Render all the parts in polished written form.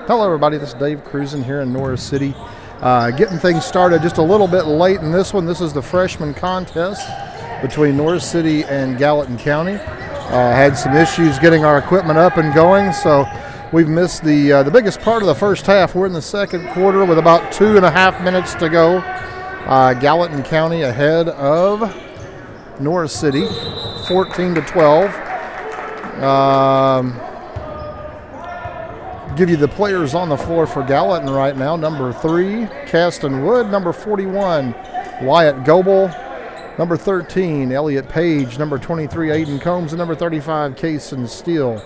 Hello everybody, this is Dave cruising here in Norris City. Getting things started just a little bit late in this one. This is the freshman contest between Norris City and Gallatin County. Had some issues getting our equipment up and going, so we've missed the biggest part of the first half. We're in the second quarter with about 2.5 minutes to go. Gallatin County ahead of Norris City, 14-12. Give you the players on the floor for Gallatin right now. Number 3, Caston Wood. Number 41, Wyatt Goebel. Number 13, Elliott Page. Number 23, Aiden Combs. And number 35, Cason Steele.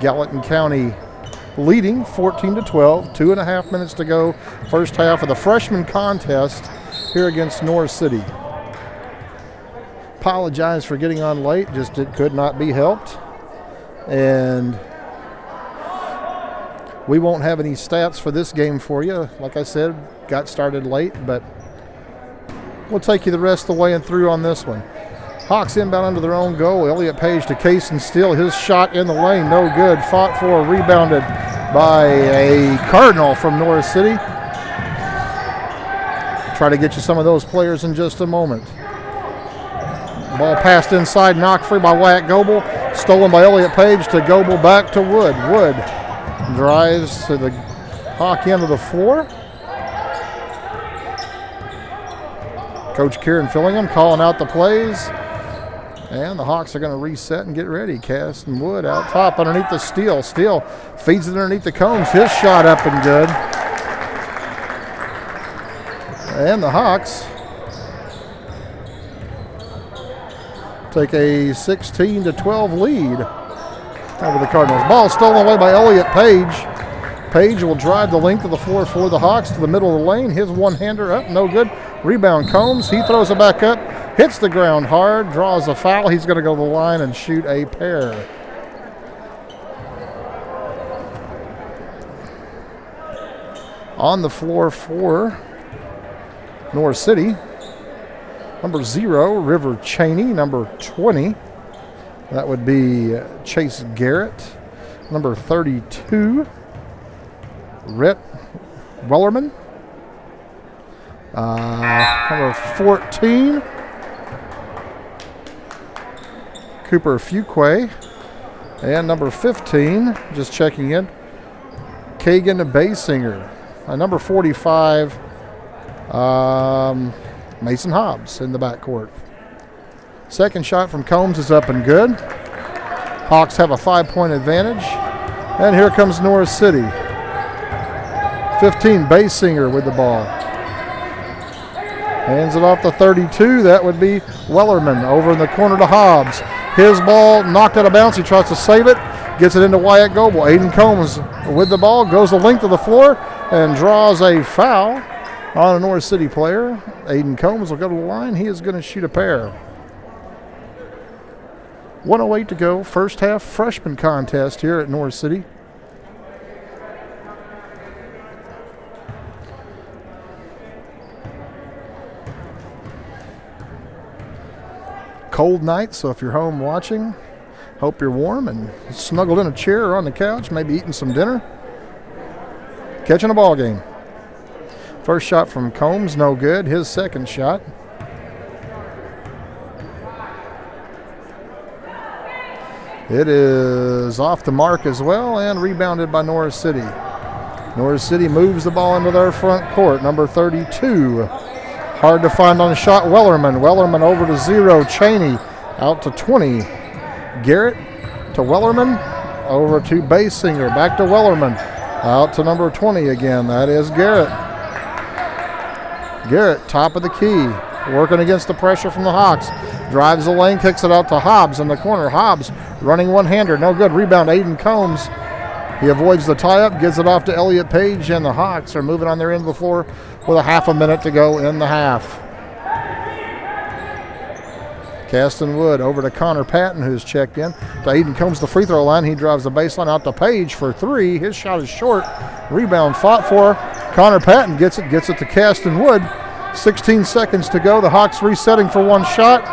Gallatin County leading 14-12. 2.5 minutes to go. First half of the freshman contest here against Norris City. Apologize for getting on late. Just it could not be helped. And we won't have any stats for this game for you. Like I said, got started late, but we'll take you the rest of the way and through on this one. Hawks inbound under their own goal. Elliott Page to Cason Steele. His shot in the lane, no good. Fought for, rebounded by a Cardinal from Norris City. Try to get you some of those players in just a moment. Ball passed inside, knocked free by Wyatt Goebel. Stolen by Elliott Page to Goebel, back to Wood. Wood drives to the Hawk end of the floor. Coach Kieran Fillingham calling out the plays. And the Hawks are going to reset and get ready. Caston Wood out top underneath the Steele. Steele feeds it underneath the Combs. His shot up and good. And the Hawks take a 16-12 lead over the Cardinals. Ball stolen away by Elliott Page. Page will drive the length of the floor for the Hawks to the middle of the lane. His one-hander up, no good. Rebound Combs. He throws it back up, hits the ground hard, draws a foul. He's going to go to the line and shoot a pair. On the floor for Norris City, number 0, River Cheney. Number 20, that would be Chase Garrett. Number 32, Rhett Wellerman. Number 14, Cooper Fuquay. And number 15, just checking in, Kagan Baysinger. Number 45, Mason Hobbs in the backcourt. Second shot from Combs is up and good. Hawks have a 5-point advantage. And here comes Norris City. 15, Baysinger with the ball. Hands it off to 32. That would be Wellerman over in the corner to Hobbs. His ball knocked out of bounds. He tries to save it. Gets it into Wyatt Goebel. Aiden Combs with the ball. Goes the length of the floor and draws a foul on a Norris City player. Aiden Combs will go to the line. He is going to shoot a pair. 1:08 to go. First half freshman contest here at Norris City. Cold night, so if you're home watching, hope you're warm and snuggled in a chair or on the couch, maybe eating some dinner, catching a ball game. First shot from Combs, no good. His second shot. It is off the mark as well and rebounded by Norris City. Norris City moves the ball into their front court. Number 32. Hard to find on the shot, Wellerman. Wellerman over to 0, Cheney out to 20. Garrett to Wellerman, over to Baysinger, back to Wellerman, out to number 20 again. That is Garrett. Garrett, top of the key, working against the pressure from the Hawks. Drives the lane, kicks it out to Hobbs in the corner. Hobbs running one-hander, no good. Rebound, Aiden Combs. He avoids the tie-up, gives it off to Elliott Page, and the Hawks are moving on their end of the floor with a half a minute to go in the half. Caston Wood over to Connor Patton, who's checked in. To Aiden Combs, the free throw line. He drives the baseline out to Page for 3. His shot is short. Rebound fought for. Connor Patton gets it to Caston Wood. 16 seconds to go. The Hawks resetting for one shot.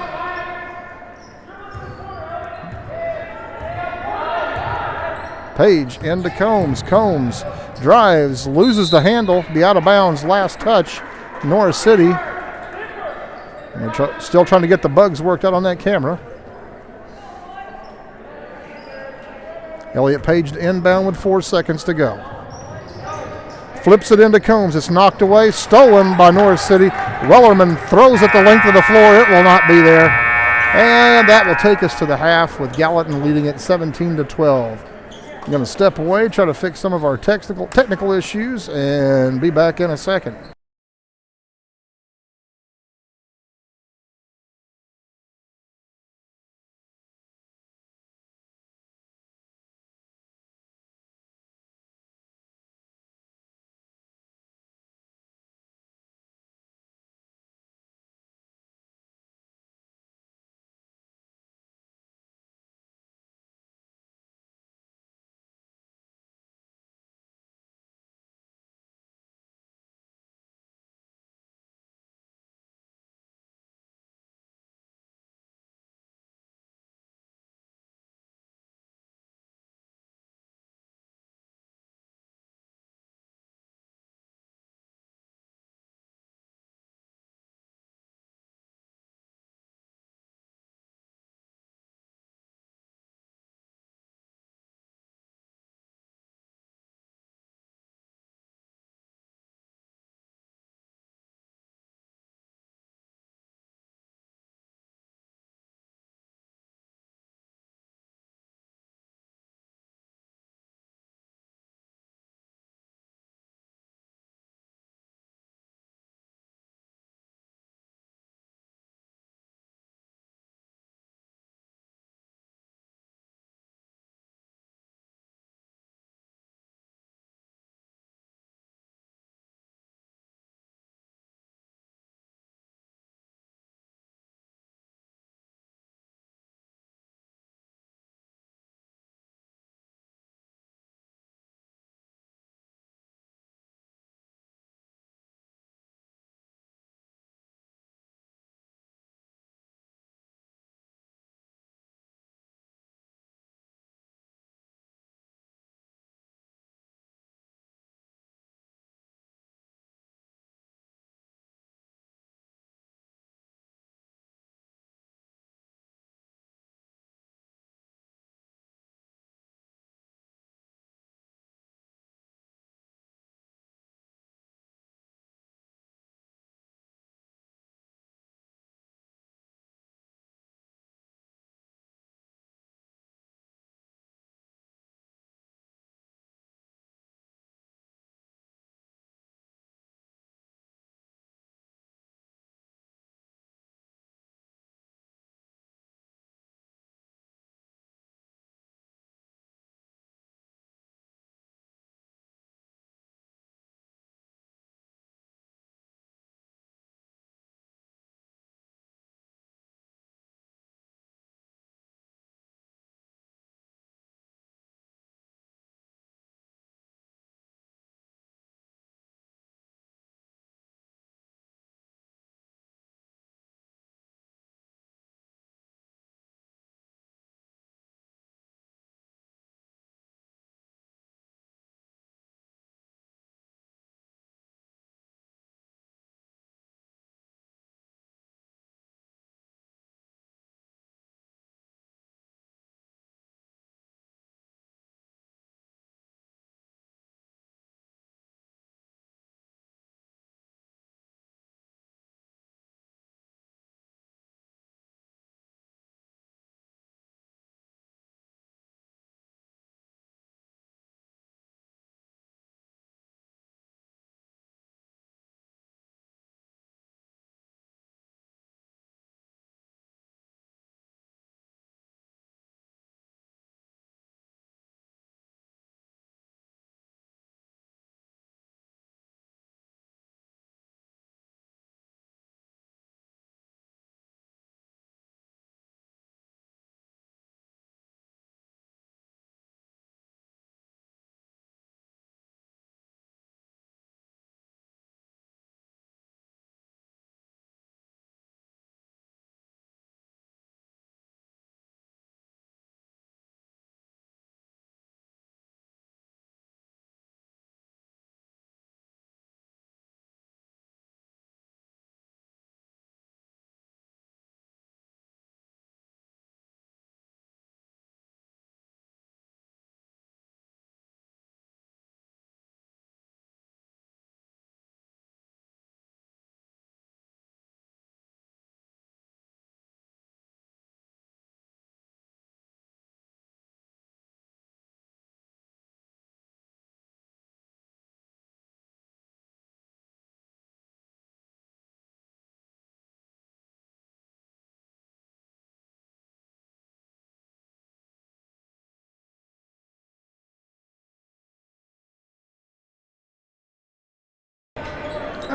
Page into Combs. Combs drives, loses the handle, be out of bounds. Last touch, Norris City. Still trying to get the bugs worked out on that camera. Elliott Page to inbound with 4 seconds to go. Flips it into Combs. It's knocked away, stolen by Norris City. Wellerman throws it the length of the floor. It will not be there. And that will take us to the half with Gallatin leading it 17-12. I'm going to step away, try to fix some of our technical issues, and be back in a second.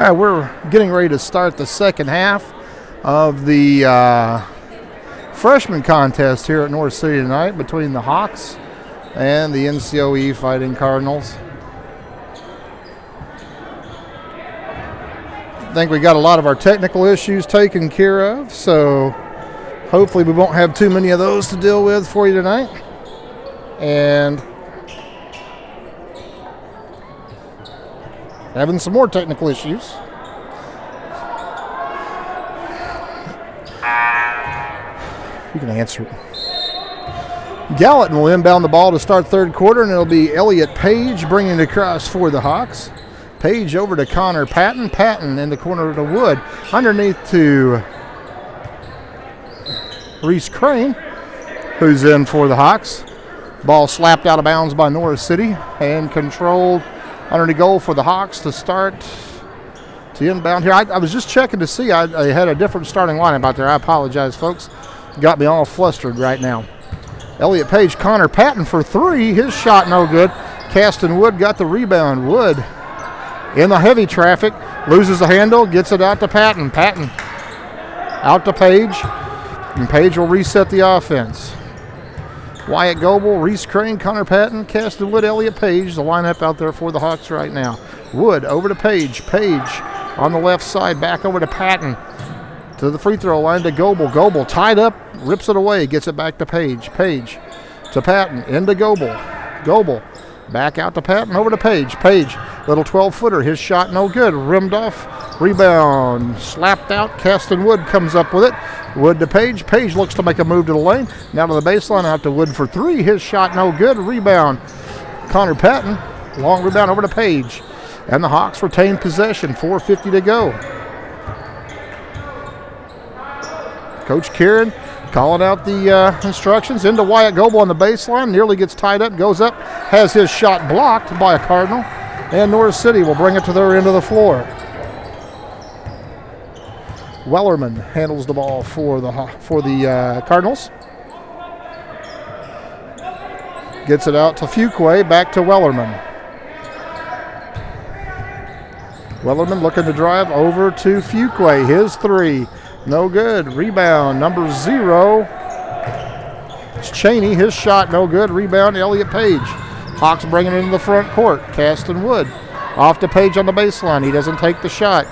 We're getting ready to start the second half of the freshman contest here at North City tonight between the Hawks and the NCOE Fighting Cardinals. I think we got a lot of our technical issues taken care of, so hopefully we won't have too many of those to deal with for you tonight. And having some more technical issues. You can answer it. Gallatin will inbound the ball to start third quarter, and it'll be Elliott Page bringing it across for the Hawks. Page over to Connor Patton. Patton in the corner to Wood. Underneath to Reese Crane, who's in for the Hawks. Ball slapped out of bounds by North City and controlled underneath goal for the Hawks to start to inbound here. I was just checking to see. I had a different starting lineup out there. I apologize, folks. Got me all flustered right now. Elliott Page, Connor Patton for three. His shot no good. Caston Wood got the rebound. Wood in the heavy traffic. Loses the handle. Gets it out to Patton. Patton out to Page. And Page will reset the offense. Wyatt Goebel, Reese Crane, Connor Patton, Caston Wood, Elliott Page, the lineup out there for the Hawks right now. Wood over to Page. Page on the left side, back over to Patton. To the free throw line to Goebel. Goebel tied up, rips it away, gets it back to Page. Page to Patton, into Goebel. Goebel back out to Patton, over to Page. Page, little 12-footer, his shot no good, rimmed off, rebound, slapped out. Caston Wood comes up with it. Wood to Page. Page looks to make a move to the lane. Now to the baseline, out to Wood for three. His shot no good. Rebound. Connor Patton. Long rebound over to Page. And the Hawks retain possession. 4:50 to go. Coach Kieran calling out the instructions. Into Wyatt Goebel on the baseline. Nearly gets tied up. Goes up. Has his shot blocked by a Cardinal. And North City will bring it to their end of the floor. Wellerman handles the ball for the Cardinals. Gets it out to Fuqua, back to Wellerman. Wellerman looking to drive over to Fuqua. His three, no good. Rebound, number 0. It's Cheney. His shot, no good. Rebound, Elliott Page. Hawks bringing it into the front court. Caston Wood off to Page on the baseline. He doesn't take the shot.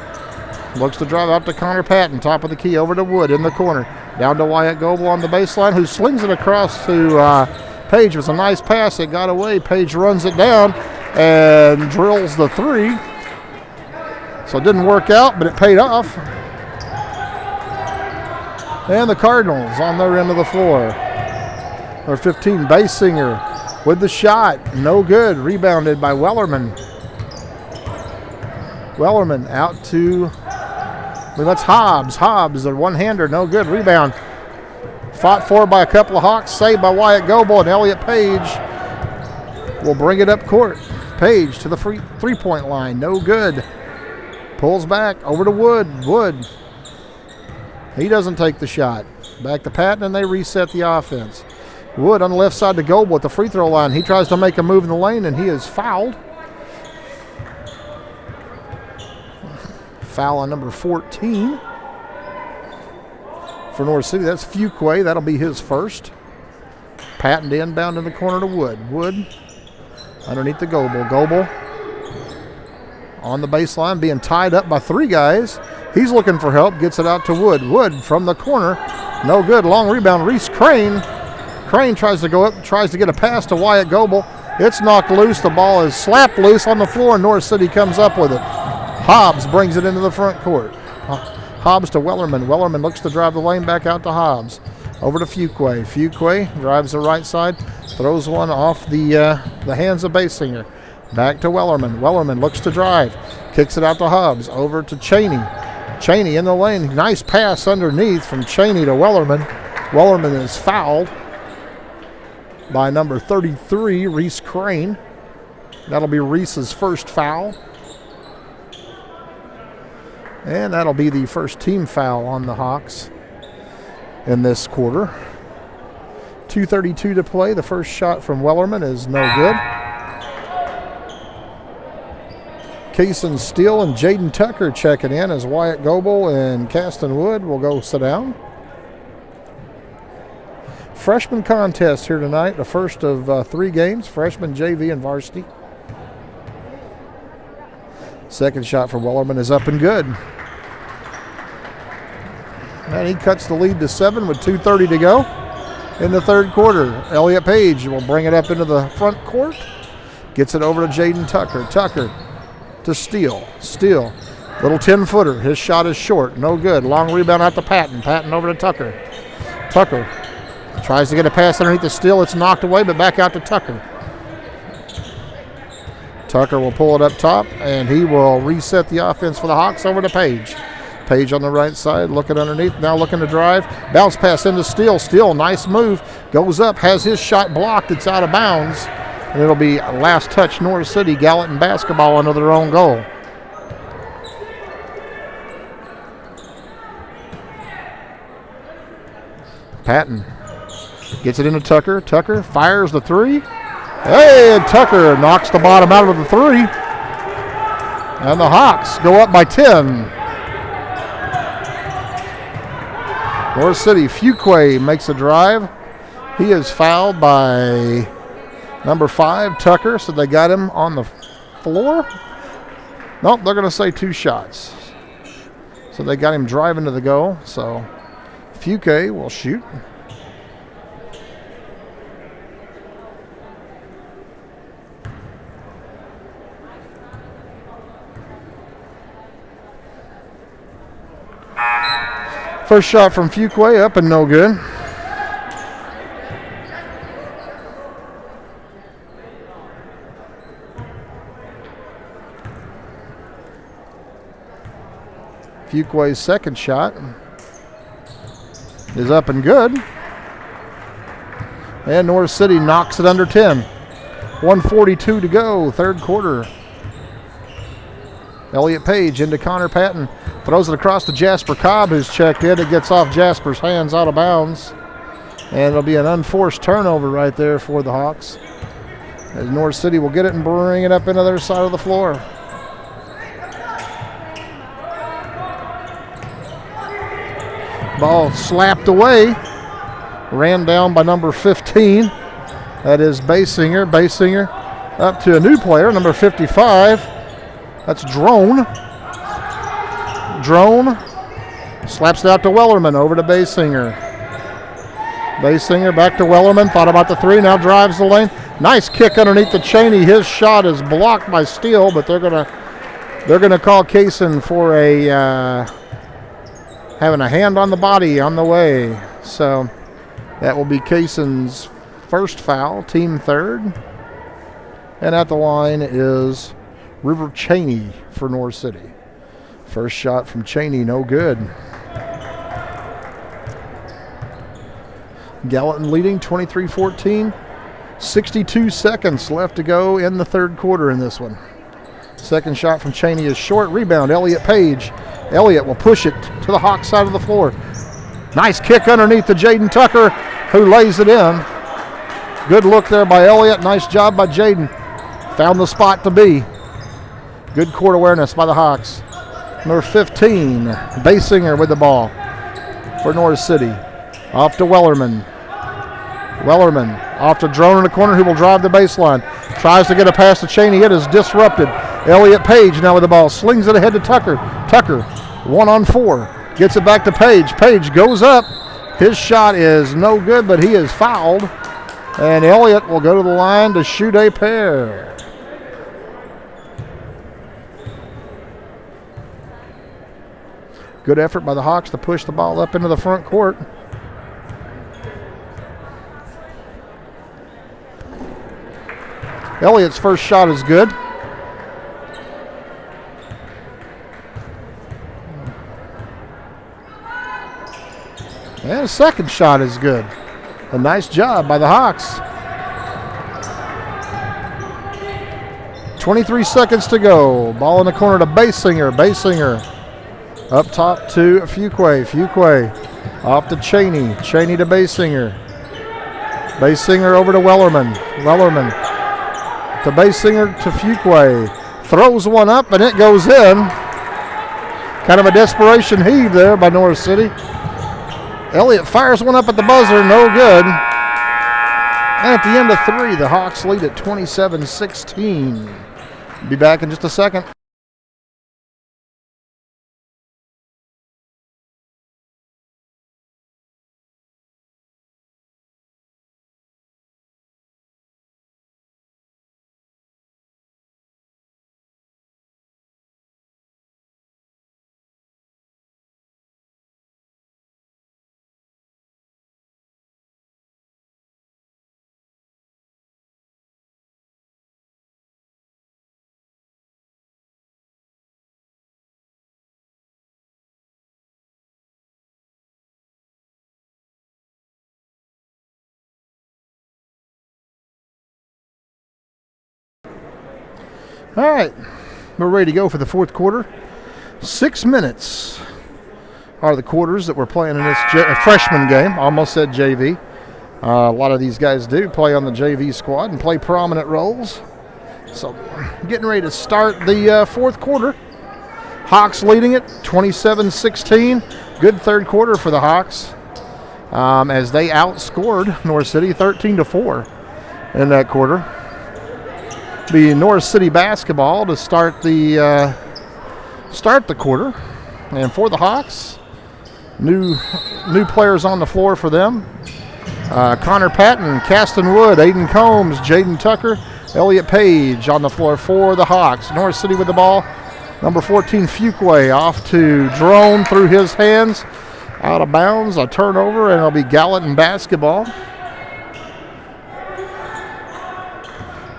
Looks to drive out to Connor Patton, top of the key, over to Wood in the corner. Down to Wyatt Goebel on the baseline, who slings it across to Page. It was a nice pass. It got away. Page runs it down and drills the three. So it didn't work out, but it paid off. And the Cardinals on their end of the floor. Number 15, Basinger with the shot. No good. Rebounded by Wellerman. Wellerman out to... That's Hobbs. Hobbs, a one-hander, no good. Rebound. Fought for by a couple of Hawks. Saved by Wyatt Goebel, and Elliott Page will bring it up court. Page to the three-point line. No good. Pulls back over to Wood. Wood. He doesn't take the shot. Back to Patton, and they reset the offense. Wood on the left side to Goebel at the free throw line. He tries to make a move in the lane, and he is fouled. Foul on number 14 for North City. That's Fuqua. That'll be his first. Patton inbound in the corner to Wood. Wood underneath the Goebel. Goebel on the baseline, being tied up by three guys. He's looking for help. Gets it out to Wood. Wood from the corner. No good. Long rebound. Reese Crane. Crane tries to go up, tries to get a pass to Wyatt Goebel. It's knocked loose. The ball is slapped loose on the floor, and North City comes up with it. Hobbs brings it into the front court. Hobbs to Wellerman. Wellerman looks to drive the lane, back out to Hobbs. Over to Fuqua. Fuqua drives the right side, throws one off the hands of Basinger. Back to Wellerman. Wellerman looks to drive, kicks it out to Hobbs. Over to Cheney. Cheney in the lane. Nice pass underneath from Cheney to Wellerman. Wellerman is fouled by number 33, Reese Crane. That'll be Reese's first foul. And that'll be the first team foul on the Hawks in this quarter. 2:32 to play. The first shot from Wellerman is no good. Kaysen Steele and Jaden Tucker checking in as Wyatt Goebel and Caston Wood will go sit down. Freshman contest here tonight, the first of 3 games, freshman, JV, and varsity. Second shot for Wellerman is up and good. And he cuts the lead to 7 with 2:30 to go in the third quarter. Elliott Page will bring it up into the front court. Gets it over to Jaden Tucker. Tucker to Steele. Steele, little 10-footer. His shot is short, no good. Long rebound out to Patton. Patton over to Tucker. Tucker tries to get a pass underneath the Steele. It's knocked away, but back out to Tucker. Tucker will pull it up top, and he will reset the offense for the Hawks over to Page. Page on the right side, looking underneath, now looking to drive. Bounce pass into Steele. Steele, nice move. Goes up, has his shot blocked. It's out of bounds. And it'll be last touch North City, Gallatin basketball under their own goal. Patton gets it into Tucker. Tucker fires the 3. Hey, and Tucker knocks the bottom out of the 3. And the Hawks go up by 10. North City, Fuquay makes a drive. He is fouled by number 5, Tucker, so they got him on the floor. Nope, they're going to say 2 shots. So they got him driving to the goal, so Fuquay will shoot. First shot from Fuquay up and no good. Fuquay's second shot is up and good. And North City knocks it under 10. 1:42 to go, third quarter. Elliott Page into Connor Patton. Throws it across to Jasper Cobb, who's checked in. It gets off Jasper's hands out of bounds. And it'll be an unforced turnover right there for the Hawks, as North City will get it and bring it up into their side of the floor. Ball slapped away. Ran down by number 15. That is Basinger. Basinger up to a new player, number 55. That's Drone. Drone slaps it out to Wellerman, over to Basinger. Basinger back to Wellerman, thought about the 3, now drives the lane. Nice kick underneath the Cheney. His shot is blocked by Steele, but they're gonna call Kaysen for a having a hand on the body on the way. So that will be Kaysen's first foul, team third. And at the line is River Cheney for North City. First shot from Cheney, no good. Gallatin leading 23-14. 62 seconds left to go in the third quarter in this one. Second shot from Cheney is short. Rebound, Elliott Page. Elliott will push it to the Hawk side of the floor. Nice kick underneath to Jaden Tucker, who lays it in. Good look there by Elliott. Nice job by Jaden. Found the spot to be. Good court awareness by the Hawks. Number 15, Basinger with the ball for North City. Off to Wellerman. Wellerman off to Drone in the corner, who will drive the baseline. Tries to get a pass to Cheney. It is disrupted. Elliott Page now with the ball. Slings it ahead to Tucker. Tucker, 1-on-4. Gets it back to Page. Page goes up. His shot is no good, but he is fouled. And Elliott will go to the line to shoot a pair. Good effort by the Hawks to push the ball up into the front court. Elliott's first shot is good. And his second shot is good. A nice job by the Hawks. 23 seconds to go. Ball in the corner to Basinger. Basinger up top to Fuquay. Fuquay off to Cheney. Cheney to Basinger. Basinger over to Wellerman. Wellerman to Basinger to Fuquay. throws one up, and it goes in. Kind of a desperation heave there by Norris City. Elliott fires one up at the buzzer, no good. And at the end of 3, the Hawks lead at 27-16. Be back in just a second. All right, we're ready to go for the fourth quarter. 6 minutes are the quarters that we're playing in this freshman game. Almost said JV. A lot of these guys do play on the JV squad and play prominent roles. So getting ready to start the fourth quarter. Hawks leading it 27-16. Good third quarter for the Hawks as they outscored Norris City 13-4 in that quarter. Be Norris City basketball to start the quarter, and for the Hawks, new players on the floor for them. Connor Patton, Caston Wood, Aiden Combs, Jaden Tucker, Elliott Page on the floor for the Hawks. Norris City with the ball. Number 14 Fuquay off to Drone through his hands, out of bounds, a turnover, and it'll be Gallatin basketball.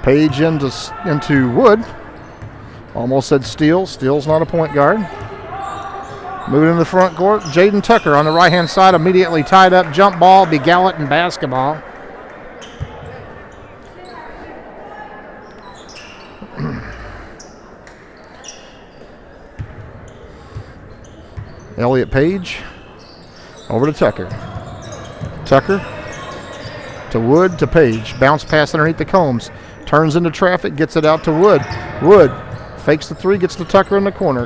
Page into Wood. Almost said Steele. Steele's not a point guard. Moving in the front court, Jaden Tucker on the right-hand side, immediately tied up. Jump ball, be Gallatin basketball. Elliott Page over to Tucker. Tucker to Wood to Page. Bounce pass underneath the Combs. Turns into traffic, gets it out to Wood. Wood fakes the three, gets to Tucker in the corner.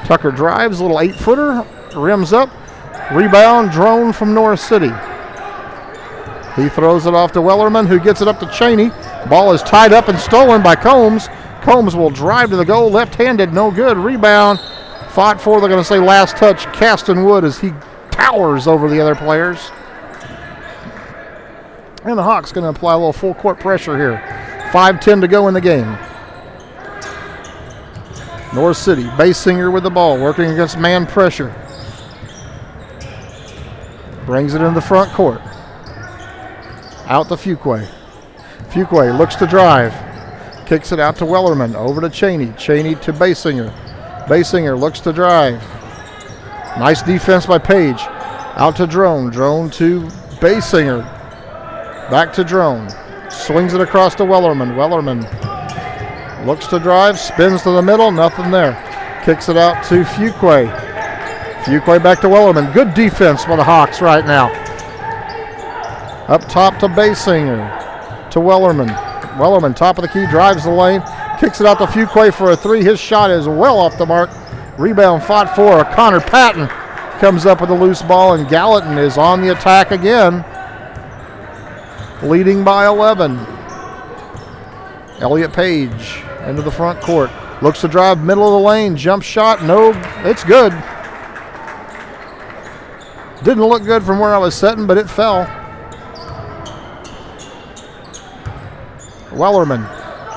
Tucker drives, a little 8-footer, rims up. Rebound, Drone from Norris City. He throws it off to Wellerman, who gets it up to Cheney. Ball is tied up and stolen by Combs. Combs will drive to the goal, left-handed, no good. Rebound, fought for, they're going to say last touch, Caston Wood as he towers over the other players. And the Hawks going to apply a little full court pressure here. 5:10 to go in the game. Norris City, Basinger with the ball, working against man pressure. Brings it into the front court. Out to Fuquay. Fuquay looks to drive. Kicks it out to Wellerman, over to Cheney. Cheney to Basinger. Basinger looks to drive. Nice defense by Page. Out to Drone. Drone to Basinger. Back to Drone. Swings it across to Wellerman. Wellerman looks to drive, spins to the middle, nothing there. Kicks it out to Fuquay. Fuquay back to Wellerman. Good defense by the Hawks right now. Up top to Basinger. To Wellerman. Wellerman, top of the key, drives the lane. Kicks it out to Fuquay for a three. His shot is well off the mark. Rebound fought for. Connor Patton comes up with a loose ball, and Gallatin is on the attack again. Leading by 11. Elliott Page into the front court. Looks to drive middle of the lane. Jump shot. No, it's good. Didn't look good from where I was sitting, but it fell. Wellerman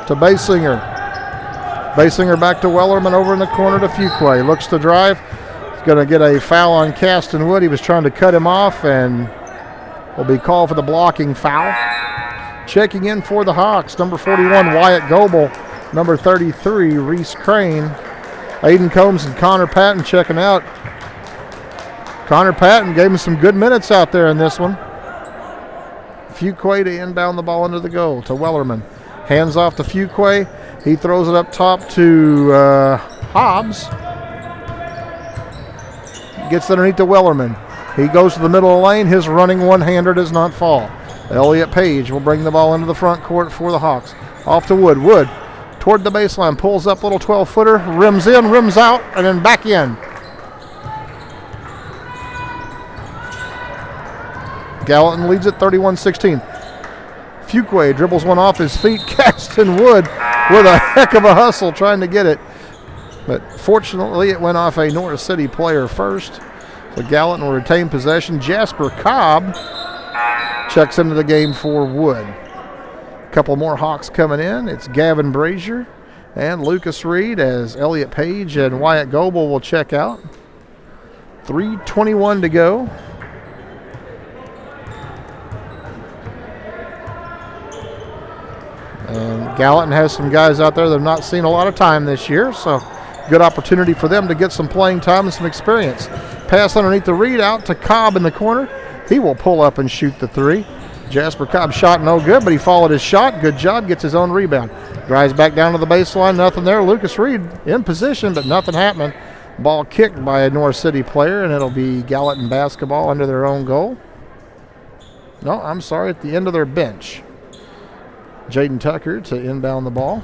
to Basinger. Basinger back to Wellerman over in the corner to Fuquay. Looks to drive. He's going to get a foul on Caston Wood. He was trying to cut him off and will be called for the blocking foul. Checking in for the Hawks, number 41, Wyatt Goebel. Number 33, Reese Crane. Aiden Combs and Connor Patton checking out. Connor Patton gave him some good minutes out there in this one. Fuquay to inbound the ball into the goal to Wellerman. Hands off to Fuquay. He throws it up top to Hobbs. Gets underneath to Wellerman. He goes to the middle of the lane. His running one-hander does not fall. Elliott Page will bring the ball into the front court for the Hawks. Off to Wood. Wood toward the baseline, pulls up, little 12-footer, rims in, rims out, and then back in. Gallatin leads it 31-16. Fuqua dribbles one off his feet. Caston Wood with a heck of a hustle trying to get it. But fortunately, it went off a Norris City player first. So Gallatin will retain possession. Jasper Cobb checks into the game for Wood. A couple more Hawks coming in. It's Gavin Brazier and Lucas Reed as Elliott Page and Wyatt Goebel will check out. 3:21 to go. And Gallatin has some guys out there that have not seen a lot of time this year, so good opportunity for them to get some playing time and some experience. Pass underneath the Reed out to Cobb in the corner. He will pull up and shoot the three. Jasper Cobb shot no good, but he followed his shot. Good job, gets his own rebound. Drives back down to the baseline, nothing there. Lucas Reed in position, but nothing happening. Ball kicked by a North City player, and it'll be Gallatin basketball under their own goal. No, I'm sorry, at the end of their bench. Jaden Tucker to inbound the ball.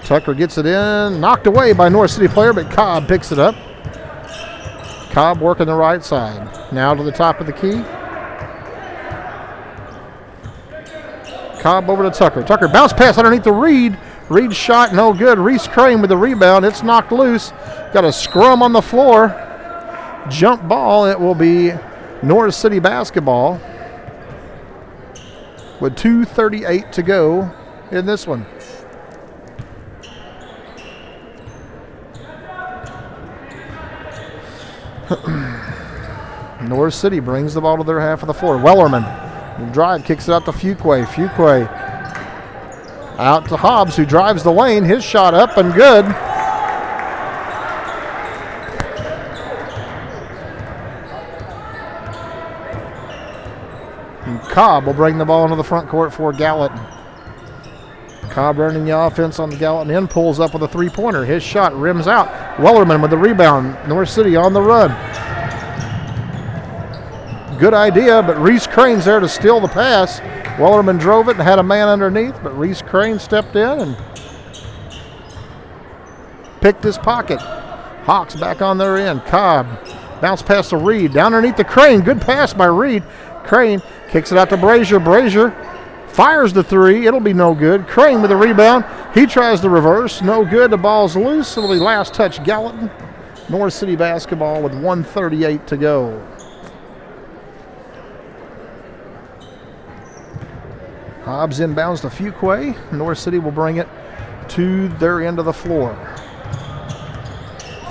Tucker gets it in, knocked away by North City player, but Cobb picks it up. Cobb working the right side. Now to the top of the key. Cobb over to Tucker. Tucker bounce pass underneath the Reed. Reed shot no good. Reese Crane with the rebound. It's knocked loose. Got a scrum on the floor. Jump ball. It will be North City basketball with 2:38 to go in this one. North City brings the ball to their half of the floor. Wellerman, drive, kicks it out to Fuqua. Fuqua out to Hobbs, who drives the lane. His shot up and good. And Cobb will bring the ball into the front court for Gallatin. Cobb running the offense on the Gallatin end, pulls up with a three-pointer. His shot rims out. Wellerman with the rebound. North City on the run. Good idea, but Reese Crane's there to steal the pass. Wellerman drove it and had a man underneath, but Reese Crane stepped in and picked his pocket. Hawks back on their end. Cobb bounce pass to Reed. Down underneath the Crane. Good pass by Reed. Crane kicks it out to Brazier. Brazier fires the three. It'll be no good. Crane with the rebound. He tries the reverse. No good. The ball's loose. It'll be last touch Gallatin. North City basketball with 1:38 to go. Hobbs inbounds to Fuqua. North City will bring it to their end of the floor.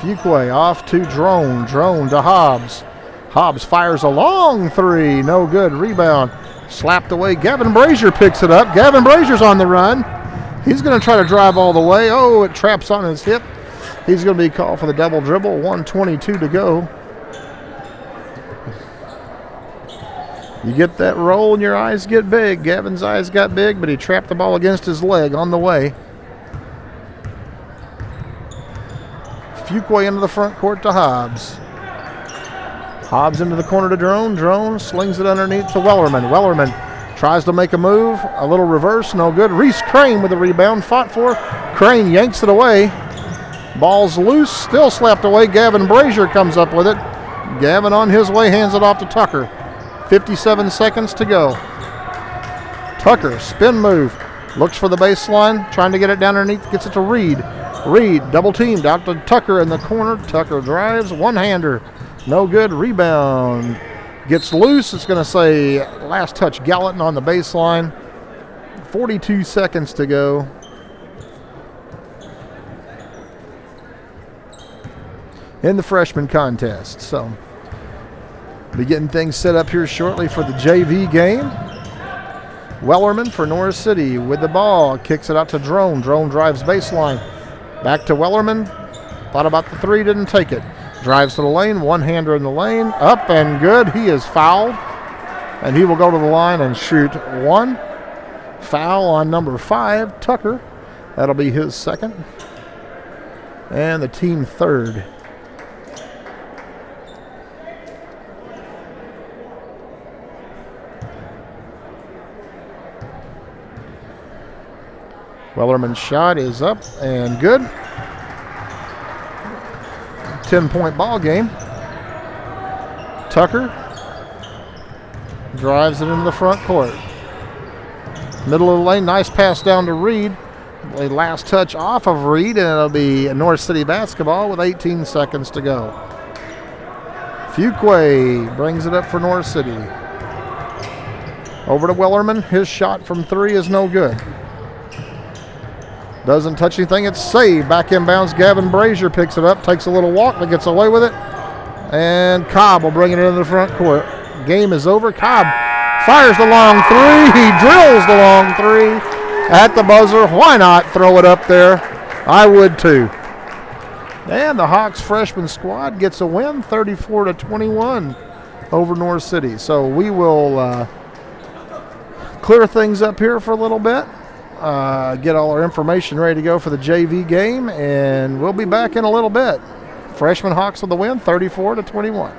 Fuqua off to Drone. Drone to Hobbs. Hobbs fires a long three. No good. Rebound. Slapped away. Gavin Brazier picks it up. Gavin Brazier's on the run. He's going to try to drive all the way. Oh, it traps on his hip. He's going to be called for the double dribble. 1:22 to go. You get that roll and your eyes get big. Gavin's eyes got big, but he trapped the ball against his leg on the way. Fuqua into the front court to Hobbs. Hobbs into the corner to Drone. Drone slings it underneath to Wellerman. Wellerman tries to make a move. A little reverse, no good. Reese Crane with the rebound. Fought for. Crane yanks it away. Ball's loose, still slapped away. Gavin Brazier comes up with it. Gavin on his way hands it off to Tucker. 57 seconds to go. Tucker, spin move. Looks for the baseline, trying to get it down underneath. Gets it to Reed. Reed, double teamed out to Tucker in the corner. Tucker drives, one-hander. No good, rebound. Gets loose, it's going to say last touch Gallatin on the baseline. 42 seconds to go. In the freshman contest, so be getting things set up here shortly for the JV game. Wellerman for Norris City with the ball. Kicks it out to Drone. Drone drives baseline. Back to Wellerman. Thought about the three, didn't take it. Drives to the lane. One-hander in the lane. Up and good. He is fouled. And he will go to the line and shoot one. Foul on number 5, Tucker. That'll be his second. And the team third. Wellerman's shot is up and good. 10-point ball game. Tucker drives it into the front court. Middle of the lane, nice pass down to Reed. A last touch off of Reed, and it'll be North City basketball with 18 seconds to go. Fuqua brings it up for North City. Over to Wellerman. His shot from three is no good. Doesn't touch anything. It's saved. Back inbounds. Gavin Brazier picks it up, takes a little walk, but gets away with it. And Cobb will bring it into the front court. Game is over. Cobb fires the long three. He drills the long three at the buzzer. Why not throw it up there? I would too. And the Hawks freshman squad gets a win, 34-21 over North City. So we will clear things up here for a little bit, get all our information ready to go for the JV game, and we'll be back in a little bit. Freshman Hawks with the win, 34-21.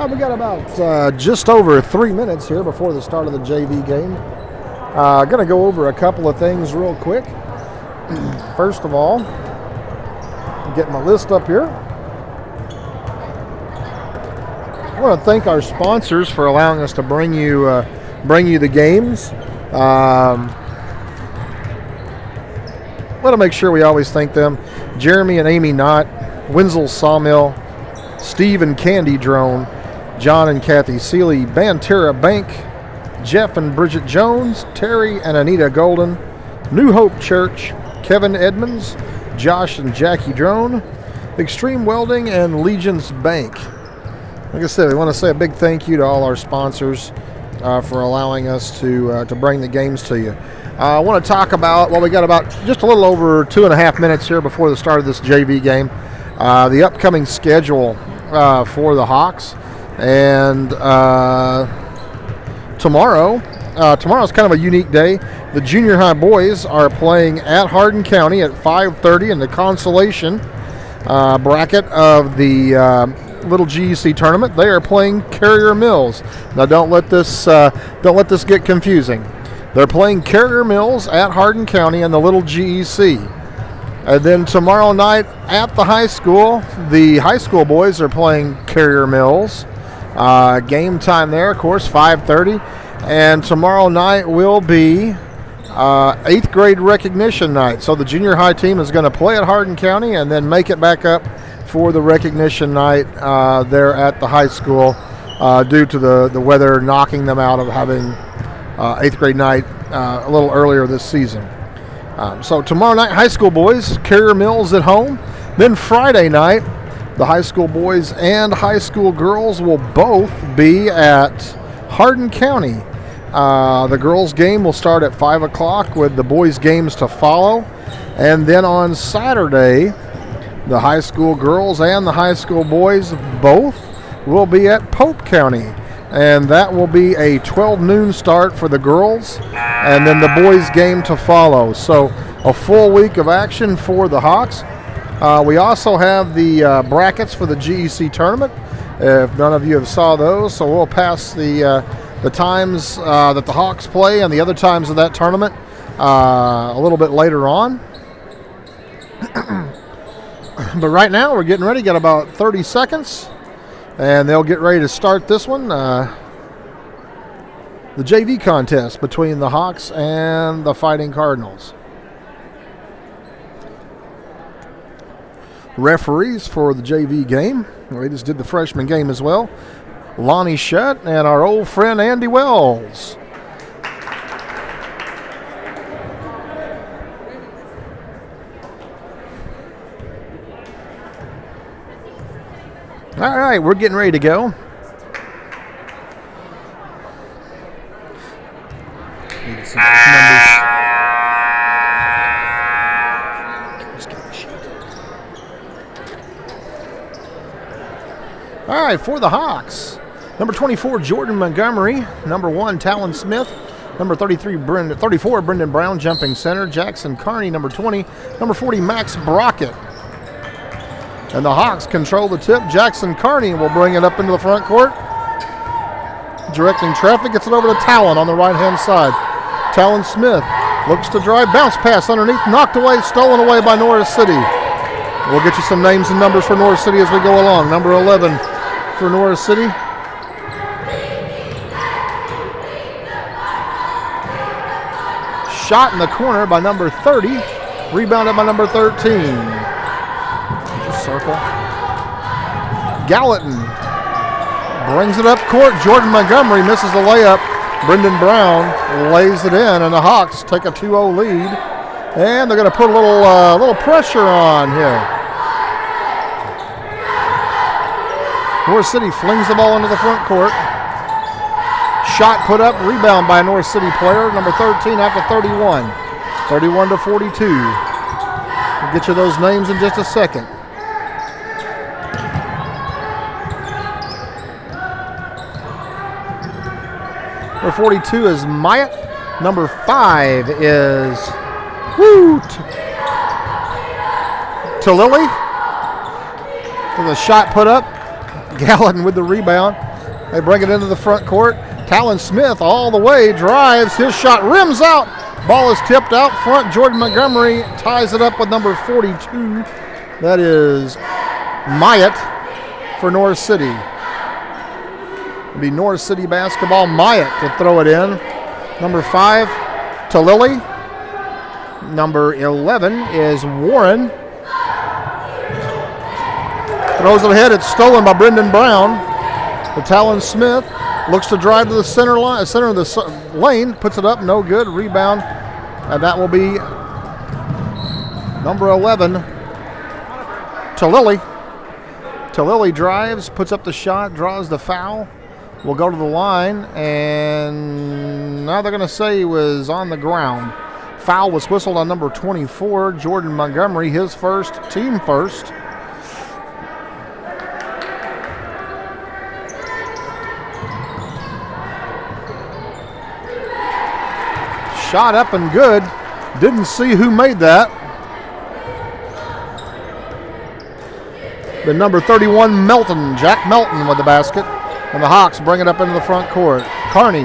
We got about just over 3 minutes here before the start of the JV game. Going to go over a couple of things real quick. First of all, get my list up here. I want to thank our sponsors for allowing us to bring you the games. Want to make sure we always thank them. Jeremy and Amy Knott, Wenzel Sawmill, Steve and Candy Drone, John and Kathy Seeley, Banterra Bank, Jeff and Bridget Jones, Terry and Anita Golden, New Hope Church, Kevin Edmonds, Josh and Jackie Drone, Extreme Welding, and Legion's Bank. Like I said, we want to say a big thank you to all our sponsors for allowing us to bring the games to you. I want to talk about, we got about just a little over 2.5 minutes here before the start of this JV game. The upcoming schedule for the Hawks. And tomorrow's kind of a unique day. The junior high boys are playing at Hardin County at 5:30 in the consolation bracket of the Little GEC tournament. They are playing Carrier Mills. Now don't let this get confusing. They're playing Carrier Mills at Hardin County in the Little GEC. And then tomorrow night at the high school boys are playing Carrier Mills. Game time there, of course, 5:30. And tomorrow night will be 8th grade recognition night. So the junior high team is going to play at Hardin County and then make it back up for the recognition night there at the high school due to the weather knocking them out of having 8th grade night a little earlier this season. So tomorrow night, high school boys, Carrier Mills at home. Then Friday night, the high school boys and high school girls will both be at Hardin County. The girls' game will start at 5 o'clock with the boys' games to follow. And then on Saturday, the high school girls and the high school boys both will be at Pope County. And that will be a 12 noon start for the girls and then the boys' game to follow. So a full week of action for the Hawks. We also have the brackets for the GEC tournament, if none of you have saw those. So we'll pass the times that the Hawks play and the other times of that tournament a little bit later on. But right now we're getting ready. Got about 30 seconds. And they'll get ready to start this one. The JV contest between the Hawks and the Fighting Cardinals. Referees for the JV game. We just did the freshman game as well. Lonnie Shutt and our old friend Andy Wells. All right, we're getting ready to go. Need some numbers. All right, for the Hawks, number 24, Jordan Montgomery. Number 1, Talon Smith. Number 34, Brendan Brown, jumping center. Jackson Carney, number 20. Number 40, Max Brockett. And the Hawks control the tip. Jackson Carney will bring it up into the front court. Directing traffic, gets it over to Talon on the right-hand side. Talon Smith looks to drive, bounce pass underneath, knocked away, stolen away by Norris City. We'll get you some names and numbers for Norris City as we go along. Number 11 for Norris City. Shot in the corner by number 30. Rebounded by number 13. Circle. Gallatin brings it up court. Jordan Montgomery misses the layup. Brendan Brown lays it in, and the Hawks take a 2-0 lead. And they're going to put a little pressure on here. North City flings the ball into the front court. Shot put up, rebound by a North City player, number 13 after 31. 31-42. We'll get you those names in just a second. Number 42 is Myatt. Number 5 is Talili. With a shot put up. Gallatin with the rebound. They bring it into the front court. Talon Smith all the way, drives, his shot rims out. Ball is tipped out front. Jordan Montgomery ties it up with number 42. That is Myatt for North City. It'll be North City basketball. Myatt to throw it in. Number 5 to Lilly. Number 11 is Warren. Throws it ahead. It's stolen by Brendan Brown. The Talon Smith looks to drive to the center of the lane. Puts it up. No good. Rebound. And that will be number 11 to Lilly. To Lilly drives. Puts up the shot. Draws the foul. Will go to the line. And now they're going to say he was on the ground. Foul was whistled on number 24, Jordan Montgomery, his first, team first. Shot up and good. Didn't see who made that. The number 31, Melton, Jack Melton with the basket. And the Hawks bring it up into the front court. Carney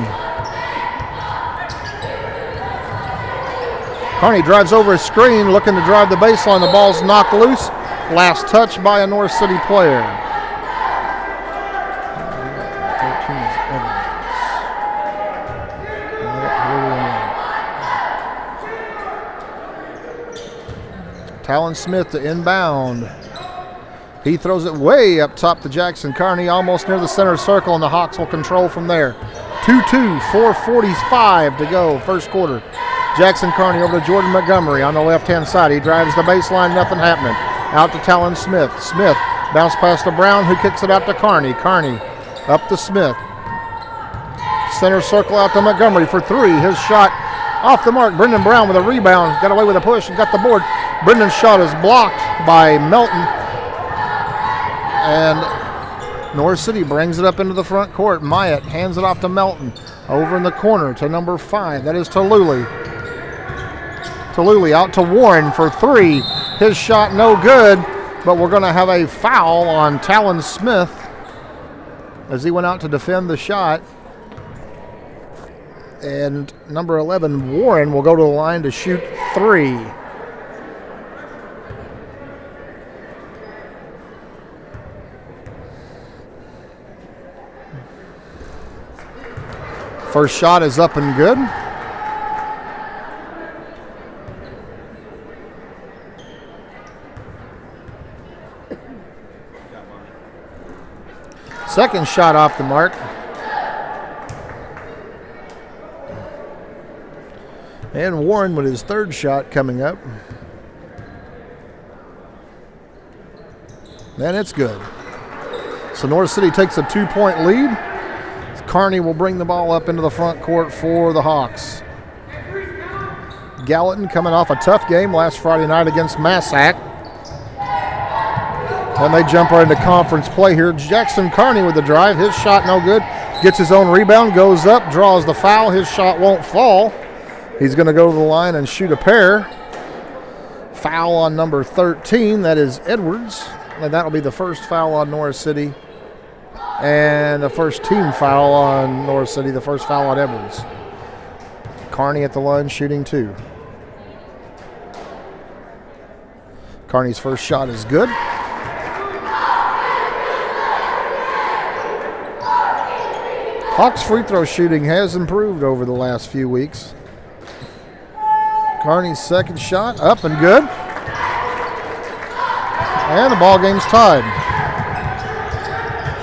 drives over a screen, looking to drive the baseline. The ball's knocked loose. Last touch by a North City player. Talon Smith to inbound. He throws it way up top to Jackson Carney, almost near the center circle, and the Hawks will control from there. 2-2, 4:45 to go, first quarter. Jackson Carney over to Jordan Montgomery on the left-hand side. He drives the baseline, nothing happening. Out to Talon Smith. Smith bounce pass to Brown, who kicks it out to Carney. Carney up to Smith. Center circle out to Montgomery for 3. His shot off the mark. Brendan Brown with a rebound. Got away with a push and got the board. Brendan's shot is blocked by Melton. And North City brings it up into the front court. Myatt hands it off to Melton. Over in the corner to number 5. That is Tallulah. Tallulah out to Warren for 3. His shot no good, but we're going to have a foul on Talon Smith as he went out to defend the shot. And number 11, Warren, will go to the line to shoot 3. First shot is up and good. Second shot off the mark. And Warren with his third shot coming up. And it's good. So North City takes a 2-point lead. Carney will bring the ball up into the front court for the Hawks. Gallatin coming off a tough game last Friday night against Massac. And they jump right into conference play here. Jackson Carney with the drive. His shot no good. Gets his own rebound, goes up, draws the foul. His shot won't fall. He's going to go to the line and shoot a pair. Foul on number 13. That is Edwards. And that will be the first foul on North City. And the first team foul on North City, the first foul on Edwards. Carney at the line shooting 2. Carney's first shot is good. Hawks free throw shooting has improved over the last few weeks. Carney's second shot up and good. And the ball game's tied.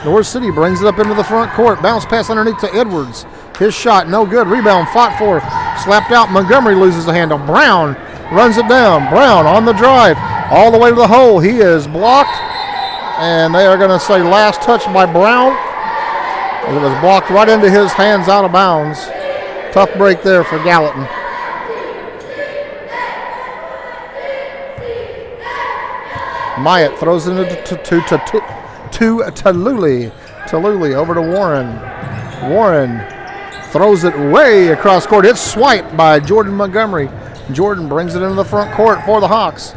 North City brings it up into the front court. Bounce pass underneath to Edwards. His shot no good. Rebound fought for. Slapped out. Montgomery loses the handle. Brown runs it down. Brown on the drive. All the way to the hole. He is blocked. And they are going to say last touch by Brown. It was blocked right into his hands out of bounds. Tough break there for Gallatin. Myatt throws it to Tallulah. Tallulah over to Warren. Warren throws it way across court. It's swiped by Jordan Montgomery. Jordan brings it into the front court for the Hawks.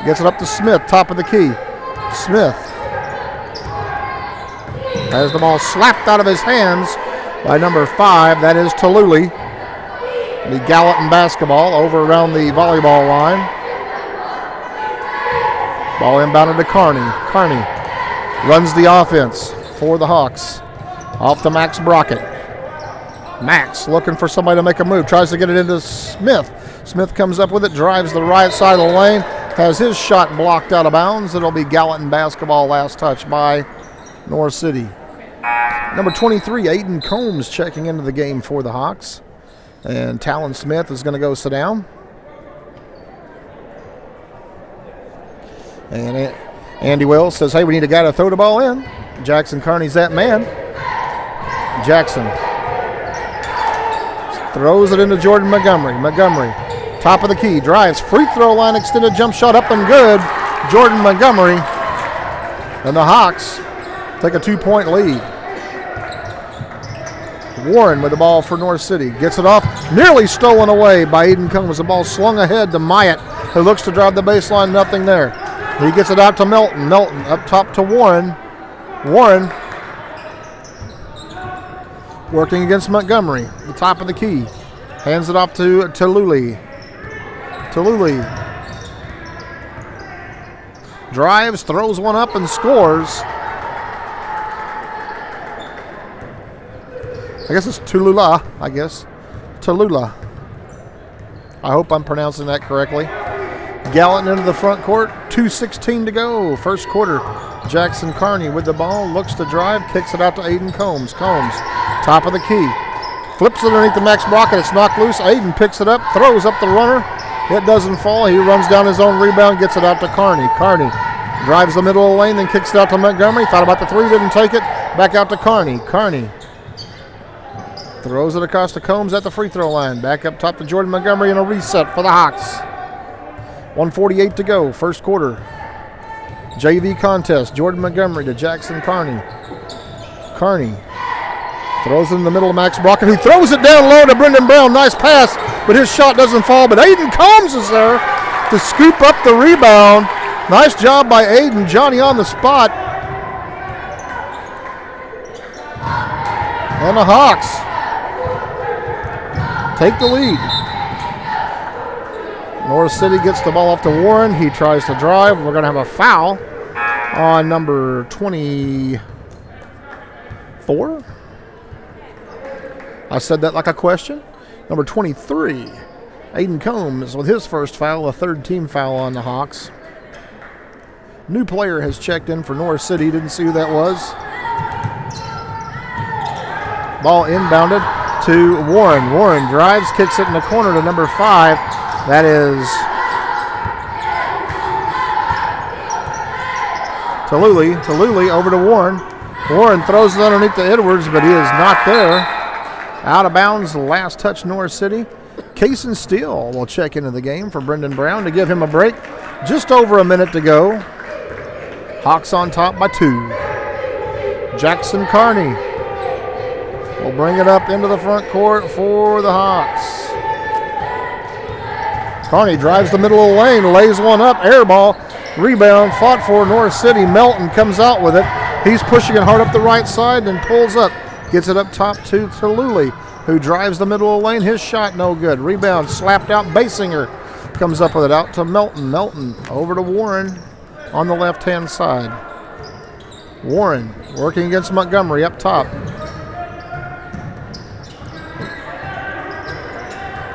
Gets it up to Smith, top of the key. Smith Has the ball slapped out of his hands by number 5. That is Tallulah. The Gallatin basketball over around the volleyball line. Ball inbounded to Kearney. Kearney runs the offense for the Hawks. Off to Max Brockett. Max looking for somebody to make a move. Tries to get it into Smith. Smith comes up with it, drives the right side of the lane. Has his shot blocked out of bounds. It'll be Gallatin basketball, last touch by North City. Number 23, Aiden Combs checking into the game for the Hawks. And Talon Smith is going to go sit down. And Andy Wells says, hey, we need a guy to throw the ball in. Jackson Kearney's that man. Jackson throws it into Jordan Montgomery. Montgomery, top of the key, drives, free throw line, extended jump shot up and good. Jordan Montgomery. And the Hawks take a 2-point lead. Warren with the ball for North City. Gets it off. Nearly stolen away by Aiden Combs. The ball slung ahead to Myatt, who looks to drive the baseline. Nothing there. He gets it out to Melton. Melton up top to Warren. Warren working against Montgomery. The top of the key. Hands it off to Tallulah. Tallulah drives, throws one up, and scores. I guess it's Tallulah, Tallulah. I hope I'm pronouncing that correctly. Gallatin into the front court, 2:16 to go. First quarter. Jackson Kearney with the ball, looks to drive, kicks it out to Aiden Combs. Combs, top of the key. Flips it underneath the Max Brockett. It's knocked loose. Aiden picks it up, throws up the runner. It doesn't fall. He runs down his own rebound, gets it out to Kearney. Kearney drives the middle of the lane, then kicks it out to Montgomery. Thought about the three, didn't take it. Back out to Kearney. Kearney throws it across to Combs at the free throw line. Back up top to Jordan Montgomery and a reset for the Hawks. 1:48 to go, first quarter. JV contest. Jordan Montgomery to Jackson Kearney. Kearney throws it in the middle of Max Brockett, who throws it down low to Brendan Brown. Nice pass, but his shot doesn't fall. But Aiden Combs is there to scoop up the rebound. Nice job by Aiden. Johnny on the spot. And the Hawks take the lead. North City gets the ball off to Warren. He tries to drive. We're going to have a foul on number 24. I said that like a question. Number 23, Aiden Combs with his first foul, a third team foul on the Hawks. New player has checked in for North City. Didn't see who that was. Ball inbounded to Warren. Warren drives, kicks it in the corner to number 5. That is Tallulah. Tallulah over to Warren. Warren throws it underneath to Edwards, but he is not there. Out of bounds, last touch North City. Cason Steele will check into the game for Brendan Brown to give him a break. Just over a minute to go. Hawks on top by 2. Jackson Kearney will bring it up into the front court for the Hawks. Kearney drives the middle of the lane, lays one up, air ball, rebound, fought for North City. Melton comes out with it. He's pushing it hard up the right side and pulls up. Gets it up top to Tallulah, who drives the middle of the lane. His shot no good. Rebound slapped out. Basinger comes up with it out to Melton. Melton over to Warren on the left-hand side. Warren working against Montgomery up top.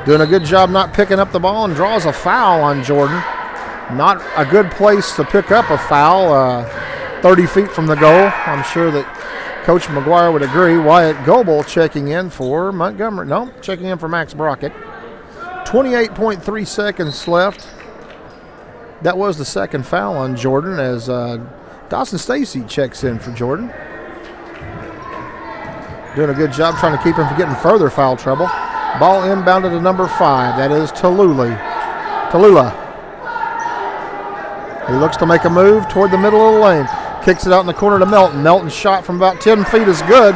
Doing a good job not picking up the ball and draws a foul on Jordan. Not a good place to pick up a foul, 30 feet from the goal. I'm sure that Coach McGuire would agree. Wyatt Goebel checking in for Montgomery. No, checking in for Max Brockett. 28.3 seconds left. That was the second foul on Jordan as Dawson Stacy checks in for Jordan. Doing a good job trying to keep him from getting further foul trouble. Ball inbounded to number 5. That is Tallulah. He looks to make a move toward the middle of the lane. Kicks it out in the corner to Melton. Melton's shot from about 10 feet is good.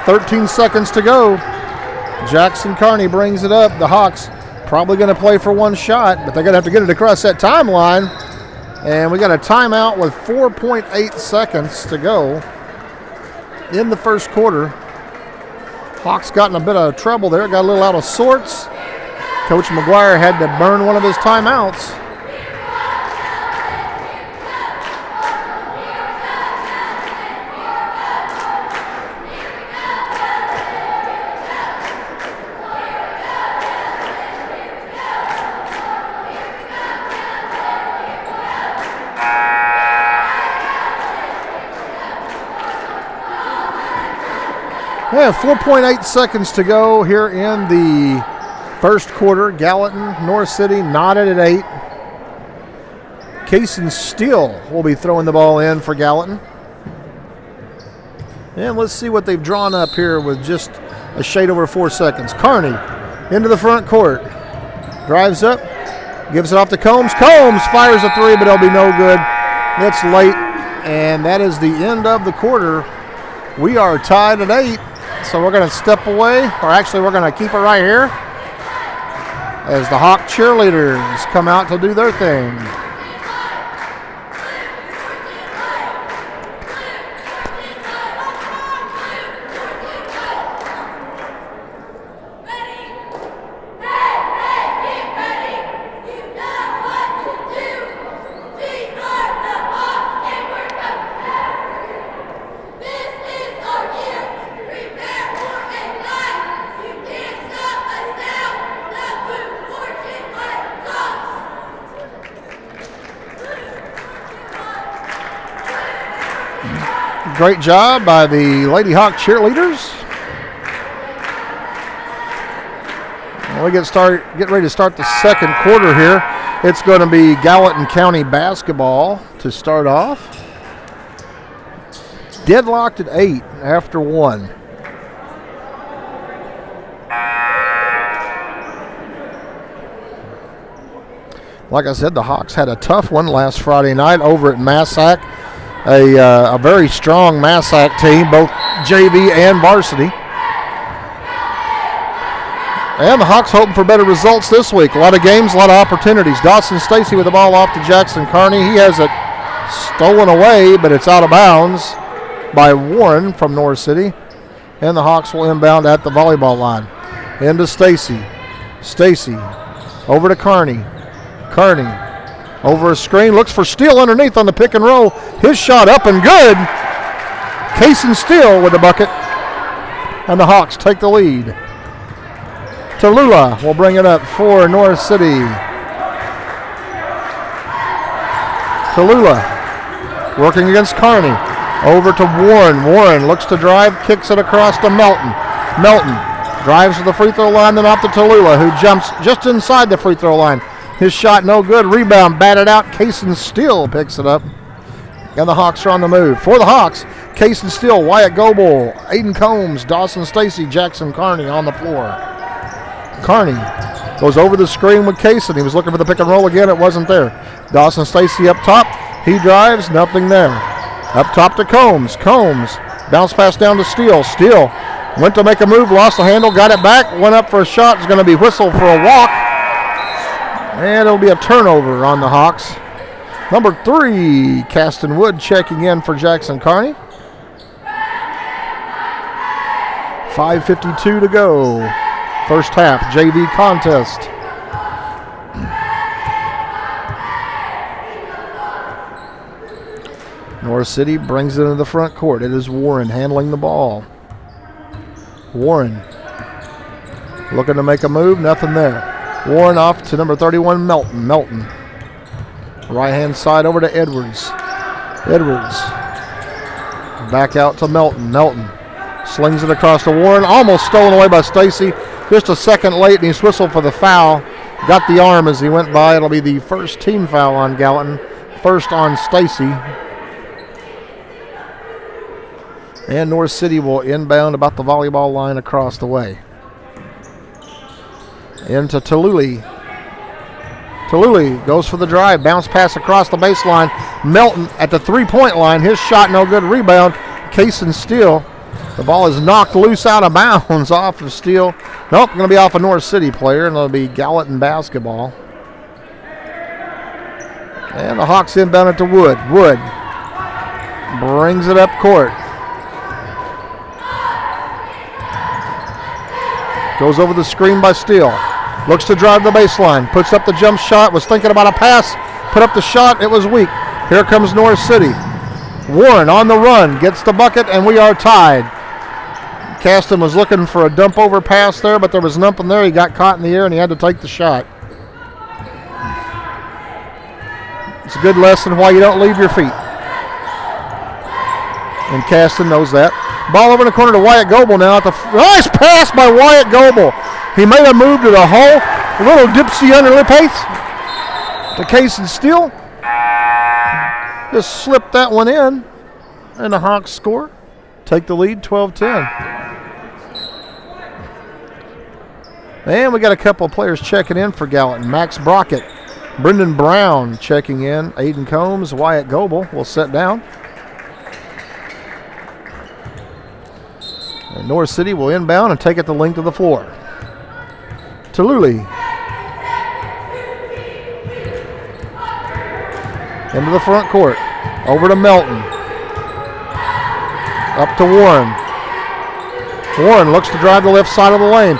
13 seconds to go. Jackson Kearney brings it up. The Hawks probably going to play for one shot, but they're going to have to get it across that timeline. And we got a timeout with 4.8 seconds to go in the first quarter. Hawks got in a bit of trouble there, got a little out of sorts. Coach McGuire had to burn one of his timeouts. We have 4.8 seconds to go here in the first quarter. Gallatin, North City knotted at 8. Cason Steele will be throwing the ball in for Gallatin. And let's see what they've drawn up here with just a shade over 4 seconds. Carney into the front court. Drives up, gives it off to Combs. Combs fires a 3, but it'll be no good. It's late, and that is the end of the quarter. We are tied at 8. So we're going to step away, or actually we're going to keep it right here as the Hawk cheerleaders come out to do their thing. Great job by the Lady Hawk cheerleaders. We get ready to start the second quarter here. It's going to be Gallatin County basketball to start off. Deadlocked at 8 after 1. Like I said, the Hawks had a tough one last Friday night over at Massac. A very strong Massac team, both JV and varsity. And the Hawks hoping for better results this week. A lot of games, a lot of opportunities. Dawson Stacy with the ball off to Jackson Carney. He has it stolen away, but it's out of bounds by Warren from North City. And the Hawks will inbound at the volleyball line. Into Stacy. Stacy over to Carney. Carney over a screen, looks for Steele underneath on the pick and roll. His shot up and good. Cason Steele with the bucket. And the Hawks take the lead. Tallulah will bring it up for North City. Tallulah working against Carney. Over to Warren. Warren looks to drive, kicks it across to Melton. Melton drives to the free throw line, then off to Tallulah, who jumps just inside the free throw line. His shot no good. Rebound batted out. Cason Steele picks it up. And the Hawks are on the move. For the Hawks, Cason Steele, Wyatt Goebel, Aiden Combs, Dawson Stacy, Jackson Carney on the floor. Carney goes over the screen with Cason. He was looking for the pick and roll again. It wasn't there. Dawson Stacy up top. He drives. Nothing there. Up top to Combs. Combs. Bounce pass down to Steele. Steele went to make a move. Lost the handle. Got it back. Went up for a shot. It's going to be whistled for a walk. And it'll be a turnover on the Hawks. Number 3, Caston Wood checking in for Jackson Carney. 5:52 to go. First half JV contest. North City brings it into the front court. It is Warren handling the ball. Warren looking to make a move. Nothing there. Warren off to number 31, Melton. Melton. Right-hand side over to Edwards. Edwards. Back out to Melton. Melton slings it across to Warren. Almost stolen away by Stacy. Just a second late, and he's whistled for the foul. Got the arm as he went by. It'll be the first team foul on Gallatin. First on Stacy. And North City will inbound about the volleyball line across the way. Into Tallulah. Tallulah goes for the drive. Bounce pass across the baseline. Melton at the three-point line. His shot no good. Rebound. Cason Steele. The ball is knocked loose out of bounds off of Steele. Nope, going to be off a North City player, and it'll be Gallatin basketball. And the Hawks inbound it to Wood. Wood brings it up court. Goes over the screen by Steele. Looks to drive the baseline. Puts up the jump shot. Was thinking about a pass. Put up the shot. It was weak. Here comes North City. Warren on the run. Gets the bucket, and we are tied. Caston was looking for a dump over pass there, but there was nothing there. He got caught in the air, and he had to take the shot. It's a good lesson why you don't leave your feet. And Caston knows that. Ball over in the corner to Wyatt Goebel now. Nice pass by Wyatt Goebel. He made a move to the hole. A little dipsy underlip pace to Case and Steele. Just slipped that one in. And the Hawks score. Take the lead, 12-10. And we got a couple of players checking in for Gallatin. Max Brockett, Brendan Brown checking in. Aiden Combs, Wyatt Goebel will sit down. And North City will inbound and take it the length of the floor. Tallulah. Into the front court. Over to Melton. Up to Warren. Warren looks to drive the left side of the lane.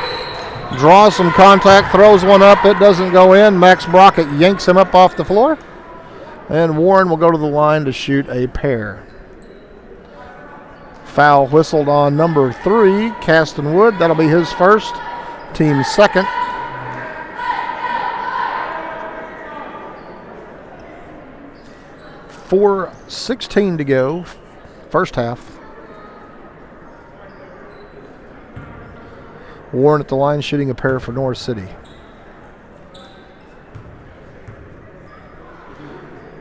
Draws some contact, throws one up. It doesn't go in. Max Brockett yanks him up off the floor. And Warren will go to the line to shoot a pair. Foul whistled on number 3, Caston Wood. That'll be his first, team's second. .4:16 to go, first half. Warren at the line shooting a pair for North City.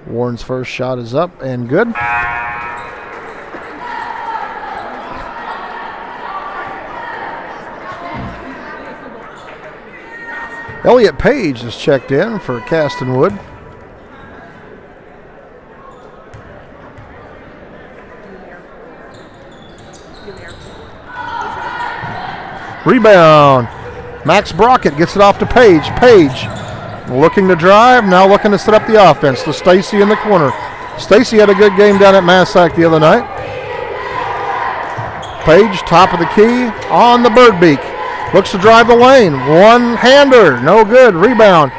Warren's first shot is up and good. Elliot Page is checked in for Caston Wood. Rebound. Max Brockett gets it off to Page. Page looking to drive, now looking to set up the offense to Stacy in the corner. Stacy had a good game down at Massac the other night. Page, top of the key, on the bird beak. Looks to drive the lane. One-hander, no good. Rebound.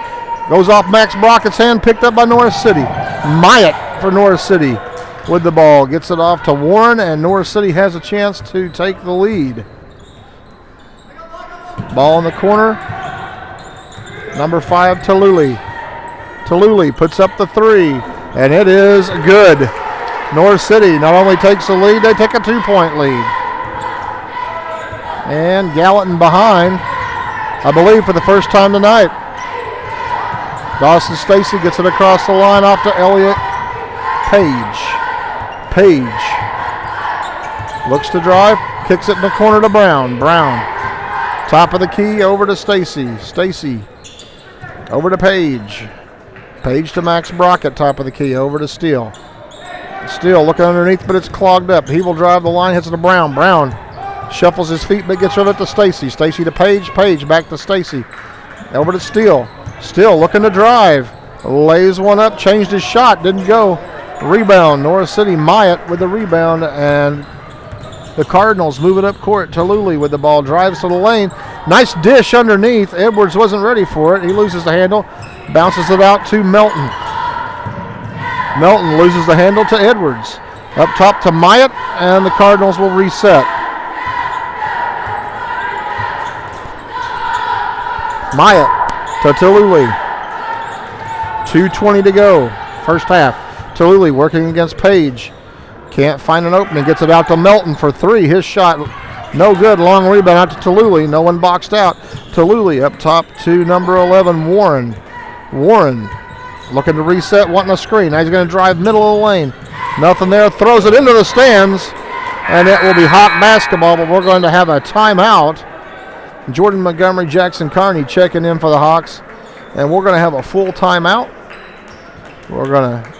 Goes off Max Brockett's hand, picked up by North City. Myatt for North City with the ball. Gets it off to Warren, and North City has a chance to take the lead. Ball in the corner. Number 5, Tallulah. Tallulah puts up the 3, and it is good. North City not only takes the lead, they take a 2-point lead. And Gallatin behind, I believe, for the first time tonight. Dawson Stacy gets it across the line off to Elliot Page. Page looks to drive, kicks it in the corner to Brown. Brown, top of the key, over to Stacy. Stacy over to Page. Page to Max Brockett, top of the key, over to Steele. Steele looking underneath, but it's clogged up. He will drive the line, hits it to Brown. Brown shuffles his feet, but gets rid of it to Stacy. Stacy to Page. Page back to Stacy. Over to Steele. Steele looking to drive. Lays one up, changed his shot, didn't go. Rebound, North City. Myatt with the rebound, and the Cardinals move it up court. Tallulah with the ball, drives to the lane. Nice dish underneath. Edwards wasn't ready for it. He loses the handle, bounces it out to Melton. Melton loses the handle to Edwards. Up top to Myatt, and the Cardinals will reset. Myatt to Tallulah. 2:20 to go, first half. Tallulah working against Page. Can't find an opening. Gets it out to Melton for 3. His shot, no good. Long rebound out to Tallulah. No one boxed out. Tallulah up top to number 11, Warren. Warren looking to reset, wanting a screen. Now he's going to drive middle of the lane. Nothing there. Throws it into the stands. And it will be Hawk basketball, but we're going to have a timeout. Jordan Montgomery, Jackson Carney checking in for the Hawks. And we're going to have a full timeout. We're going to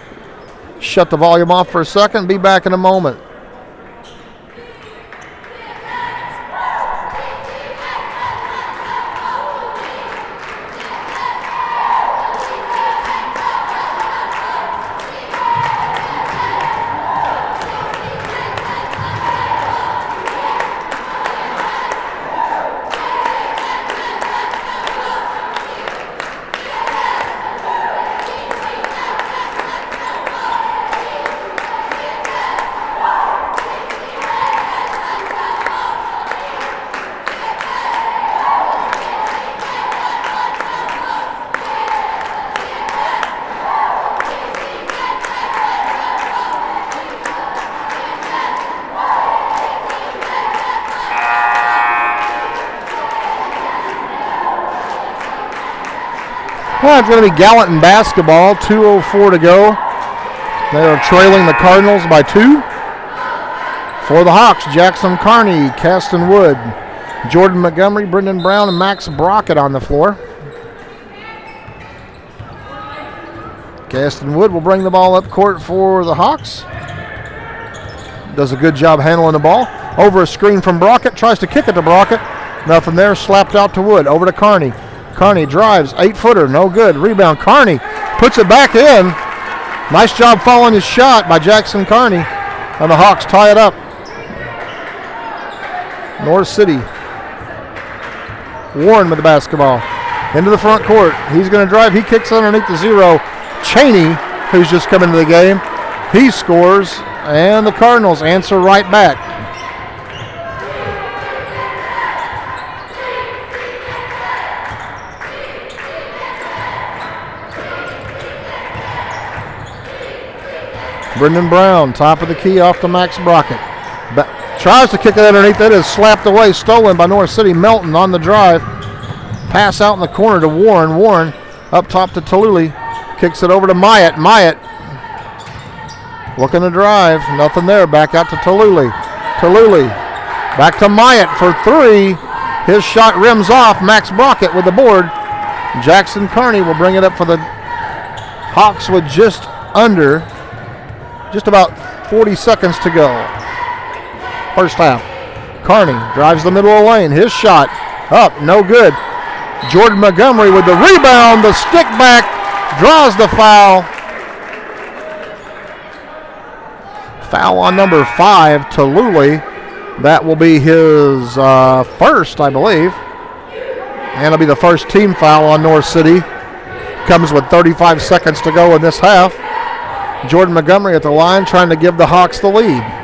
shut the volume off for a second. Be back in a moment. Well, it's going to be Gallatin basketball. 2:04 to go. They are trailing the Cardinals by 2. For the Hawks, Jackson Carney, Caston Wood, Jordan Montgomery, Brendan Brown, and Max Brockett on the floor. Caston Wood will bring the ball up court for the Hawks. Does a good job handling the ball. Over a screen from Brockett, tries to kick it to Brockett. Nothing there, slapped out to Wood. Over to Carney. Carney drives, 8-footer, no good. Rebound, Carney puts it back in. Nice job following his shot by Jackson Carney. And the Hawks tie it up. North City. Warren with the basketball. Into the front court. He's going to drive. He kicks underneath the 0. Cheney, who's just come into the game, he scores, and the Cardinals answer right back. Brendan Brown, top of the key off to Max Brockett. Tries to kick it underneath. It is slapped away, stolen by North City. Melton on the drive. Pass out in the corner to Warren. Warren up top to Tallulah. Kicks it over to Myatt. Myatt looking to drive. Nothing there. Back out to Tallulah. Tallulah back to Myatt for 3. His shot rims off. Max Brockett with the board. Jackson Carney will bring it up for the Hawks with just about 40 seconds to go. First half. Carney drives the middle of the lane. His shot up, no good. Jordan Montgomery with the rebound, the stick back, draws the foul. Foul on number 5, Tallulah. That will be his first, I believe. And it'll be the first team foul on North City. Comes with 35 seconds to go in this half. Jordan Montgomery at the line trying to give the Hawks the lead.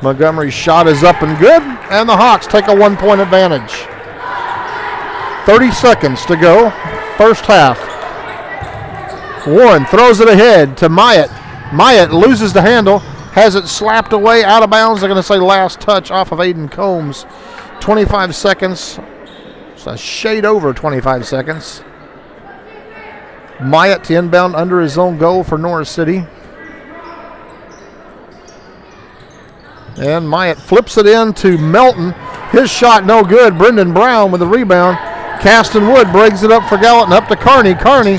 Montgomery's shot is up and good, and the Hawks take a 1-point advantage. 30 seconds to go, first half. Warren throws it ahead to Myatt. Myatt loses the handle, has it slapped away out of bounds. They're going to say last touch off of Aiden Combs. 25 seconds. It's a shade over 25 seconds. Myatt to inbound under his own goal for North City. And Myatt flips it in to Melton. His shot no good. Brendan Brown with the rebound. Caston Wood brings it up for Gallatin. Up to Carney. Carney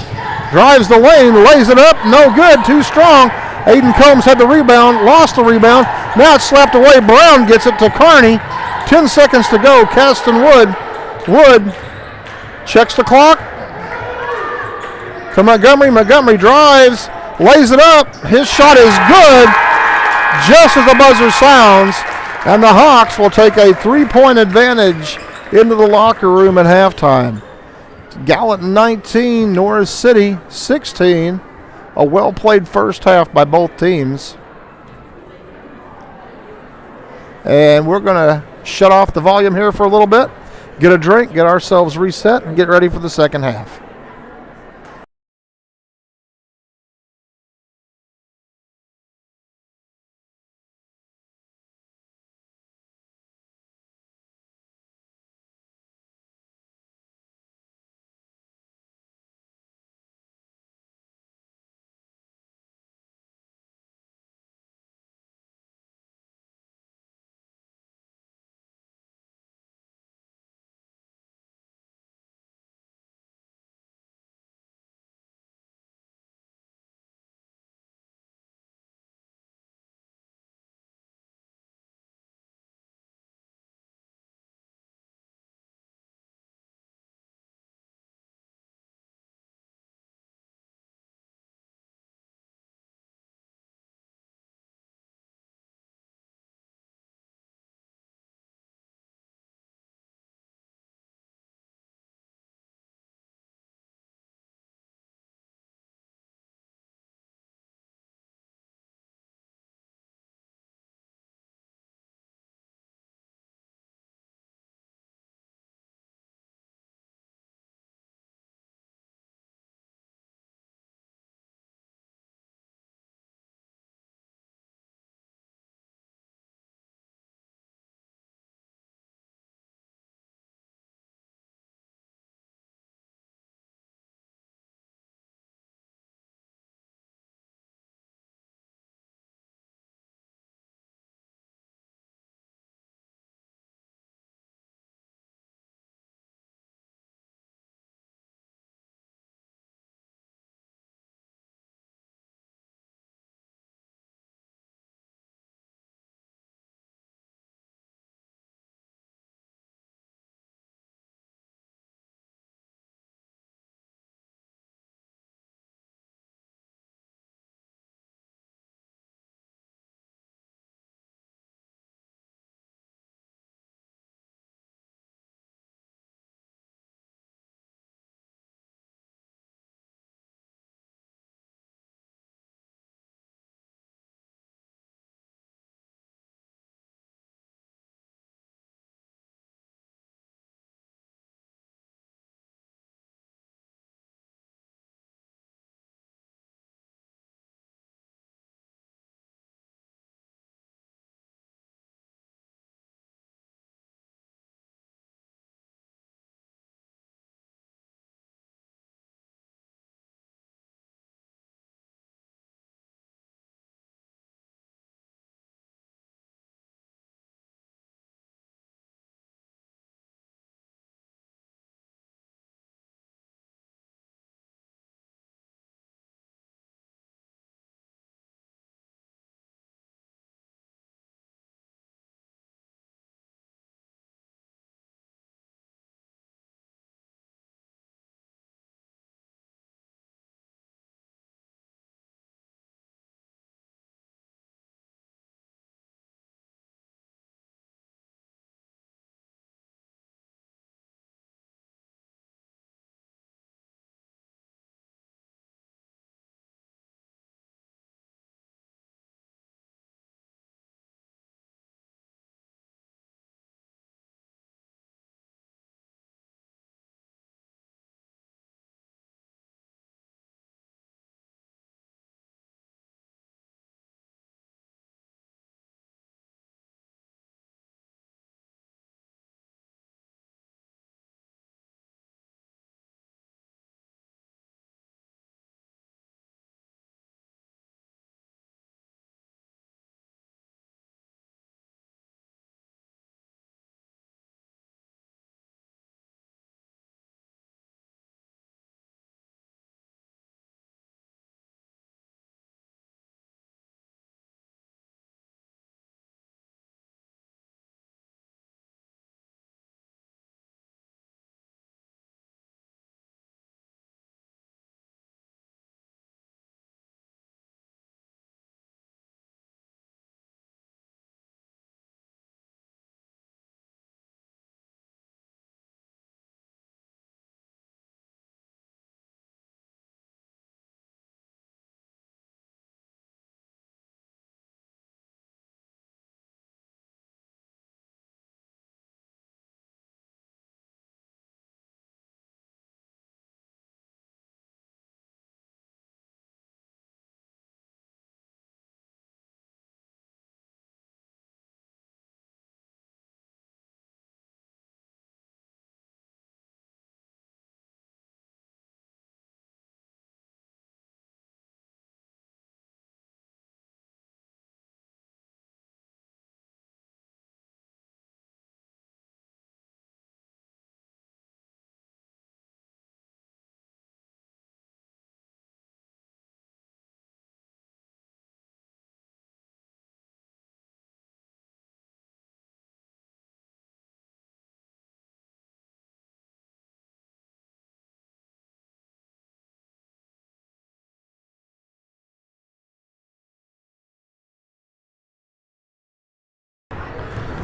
drives the lane, lays it up. No good. Too strong. Aiden Combs had the rebound. Lost the rebound. Now it's slapped away. Brown gets it to Carney. 10 seconds to go. Caston Wood. Wood checks the clock. To Montgomery. Montgomery drives. Lays it up. His shot is good. Just as the buzzer sounds, and the Hawks will take a 3-point advantage into the locker room at halftime. Gallatin 19, North City 16. A well-played first half by both teams. And we're going to shut off the volume here for a little bit, get a drink, get ourselves reset, and get ready for the second half.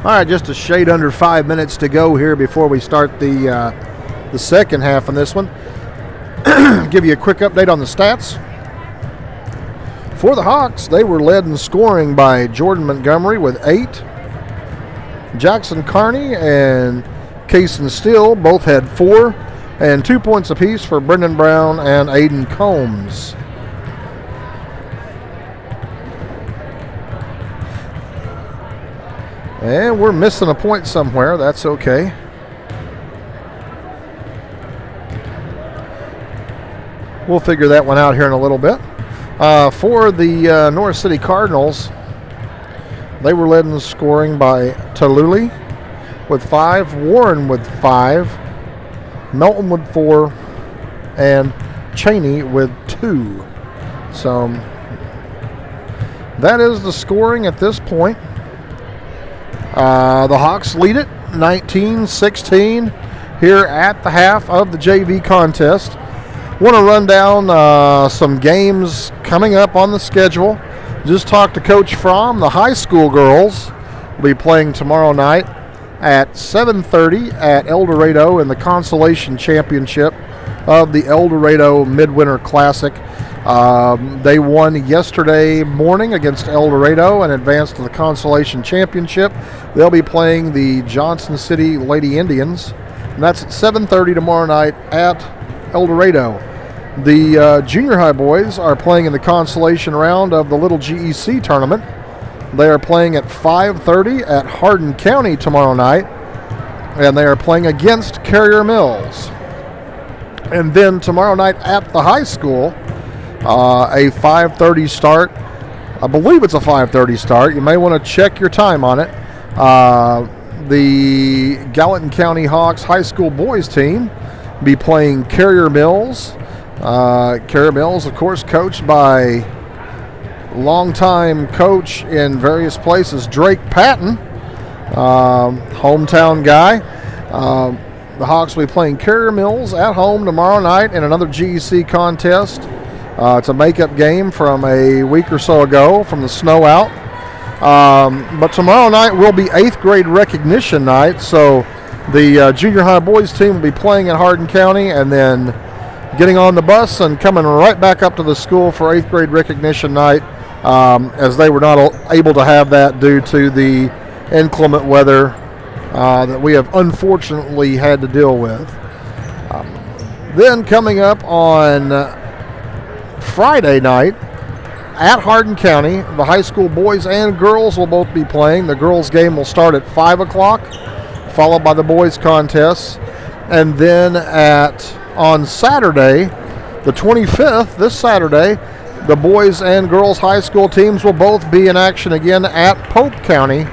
All right, just a shade under 5 minutes to go here before we start the second half on this one. Give you a quick update on the stats. For the Hawks, they were led in scoring by Jordan Montgomery with 8. Jackson Carney and Kason Steele both had 4, and 2 points apiece for Brendan Brown and Aiden Combs. And we're missing a point somewhere. That's okay. We'll figure that one out here in a little bit. For the North City Cardinals, they were led in scoring by Tallulah with 5, Warren with 5, Melton with 4, and Cheney with 2. So that is the scoring at this point. The Hawks lead it 19-16 here at the half of the JV contest. Want to run down some games coming up on the schedule. Just talked to Coach Fromm. The high school girls will be playing tomorrow night at 7:30 at El Dorado in the Consolation Championship of the El Dorado Midwinter Classic. They won yesterday morning against El Dorado and advanced to the Consolation Championship. They'll be playing the Johnson City Lady Indians, and that's at 7:30 tomorrow night at El Dorado. The junior high boys are playing in the consolation round of the Little GEC tournament. They are playing at 5:30 at Hardin County tomorrow night, and they are playing against Carrier Mills. And then tomorrow night at the high school, a 5:30 start. I believe it's a 5:30 start. You may want to check your time on it. The Gallatin County Hawks high school boys team be playing Carrier Mills. Carrier Mills, of course, coached by longtime coach in various places, Drake Patton, hometown guy. The Hawks will be playing Carrier Mills at home tomorrow night in another GEC contest. It's a makeup game from a week or so ago from the snow out. But tomorrow night will be 8th grade recognition night, so the junior high boys team will be playing in Hardin County and then getting on the bus and coming right back up to the school for 8th grade recognition night, as they were not able to have that due to the inclement weather that we have unfortunately had to deal with. Then coming up on Friday night at Hardin County, the high school boys and girls will both be playing. The girls game will start at 5 o'clock, followed by the boys contests. And then on Saturday, the 25th, this Saturday, the boys and girls high school teams will both be in action again at Pope County,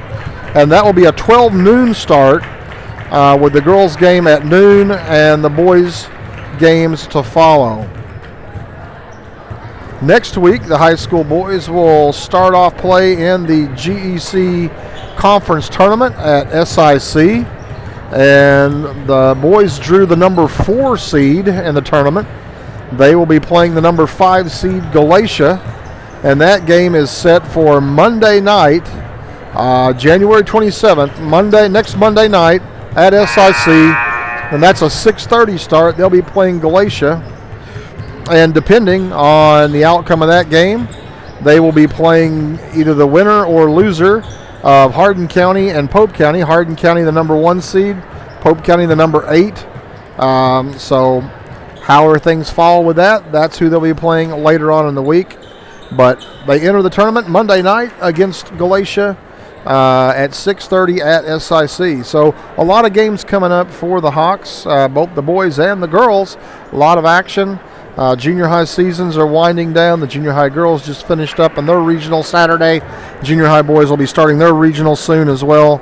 and that will be a 12 noon start, with the girls game at noon and the boys games to follow. Next week, the high school boys will start off play in the GEC conference tournament at SIC. And the boys drew the number 4 seed in the tournament. They will be playing the number 5 seed Galatia, and that game is set for Monday night, January 27th, next Monday night at SIC, and that's a 6:30 start. They'll be playing Galatia, and depending on the outcome of that game, they will be playing either the winner or loser of Hardin County and Pope County. Hardin County the number 1 seed, Pope County the number 8. So however things fall with that, that's who they'll be playing later on in the week. But they enter the tournament Monday night against Galatia at 6:30 at SIC. So a lot of games coming up for the Hawks, both the boys and the girls. A lot of action. Junior high seasons are winding down. The junior high girls just finished up in their regional Saturday. Junior high boys will be starting their regional soon as well.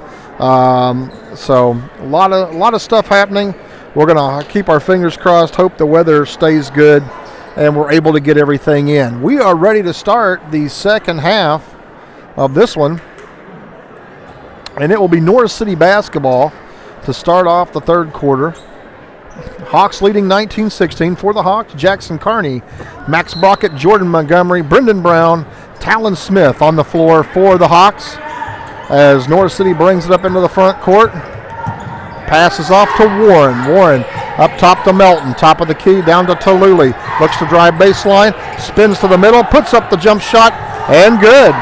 So a lot of stuff happening. We're going to keep our fingers crossed, hope the weather stays good, and we're able to get everything in. We are ready to start the second half of this one, and it will be North City basketball to start off the third quarter. Hawks leading 19-16. For the Hawks, Jackson Carney, Max Brockett, Jordan Montgomery, Brendan Brown, Talon Smith on the floor for the Hawks. as North City brings it up into the front court. Passes off to Warren. Warren up top to Melton. Top of the key down to Tallulah. Looks to drive baseline. Spins to the middle. Puts up the jump shot. And good.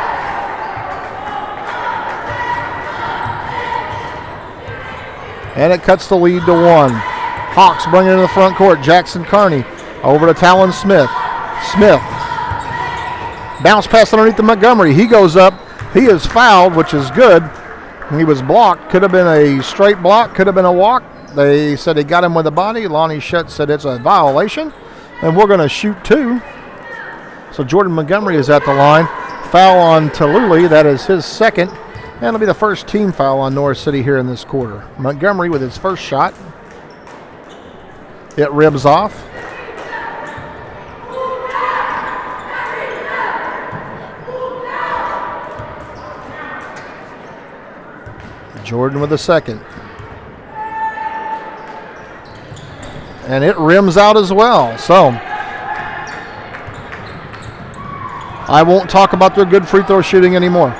And it cuts the lead to 1. Hawks bring it into the front court. Jackson Carney over to Talon Smith. Smith. Bounce pass underneath to Montgomery. He goes up. He is fouled, which is good. He was blocked. Could have been a straight block. Could have been a walk. They said they got him with the body. Lonnie Shutt said it's a violation. And we're going to shoot 2. So Jordan Montgomery is at the line. Foul on Tallulah. That is his second. And it'll be the first team foul on North City here in this quarter. Montgomery with his first shot. It ribs off. Jordan with the second. And it rims out as well. So I won't talk about their good free throw shooting anymore.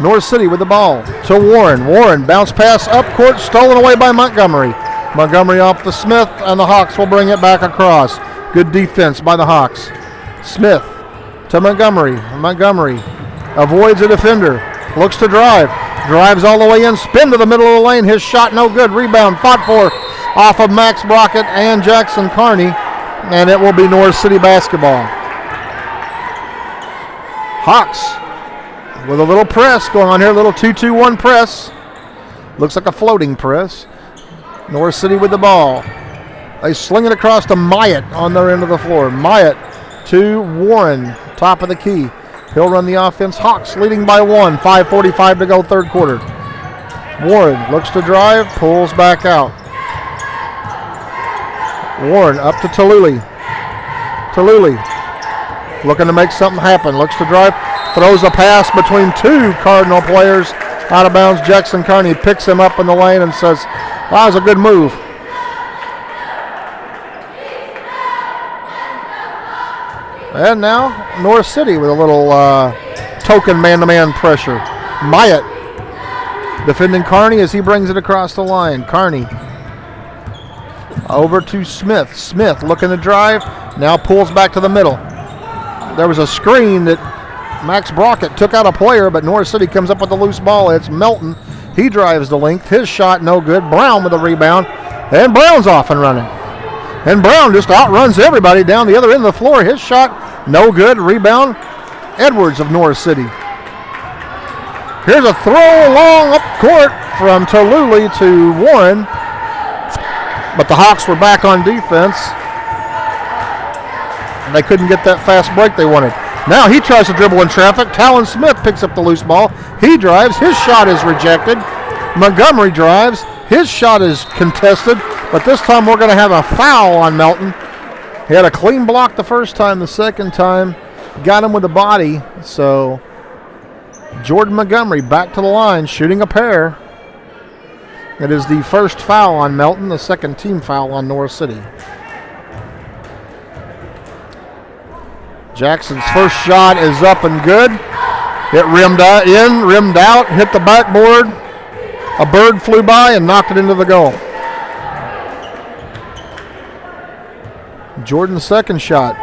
North City with the ball to Warren. Warren bounce pass up court, stolen away by Montgomery. Montgomery off the Smith, and the Hawks will bring it back across. Good defense by the Hawks. Smith to Montgomery. Montgomery avoids a defender. Looks to drive. Drives all the way in. Spin to the middle of the lane. His shot no good. Rebound fought for off of Max Brockett and Jackson Carney. And it will be North City basketball. Hawks with a little press going on here. A little 2-2-1 press. Looks like a floating press. North City with the ball. They sling it across to Myatt on their end of the floor. Myatt to Warren, top of the key. He'll run the offense. Hawks leading by 1. 5:45 to go, third quarter. Warren looks to drive, pulls back out. Warren up to Tallulah. Tallulah looking to make something happen. Looks to drive, throws a pass between 2 Cardinal players. Out of bounds, Jackson Carney picks him up in the lane and says, that was a good move. And now North City with a little token man-to-man pressure. Myatt defending Carney as he brings it across the line. Carney over to Smith. Smith looking to drive. Now pulls back to the middle. There was a screen that Max Brockett took out a player, but North City comes up with the loose ball. It's Melton. He drives the length. His shot no good. Brown with the rebound. And Brown's off and running. And Brown just outruns everybody down the other end of the floor. His shot no good. Rebound. Edwards of North City. Here's a throw long up court from Tallulah to Warren. But the Hawks were back on defense. And they couldn't get that fast break they wanted. Now he tries to dribble in traffic. Talon Smith picks up the loose ball. He drives. His shot is rejected. Montgomery drives. His shot is contested. But this time we're going to have a foul on Melton. He had a clean block the first time. The second time got him with the body. So Jordan Montgomery back to the line, shooting a pair. It is the first foul on Melton, the second team foul on North City. Jackson's first shot is up and good. It rimmed out, hit the backboard. A bird flew by and knocked it into the goal. Jordan's second shot.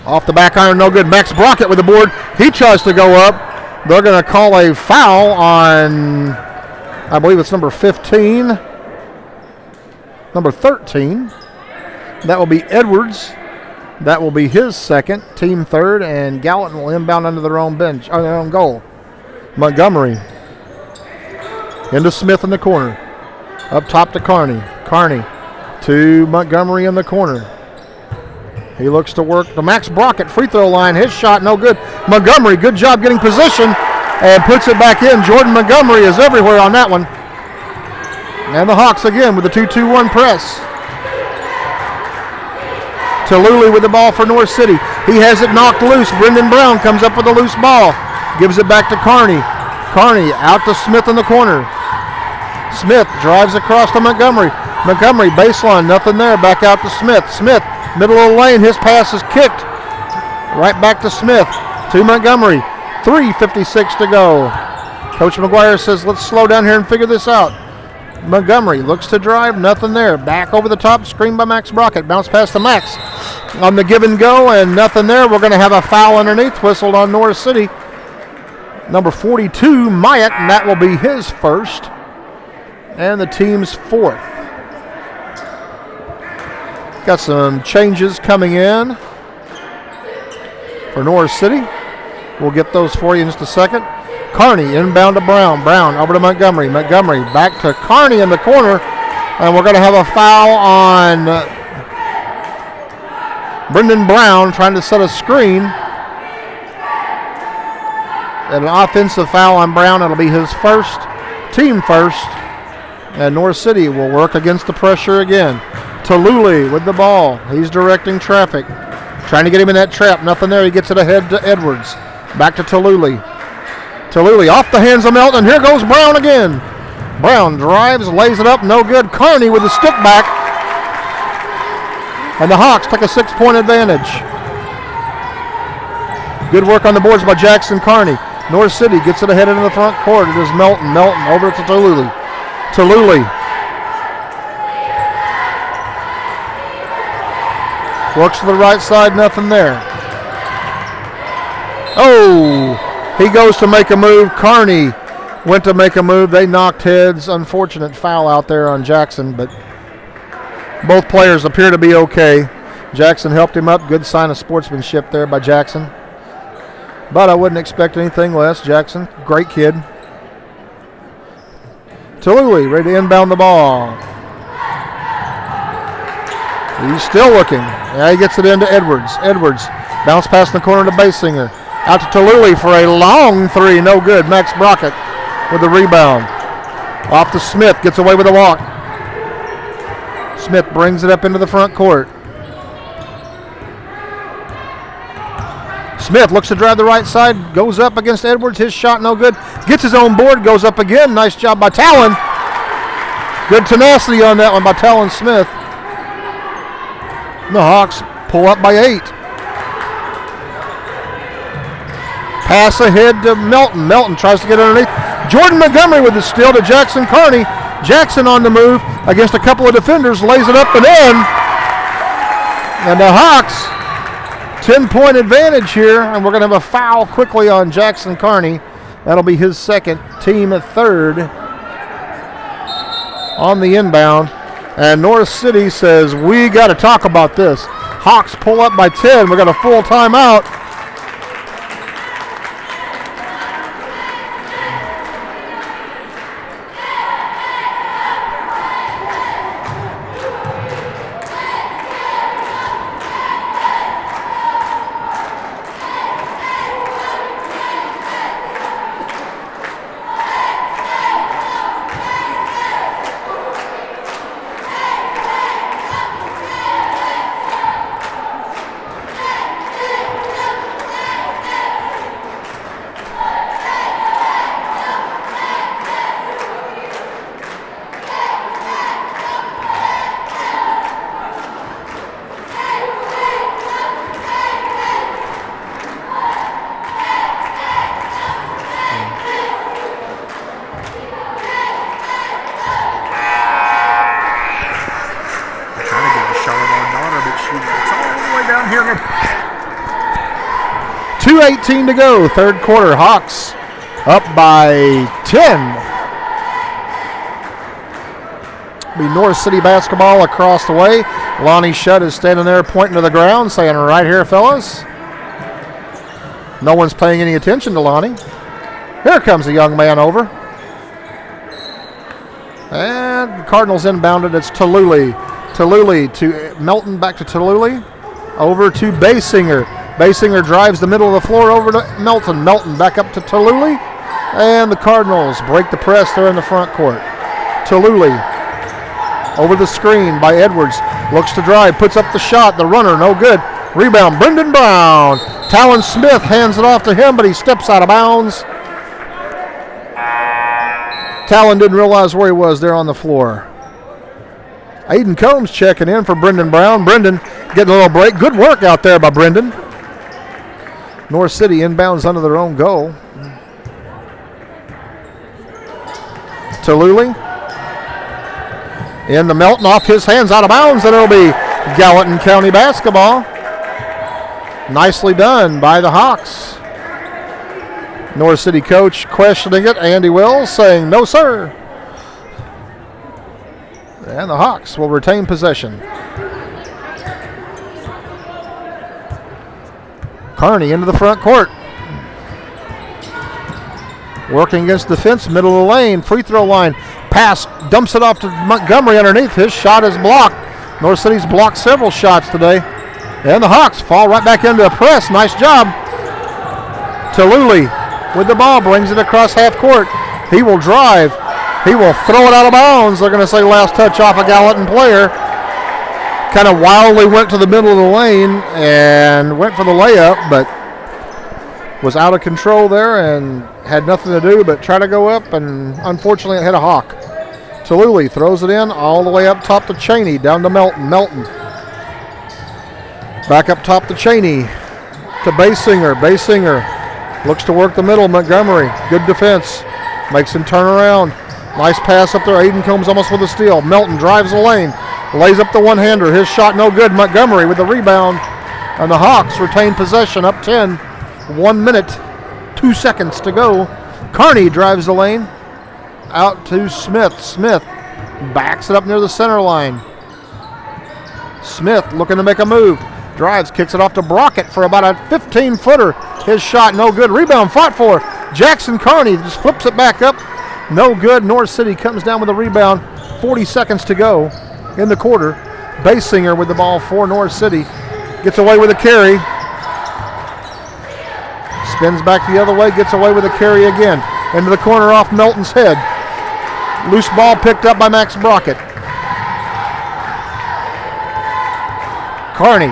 Off the back iron, no good. Max Brockett with the board. He tries to go up. They're going to call a foul on, I believe it's number 15. Number 13. That will be Edwards. That will be his second, team third, and Gallatin will inbound under their own bench, on their own goal. Montgomery into Smith in the corner. Up top to Carney. Carney to Montgomery in the corner. He looks to work the Max Brockett free throw line. His shot no good. Montgomery, good job getting position and puts it back in. Jordan Montgomery is everywhere on that one. And the Hawks again with the 2-2-1 press. Tallulah with the ball for North City. He has it knocked loose. Brendan Brown comes up with a loose ball. Gives it back to Carney. Carney out to Smith in the corner. Smith drives across to Montgomery. Montgomery baseline, nothing there. Back out to Smith. Smith, middle of the lane. His pass is kicked. Right back to Smith. To Montgomery. 3:56 to go. Coach McGuire says, let's slow down here and figure this out. Montgomery looks to drive, nothing there. Back over the top, screen by Max Brockett. Bounce pass to Max on the give and go, and nothing there. We're going to have a foul underneath, whistled on Norris City. Number 42, Myatt, and that will be his first, and the team's fourth. Got some changes coming in for Norris City. We'll get those for you in just a second. Carney inbound to Brown. Brown over to Montgomery. Montgomery back to Carney in the corner. And we're going to have a foul on Brendan Brown trying to set a screen. And an offensive foul on Brown. It'll be his first, team first. And North City will work against the pressure again. Tallulah with the ball. He's directing traffic. Trying to get him in that trap. Nothing there. He gets it ahead to Edwards. Back to Tallulah. Tallulah off the hands of Melton. Here goes Brown again. Brown drives, lays it up, no good. Carney with the stick back. And the Hawks take a 6-point advantage. Good work on the boards by Jackson Carney. North City gets it ahead into the front court. It is Melton. Melton over to Tallulah. Tallulah works to the right side, nothing there. Oh! He goes to make a move. Carney went to make a move. They knocked heads. Unfortunate foul out there on Jackson, but both players appear to be okay. Jackson helped him up. Good sign of sportsmanship there by Jackson. But I wouldn't expect anything less. Jackson, great kid. Tallulah ready to inbound the ball. He's still looking. Yeah, he gets it into Edwards. Edwards bounce pass in the corner to Basinger. Out to Tallulah for a long three. No good. Max Brockett with the rebound. Off to Smith. Gets away with a walk. Smith brings it up into the front court. Smith looks to drive the right side. Goes up against Edwards. His shot no good. Gets his own board. Goes up again. Nice job by Talon. Good tenacity on that one by Talon Smith. The Hawks pull up by 8. Pass ahead to Melton. Melton tries to get underneath. Jordan Montgomery with the steal to Jackson Carney. Jackson on the move against a couple of defenders. Lays it up and in. And the Hawks, 10-point advantage here. And we're going to have a foul quickly on Jackson Carney. That'll be his second, team at third on the inbound. And North City says, we got to talk about this. Hawks pull up by 10. We got a full timeout. Here 2:18 to go, third quarter. Hawks up by 10. Be North City basketball across the way. Lonnie Shutt is standing there pointing to the ground saying, right here, fellas. No one's paying any attention to Lonnie. Here comes a young man over. And the Cardinals inbounded. It's Tallulah. Tallulah to Melton, back to Tallulah. Over to Basinger. Basinger drives the middle of the floor over to Melton. Melton back up to Tallulah. And the Cardinals break the press there in the front court. Tallulah over the screen by Edwards. Looks to drive, puts up the shot. The runner, no good. Rebound, Brendan Brown. Talon Smith hands it off to him, but he steps out of bounds. Talon didn't realize where he was there on the floor. Aiden Combs checking in for Brendan Brown. Brendan getting a little break. Good work out there by Brendan. North City inbounds under their own goal. Tallulah in the Melton, off his hands, out of bounds, and it'll be Gallatin County basketball. Nicely done by the Hawks. North City coach questioning it, Andy Wills saying, no, sir. And the Hawks will retain possession. Kearney into the front court. Working against defense, middle of the lane, free throw line. Pass, dumps it off to Montgomery underneath. His shot is blocked. North City's blocked several shots today. And the Hawks fall right back into a press. Nice job. Tallulah with the ball, brings it across half court. He will drive. He will throw it out of bounds. They're going to say last touch off a Gallatin player. Kind of wildly went to the middle of the lane and went for the layup, but was out of control there and had nothing to do but try to go up, and unfortunately it hit a Hawk. Tallulah throws it in all the way up top to Cheney, down to Melton. Back up top to Cheney, to Basinger. Basinger looks to work the middle. Montgomery, good defense, makes him turn around. Nice pass up there. Aiden Combs almost with a steal. Melton drives the lane, lays up the one-hander. His shot no good. Montgomery with the rebound, and the Hawks retain possession, up 10. 1 minute, 2 seconds to go. Kearney drives the lane out to Smith. Smith backs it up near the center line. Smith looking to make a move. Drives, kicks it off to Brockett for about a 15-footer. His shot no good. Rebound fought for. Jackson Kearney just flips it back up. No good. North City comes down with a rebound. 40 seconds to go in the quarter. Basinger with the ball for North City. Gets away with a carry. Spins back the other way, gets away with a carry again. Into the corner off Melton's head. Loose ball picked up by Max Brockett. Kearney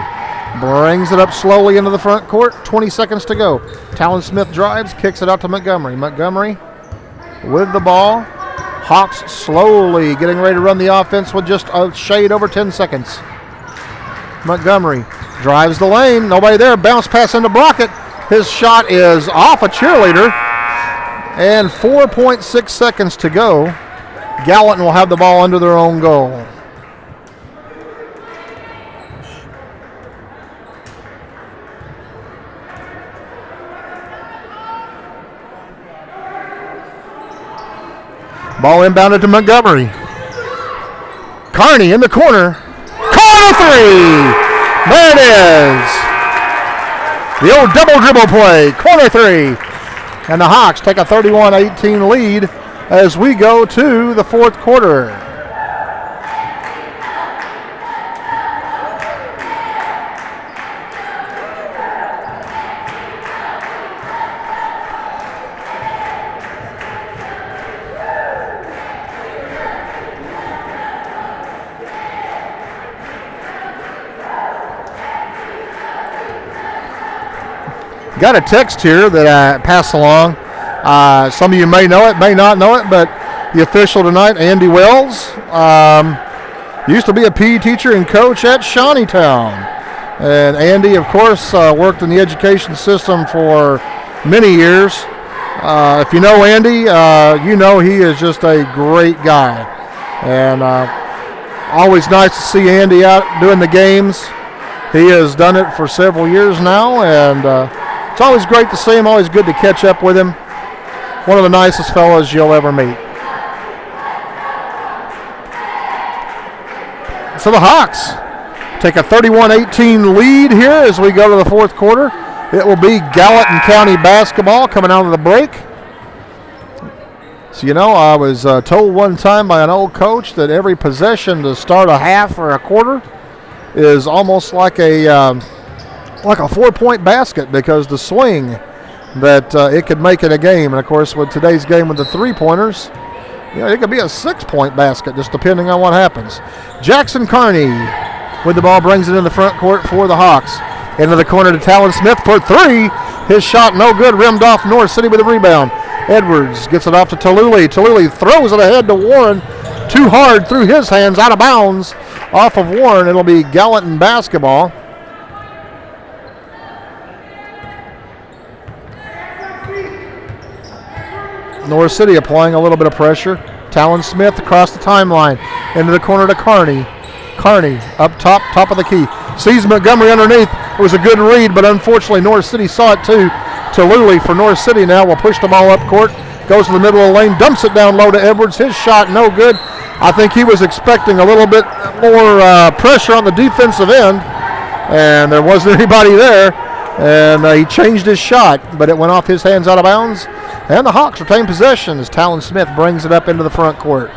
brings it up slowly into the front court. 20 seconds to go. Talon Smith drives, kicks it out to Montgomery. Montgomery with the ball. Hawks slowly getting ready to run the offense with just a shade over 10 seconds. Montgomery drives the lane. Nobody there. Bounce pass into Brockett. His shot is off a cheerleader. And 4.6 seconds to go. Gallatin will have the ball under their own goal. Ball inbounded to Montgomery. Kearney in the corner. Corner three! There it is. The old double dribble play. Corner three. And the Hawks take a 31-18 lead as we go to the fourth quarter. Got a text here that I pass along. Some of you may know it, may not know it, but the official tonight, Andy Wells, used to be a PE teacher and coach at Shawneetown. And Andy, of course, worked in the education system for many years. If you know Andy, you know he is just a great guy. And always nice to see Andy out doing the games. He has done it for several years now, and it's always great to see him, always good to catch up with him. One of the nicest fellows you'll ever meet. So the Hawks take a 31-18 lead here as we go to the fourth quarter. It will be Gallatin County basketball coming out of the break. So, you know, I was told one time by an old coach that every possession to start a half or a quarter is almost like a 4-point basket, because the swing that it could make in a game. And, of course, with today's game with the three-pointers, you know, it could be a 6-point basket just depending on what happens. Jackson Kearney with the ball brings it in the front court for the Hawks. Into the corner to Talon Smith for three. His shot no good, rimmed off. North City with the rebound. Edwards gets it off to Tallulah. Tallulah throws it ahead to Warren. Too hard through his hands, out of bounds off of Warren. It'll be Gallatin basketball. North City applying a little bit of pressure. Talon Smith across the timeline. Into the corner to Kearney. Kearney up top of the key. Sees Montgomery underneath. It was a good read, but unfortunately North City saw it too. Tallulah for North City now will push the ball up court. Goes to the middle of the lane. Dumps it down low to Edwards. His shot no good. I think he was expecting a little bit more pressure on the defensive end, and there wasn't anybody there. And he changed his shot, but it went off his hands out of bounds. And the Hawks retain possession as Talon Smith brings it up into the front court.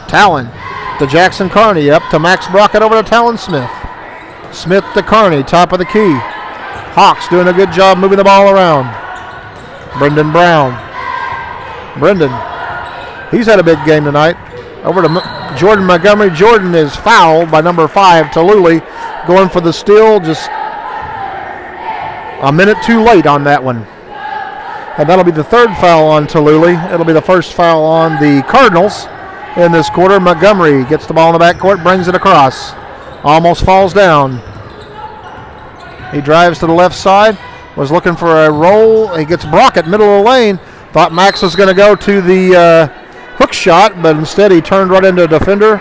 Talon to Jackson Kearney, up to Max Brockett, over to Talon Smith. Smith to Kearney, top of the key. Hawks doing a good job moving the ball around. Brendan Brown. Brendan, he's had a big game tonight. Over to Jordan Montgomery. Jordan is fouled by number 5, Tallulah, going for the steal, just a minute too late on that one. And that'll be the third foul on Tallulah. It'll be the first foul on the Cardinals in this quarter. Montgomery gets the ball in the backcourt, brings it across. Almost falls down. He drives to the left side, was looking for a roll. He gets Brockett, middle of the lane. Thought Max was going to go to the hook shot, but instead he turned right into a defender.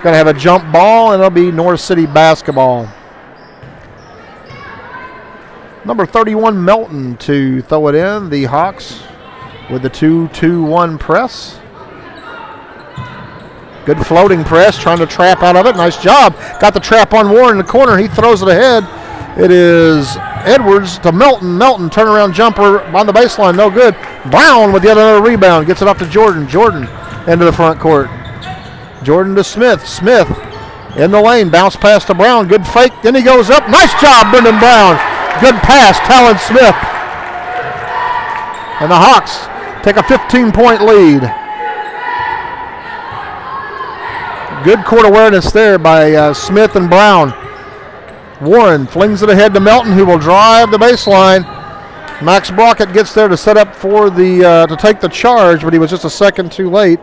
Going to have a jump ball, and it'll be North City basketball. Number 31, Melton, to throw it in. The Hawks with the 2-2-1 press. Good floating press, trying to trap out of it. Nice job. Got the trap on Warren in the corner. He throws it ahead. It is Edwards to Melton. Melton, turnaround jumper on the baseline. No good. Brown with yet another rebound. Gets it off to Jordan. Jordan into the front court. Jordan to Smith. Smith in the lane. Bounce pass to Brown. Good fake. Then he goes up. Nice job, Brendan Brown. Good pass, Talon Smith. And the Hawks take a 15-point lead. Good court awareness there by Smith and Brown. Warren flings it ahead to Melton, who will drive the baseline. Max Brockett gets there to set up for the to take the charge, but he was just a second too late.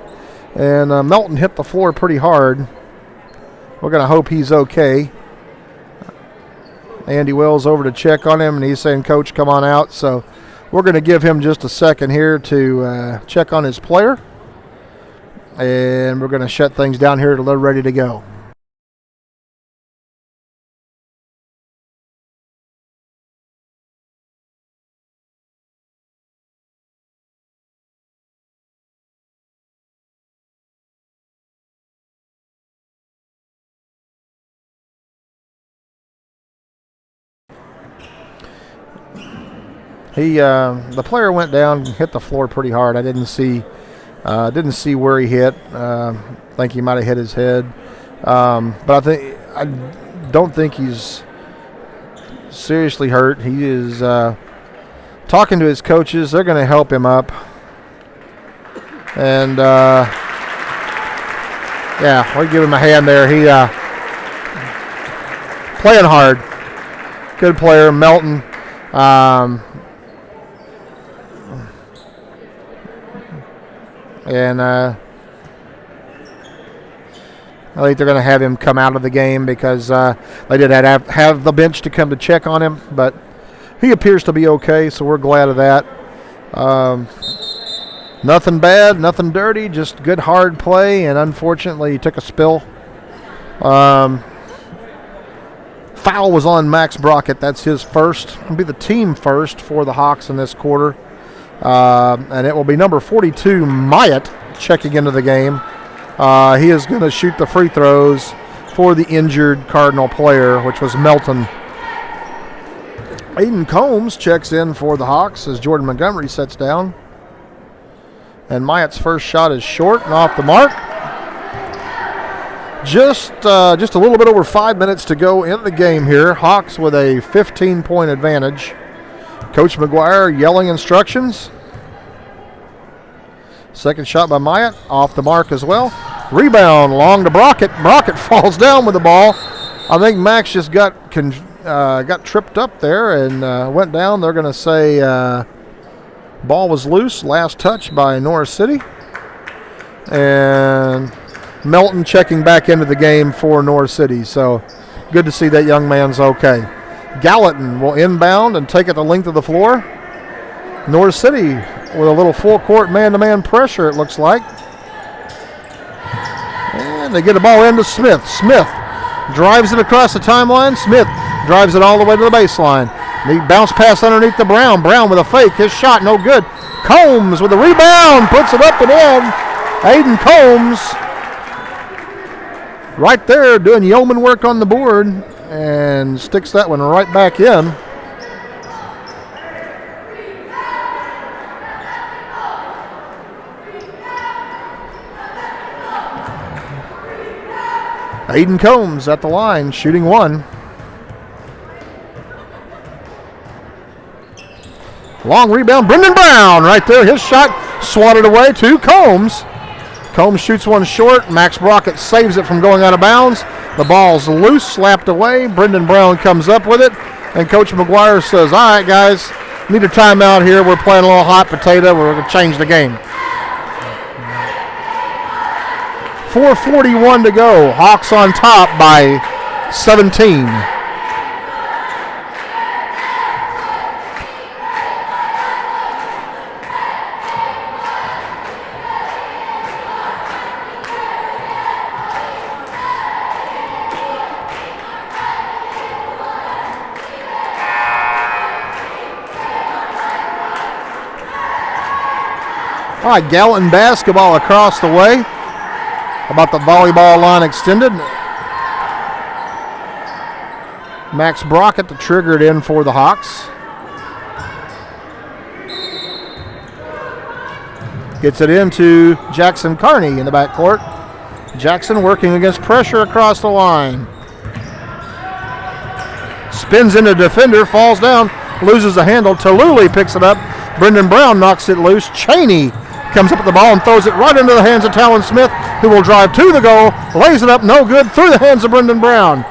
And Melton hit the floor pretty hard. We're going to hope he's okay. Andy Wells over to check on him, and he's saying, "Coach, come on out." So we're going to give him just a second here to check on his player. And we're going to shut things down here till they're ready to go. The player went down, hit the floor pretty hard. I didn't see where he hit. I think he might have hit his head, but I don't think he's seriously hurt. He is talking to his coaches. They're going to help him up, and we'll give him a hand there. He playing hard. Good player, Melton. And I think they're going to have him come out of the game because they did have the bench to come to check on him, but he appears to be okay, so we're glad of that. Nothing bad, nothing dirty, just good hard play, and unfortunately he took a spill. Foul was on Max Brockett. That's his first. It'll be the team first for the Hawks in this quarter. And it will be number 42, Myatt, checking into the game. He is going to shoot the free throws for the injured Cardinal player, which was Melton. Aiden Combs checks in for the Hawks as Jordan Montgomery sets down. And Myatt's first shot is short and off the mark. Just a little bit over 5 minutes to go in the game here. Hawks with a 15-point advantage. Coach McGuire yelling instructions. Second shot by Myatt, off the mark as well. Rebound long to Brockett. Brockett falls down with the ball. I think Max just got tripped up there and went down. They're going to say ball was loose. Last touch by North City. And Melton checking back into the game for North City. So good to see that young man's okay. Gallatin will inbound and take it the length of the floor. North City with a little full court man-to-man pressure, it looks like. And they get the ball into Smith. Smith drives it across the timeline. Smith drives it all the way to the baseline. The bounce pass underneath to Brown. Brown with a fake. His shot no good. Combs with the rebound. Puts it up and in. Aiden Combs right there doing yeoman work on the board and sticks that one right back in. Aiden Combs at the line, shooting one. Long rebound, Brendan Brown right there. His shot swatted away to Combs. Combs shoots one short. Max Brockett saves it from going out of bounds. The ball's loose, slapped away. Brendan Brown comes up with it. And Coach McGuire says, all right, guys, need a timeout here. We're playing a little hot potato. We're going to change the game. 4:41 to go. Hawks on top by 17. All right, Gallatin basketball across the way. About the volleyball line extended. Max Brockett to trigger it in for the Hawks. Gets it into Jackson Carney in the backcourt. Jackson working against pressure across the line. Spins into defender, falls down, loses the handle. Tallulah picks it up. Brendan Brown knocks it loose. Cheney comes up with the ball and throws it right into the hands of Talon Smith, who will drive to the goal, lays it up, no good, through the hands of Brendan Brown.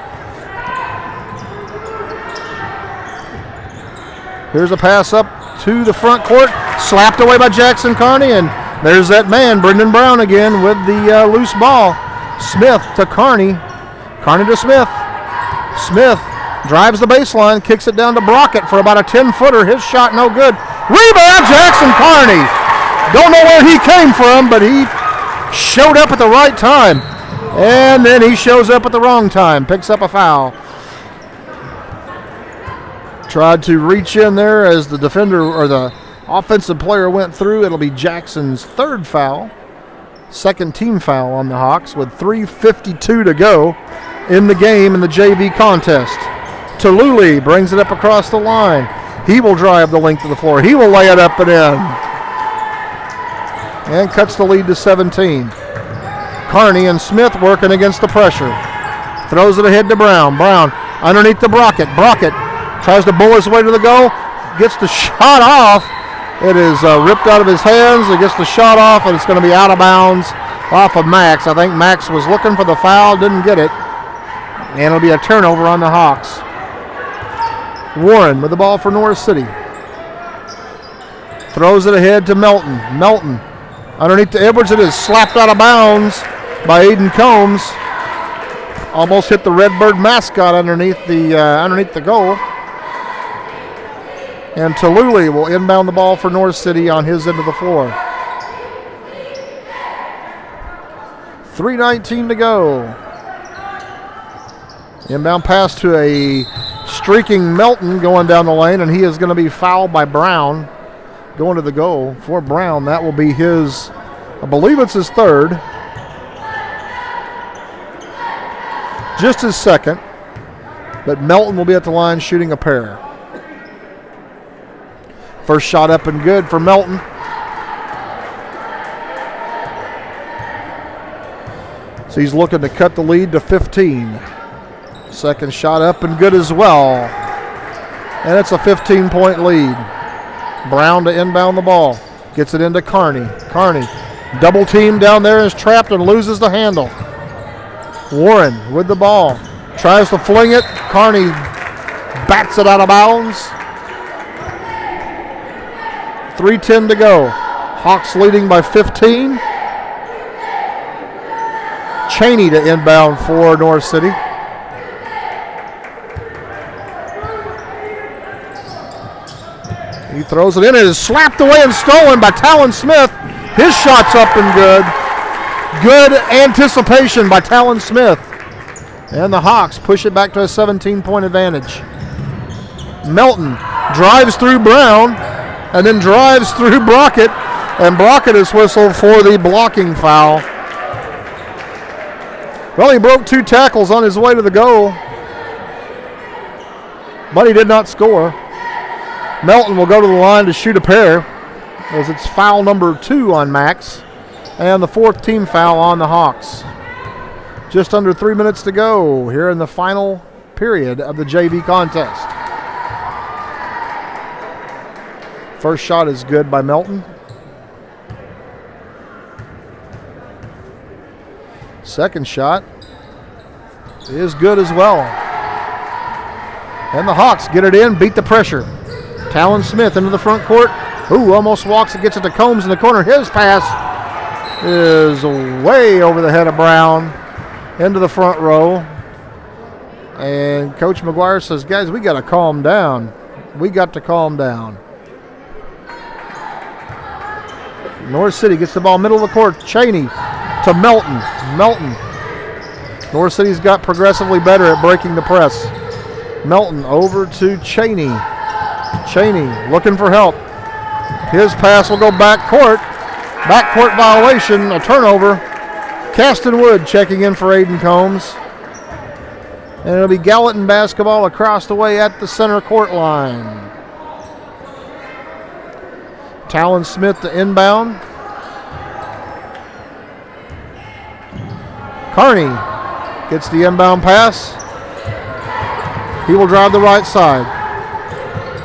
Here's a pass up to the front court, slapped away by Jackson Carney, and there's that man, Brendan Brown again with the loose ball. Smith to Carney, Carney to Smith. Smith drives the baseline, kicks it down to Brockett for about a 10-footer. His shot no good. Rebound, Jackson Carney. Don't know where he came from, but he showed up at the right time. And then he shows up at the wrong time. Picks up a foul. Tried to reach in there as the defender or the offensive player went through. It'll be Jackson's third foul. Second team foul on the Hawks with 3:52 to go in the game in the JV contest. Tallulah brings it up across the line. He will drive the length of the floor. He will lay it up and in. And cuts the lead to 17. Carney and Smith working against the pressure. Throws it ahead to Brown. Brown underneath to Brockett. Brockett tries to bull his way to the goal. Gets the shot off. It is ripped out of his hands. It gets the shot off, and it's going to be out of bounds off of Max. I think Max was looking for the foul, didn't get it. And it'll be a turnover on the Hawks. Warren with the ball for North City. Throws it ahead to Melton. Melton underneath to Edwards. It is slapped out of bounds by Aiden Combs. Almost hit the Redbird mascot underneath the goal. And Tallulah will inbound the ball for North City on his end of the floor. 3:19 to go. Inbound pass to a streaking Melton going down the lane, and he is going to be fouled by Brown. Going to the goal for Brown. That will be his, I believe it's his third. Just his second. But Melton will be at the line shooting a pair. First shot up and good for Melton. So he's looking to cut the lead to 15. Second shot up and good as well. And it's a 15-point lead. Brown to inbound the ball. Gets it into Carney. Carney, double team down there, is trapped and loses the handle. Warren with the ball. Tries to fling it. Carney bats it out of bounds. 3:10 to go. Hawks leading by 15. Cheney to inbound for North City. He throws it in. It is slapped away and stolen by Talon Smith. His shot's up and good. Good anticipation by Talon Smith. And the Hawks push it back to a 17-point advantage. Melton drives through Brown and then drives through Brockett. And Brockett is whistled for the blocking foul. Well, he broke 2 tackles on his way to the goal, but he did not score. Melton will go to the line to shoot a pair, as it's foul number 2 on Max, and the 4th team foul on the Hawks. Just under 3 minutes to go here in the final period of the JV contest. First shot is good by Melton. Second shot is good as well. And the Hawks get it in, beat the pressure. Talon Smith into the front court. Ooh, almost walks it, gets it to Combs in the corner. His pass is way over the head of Brown into the front row. And Coach McGuire says, guys, we got to calm down. We got to calm down. North City gets the ball middle of the court. Cheney to Melton. Melton. North City's got progressively better at breaking the press. Melton over to Cheney. Cheney looking for help. His pass will go back court. Backcourt violation, a turnover. Caston Wood checking in for Aiden Combs. And it'll be Gallatin basketball across the way at the center court line. Talon Smith to inbound. Carney gets the inbound pass. He will drive the right side.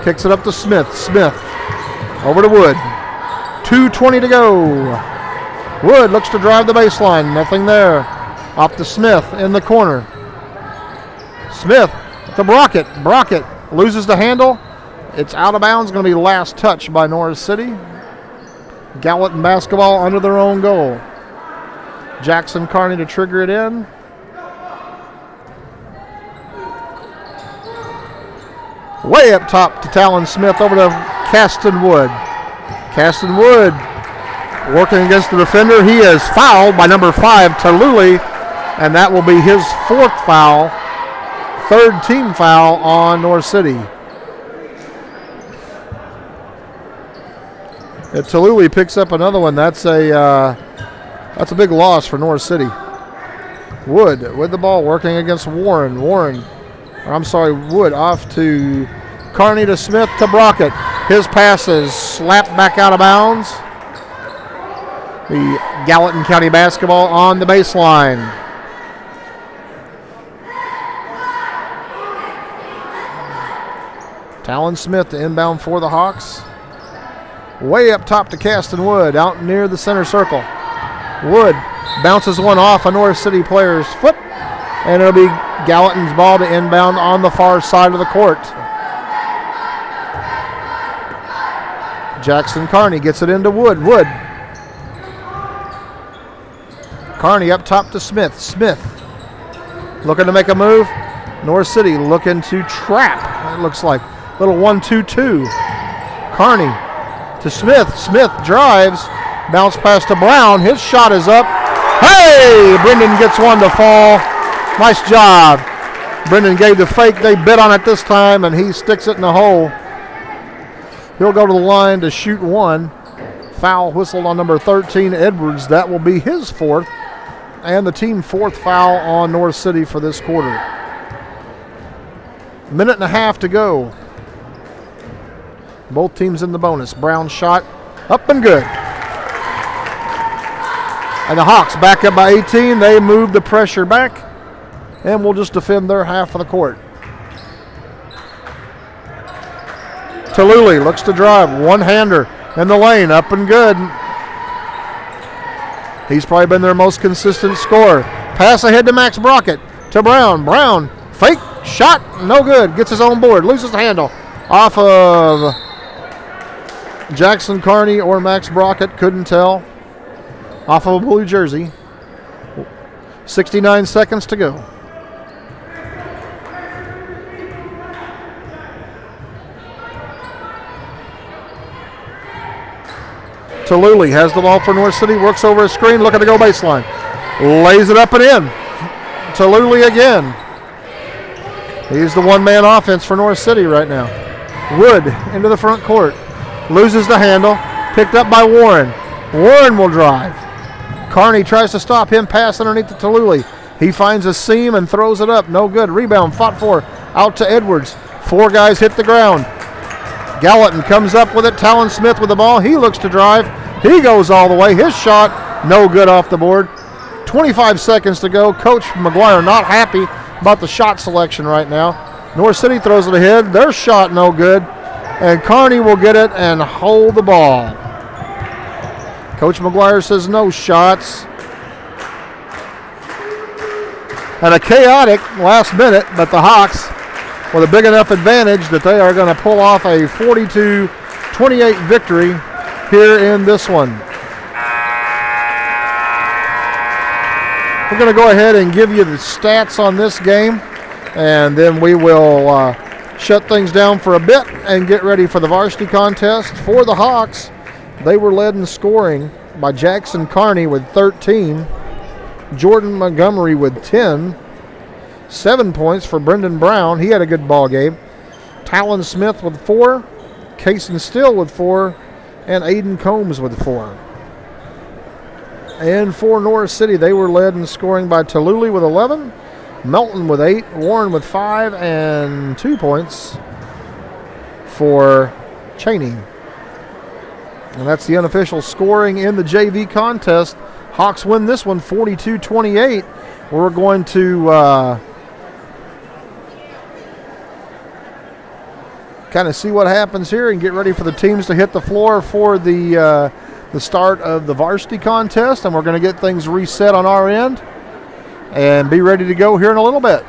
Kicks it up to Smith. Smith over to Wood. 2:20 to go. Wood looks to drive the baseline. Nothing there. Off to Smith in the corner. Smith to Brockett. Brockett loses the handle. It's out of bounds. Going to be last touch by Norris City. Gallatin basketball under their own goal. Jackson Carney to trigger it in. Way up top to Talon Smith over to Caston Wood. Caston Wood working against the defender. He is fouled by number 5, Taluli, and that will be his 4th foul. 3rd team foul on North City. If Taluli picks up another one, that's a big loss for North City. Wood with the ball working against Warren. Wood off to Carney to Smith to Brockett. His pass is slapped back out of bounds. The Gallatin County basketball on the baseline. Talon Smith to inbound for the Hawks. Way up top to Caston Wood, out near the center circle. Wood bounces one off a North City player's foot, and it'll be Gallatin's ball to inbound on the far side of the court. Jackson Carney gets it into Wood. Wood. Carney up top to Smith. Smith looking to make a move. North City looking to trap. It looks like little 1-2-2. Carney to Smith. Smith drives. Bounce pass to Brown. His shot is up. Hey! Brendan gets one to fall. Nice job. Brendan gave the fake. They bit on it this time, and he sticks it in the hole. He'll go to the line to shoot one. Foul whistled on number 13, Edwards. That will be his 4th, and the team 4th foul on North City for this quarter. Minute and a half to go. Both teams in the bonus. Brown shot up and good. And the Hawks back up by 18. They move the pressure back and will just defend their half of the court. Taluli looks to drive. One-hander in the lane. Up and good. He's probably been their most consistent scorer. Pass ahead to Max Brockett. To Brown. Brown. Fake. Shot. No good. Gets his own board. Loses the handle. Off of Jackson Carney or Max Brockett. Couldn't tell. Off of a blue jersey. 69 seconds to go. Tallulah has the ball for North City, works over a screen, looking to go baseline. Lays it up and in. Tallulah again. He's the one-man offense for North City right now. Wood into the front court. Loses the handle. Picked up by Warren. Warren will drive. Carney tries to stop him. Pass underneath to Tallulah. He finds a seam and throws it up. No good. Rebound fought for. Out to Edwards. 4 guys hit the ground. Gallatin comes up with it. Talon Smith with the ball. He looks to drive. He goes all the way. His shot, no good off the board. 25 seconds to go. Coach McGuire not happy about the shot selection right now. North City throws it ahead. Their shot no good. And Carney will get it and hold the ball. Coach McGuire says no shots. And a chaotic last minute, but the Hawks with a big enough advantage that they are going to pull off a 42-28 victory here in this one. We're going to go ahead and give you the stats on this game, and then we will shut things down for a bit and get ready for the varsity contest. For the Hawks, they were led in scoring by Jackson Carney with 13, Jordan Montgomery with 10, 7 points for Brendan Brown. He had a good ball game. Talon Smith with 4, Cason Still with 4, and Aiden Combs with 4. And for North City, they were led in scoring by Tallulah with 11, Melton with 8, Warren with 5, and 2 points for Cheney. And that's the unofficial scoring in the JV contest. Hawks win this one 42-28. We're going to kind of see what happens here and get ready for the teams to hit the floor for the start of the varsity contest, and we're going to get things reset on our end and be ready to go here in a little bit.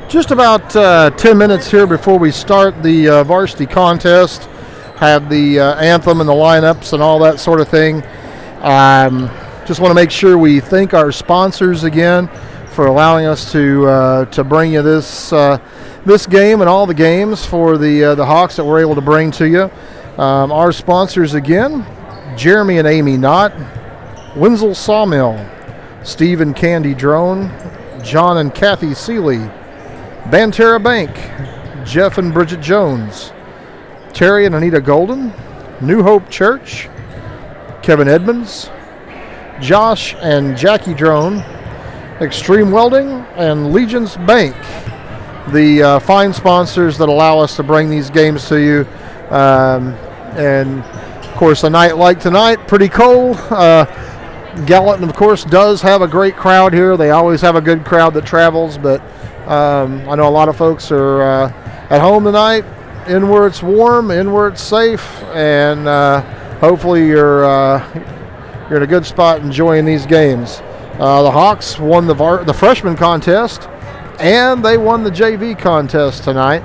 Just about 10 minutes here before we start the varsity contest. Have the anthem and the lineups and all that sort of thing. Just want to make sure we thank our sponsors again for allowing us to bring you this game and all the games for the Hawks that we're able to bring to you. Our sponsors again: Jeremy and Amy Knott, Wenzel Sawmill, Steve and Candy Drone, John and Kathy Seeley, Banterra Bank, Jeff and Bridget Jones, Terry and Anita Golden, New Hope Church, Kevin Edmonds, Josh and Jackie Drone, Extreme Welding, and Legion's Bank, the fine sponsors that allow us to bring these games to you. And, of course, a night like tonight, pretty cold. Gallatin, of course, does have a great crowd here. They always have a good crowd that travels, but I know a lot of folks are at home tonight, in where it's warm, in where it's safe, and hopefully you're in a good spot enjoying these games. The Hawks won the freshman contest, and they won the JV contest tonight.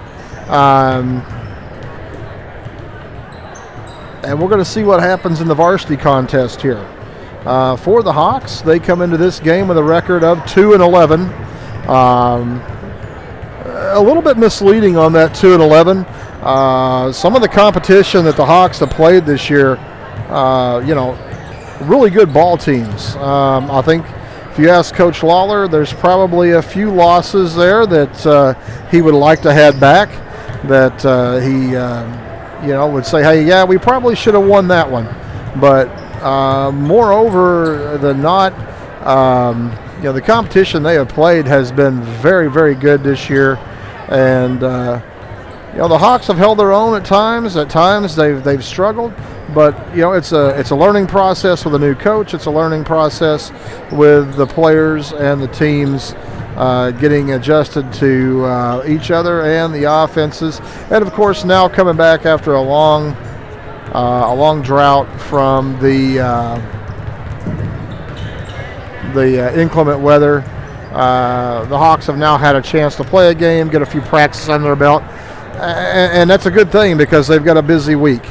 And we're going to see what happens in the varsity contest here. For the Hawks, they come into this game with a record of 2-11. A little bit misleading on that 2-11. Some of the competition that the Hawks have played this year, really good ball teams. I think if you ask Coach Lawler, there's probably a few losses there that he would like to have back, that he would say, hey, yeah, we probably should have won that one. But moreover than not, the competition they have played has been very, very good this year. And, the Hawks have held their own at times. At times they've struggled. But, it's a learning process with a new coach. It's a learning process with the players and the teams getting adjusted to each other and the offenses. And, of course, now coming back after a long drought from the inclement weather. The Hawks have now had a chance to play a game, get a few practices under their belt, and that's a good thing because they've got a busy week.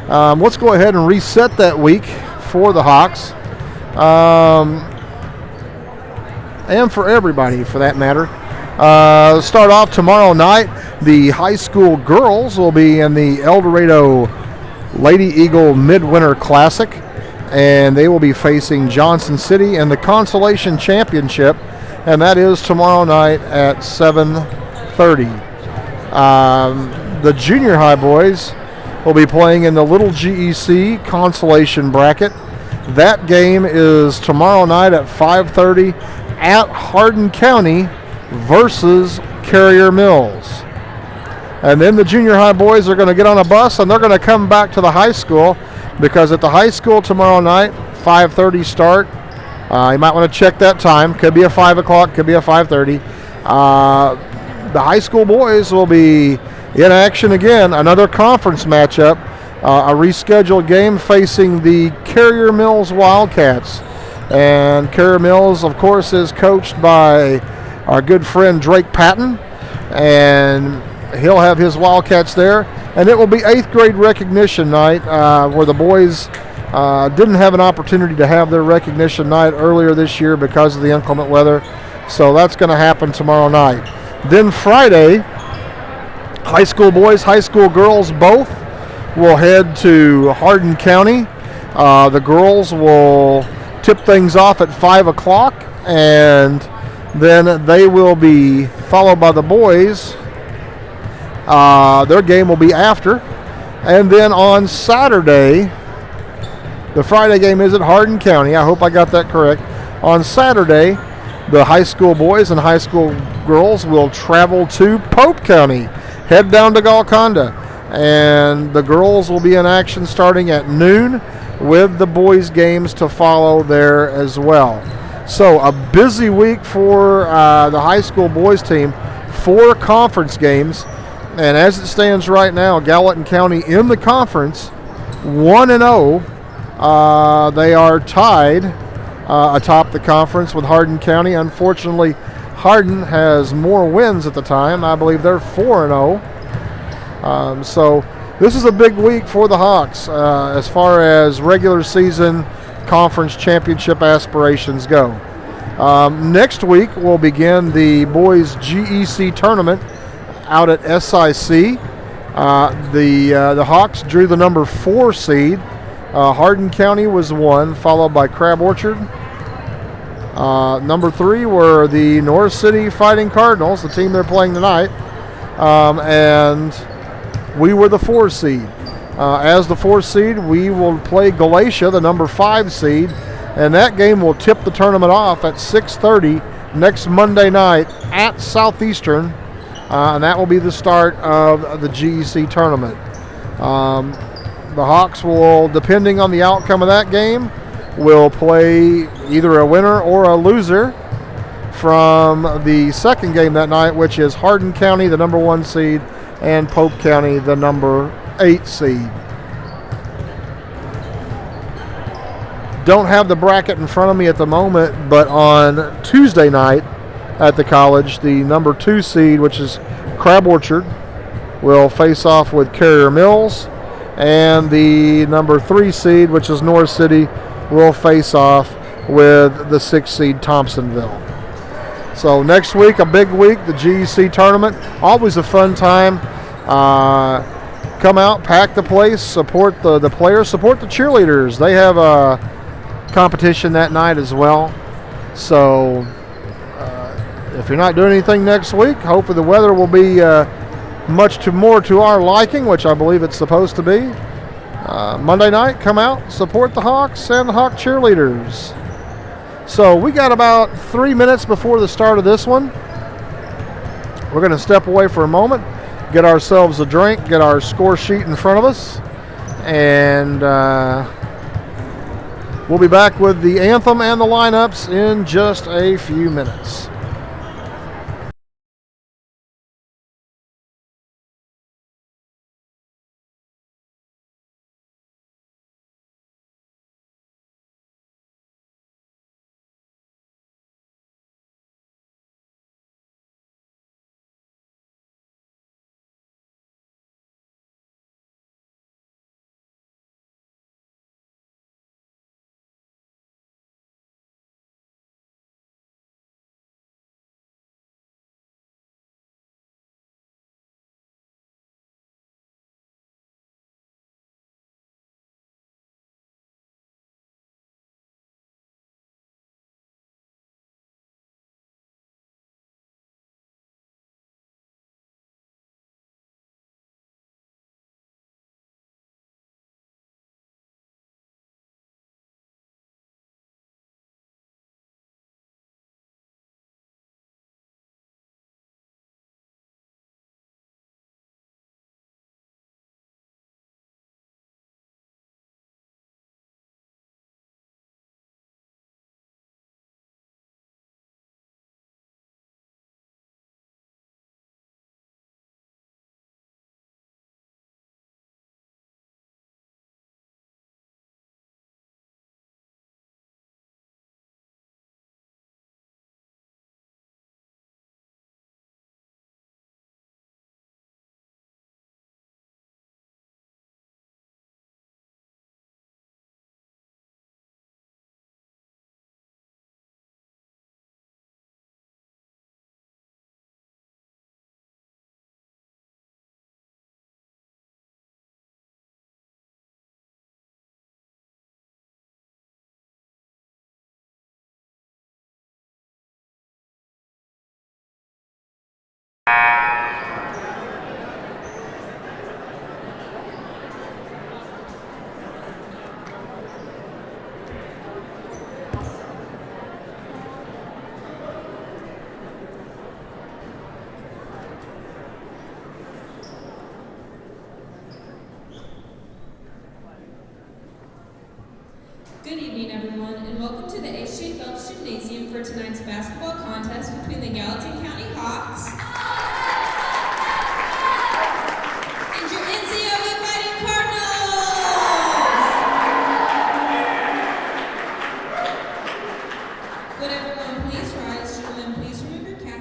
Let's go ahead and reset that week for the Hawks, and for everybody for that matter. Start off tomorrow night. The high school girls will be in the El Dorado Lady Eagle Midwinter Classic, and they will be facing Johnson City in the Consolation Championship, and that is tomorrow night at 7:30. The junior high boys will be playing in the Little GEC Consolation Bracket. That game is tomorrow night at 5:30 at Hardin County versus Carrier Mills. And then the junior high boys are going to get on a bus and they're going to come back to the high school, because at the high school tomorrow night, 5:30 start. You might want to check that time. Could be a 5 o'clock, could be a 5:30. The high school boys will be in action again, another conference matchup, a rescheduled game facing the Carrier Mills Wildcats. And Carrier Mills, of course, is coached by our good friend Drake Patton, and he'll have his Wildcats there. And it will be 8th grade recognition night, where the boys didn't have an opportunity to have their recognition night earlier this year because of the inclement weather. So that's going to happen tomorrow night. Then Friday, high school boys, high school girls both will head to Hardin County. The girls will tip things off at 5 o'clock, and then they will be followed by the boys. Their game will be after. And then on Saturday, the Friday game is at Hardin County. I hope I got that correct. On Saturday, the high school boys and high school girls will travel to Pope County, head down to Golconda, and the girls will be in action starting at noon, with the boys' games to follow there as well. So a busy week for the high school boys team, 4 conference games, and as it stands right now, Gallatin County in the conference, 1-0. They are tied atop the conference with Hardin County. Unfortunately, Hardin has more wins at the time. I believe they're 4-0. So this is a big week for the Hawks as far as regular season conference championship aspirations go. Next week we'll begin the boys GEC tournament out at SIC. The Hawks drew the number 4 seed. Hardin County was 1, followed by Crab Orchard. Number 3 were the North City Fighting Cardinals, the team they're playing tonight, and we were the 4 seed. As the 4 seed, we will play Galatia, the number 5 seed, and that game will tip the tournament off at 6:30 next Monday night at Southeastern, and that will be the start of the GEC tournament. The Hawks will, depending on the outcome of that game, will play either a winner or a loser from the second game that night, which is Hardin County, the number 1 seed, and Pope County, the number 8 seed. Don't have the bracket in front of me at the moment, but on Tuesday night at the college, the number 2 seed, which is Crab Orchard, will face off with Carrier Mills, and the number 3 seed, which is North City, will face off with the 6 seed Thompsonville. So next week, a big week, the GEC tournament. Always a fun time. Come out, pack the place, support the players, support the cheerleaders. They have a competition that night as well. So if you're not doing anything next week, hopefully the weather will be much more to our liking, which I believe it's supposed to be. Monday night, come out, support the Hawks and the Hawk cheerleaders. So we got about 3 minutes before the start of this one. We're going to step away for a moment, get ourselves a drink, get our score sheet in front of us, and we'll be back with the anthem and the lineups in just a few minutes. Good evening, everyone, and welcome to the H.J. Phelps Gymnasium for tonight's basketball contest between the Gallatin County Hawks and your NCOE Fighting Cardinals. Would everyone please rise? Gentlemen, please remove your caps.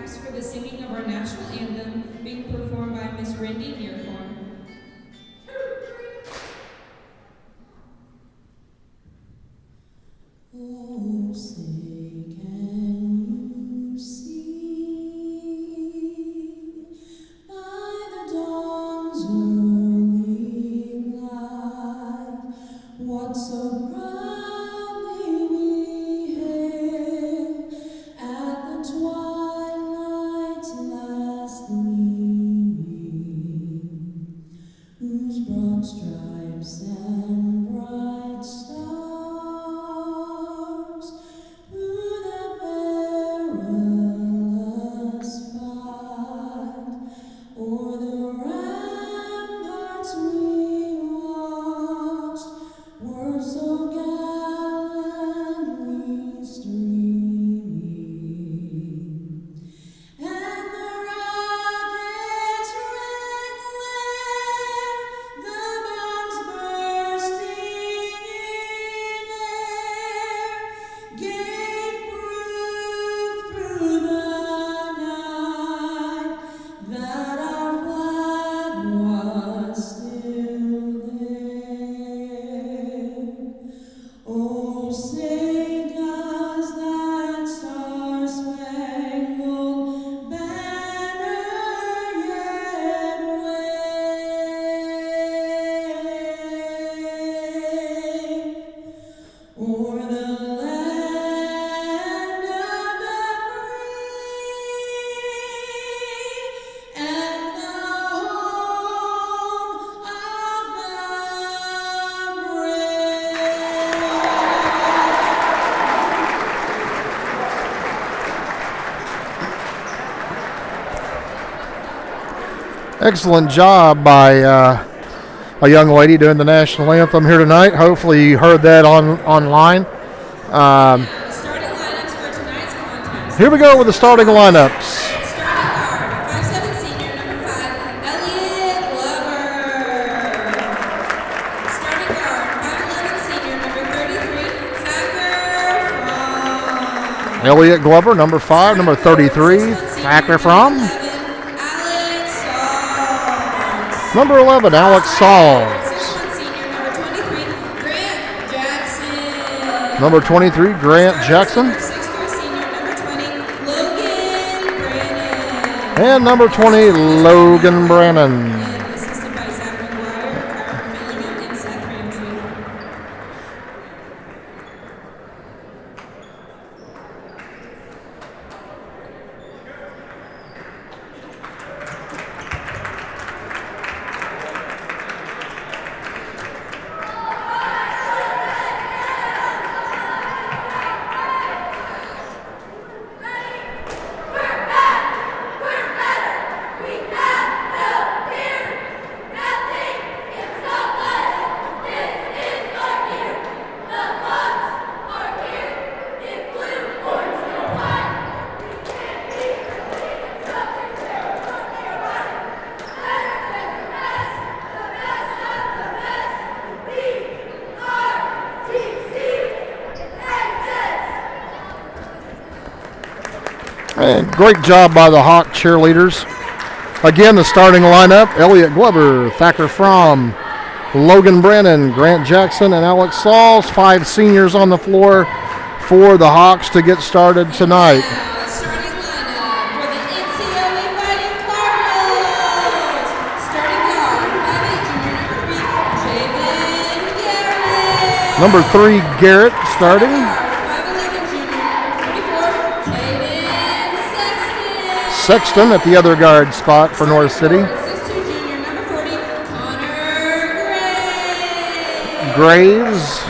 Excellent job by a young lady doing the national anthem here tonight. Hopefully you heard that online. Starting lineups for tonight's contest. Here we go with the starting lineups. Starting guard, 5'7" senior, number 5, Elliot Glover. Starting guard, 5'11" senior, number 33, Thacker Fromm. Elliot Glover, number 5, number 33, Thacker Fromm. Number 11, Alex Sauls. 6'1" senior, number 23, Grant Jackson. Number 23, Grant Jackson. 6'3" senior, number 20, Logan Brannon. And number 20, Logan Brannon. And assisted by Zach McGuire, Aaron Fillingham, and Seth Ramsey. And great job by the Hawk cheerleaders. Again, the starting lineup, Elliot Glover, Thacker Fromm, Logan Brannon, Grant Jackson, and Alex Sauls. 5 seniors on the floor for the Hawks to get started tonight. Starting lineup for the NCOE Fighting Cardinals. Starting guard, 5'8", junior, number 3, Javen Garrett. Number 3, Garrett starting. 5'11", junior, number 44, Caden Sexton. Sexton at the other guard spot for North City. 6'2", junior, number 40, Connor Graves. Graves.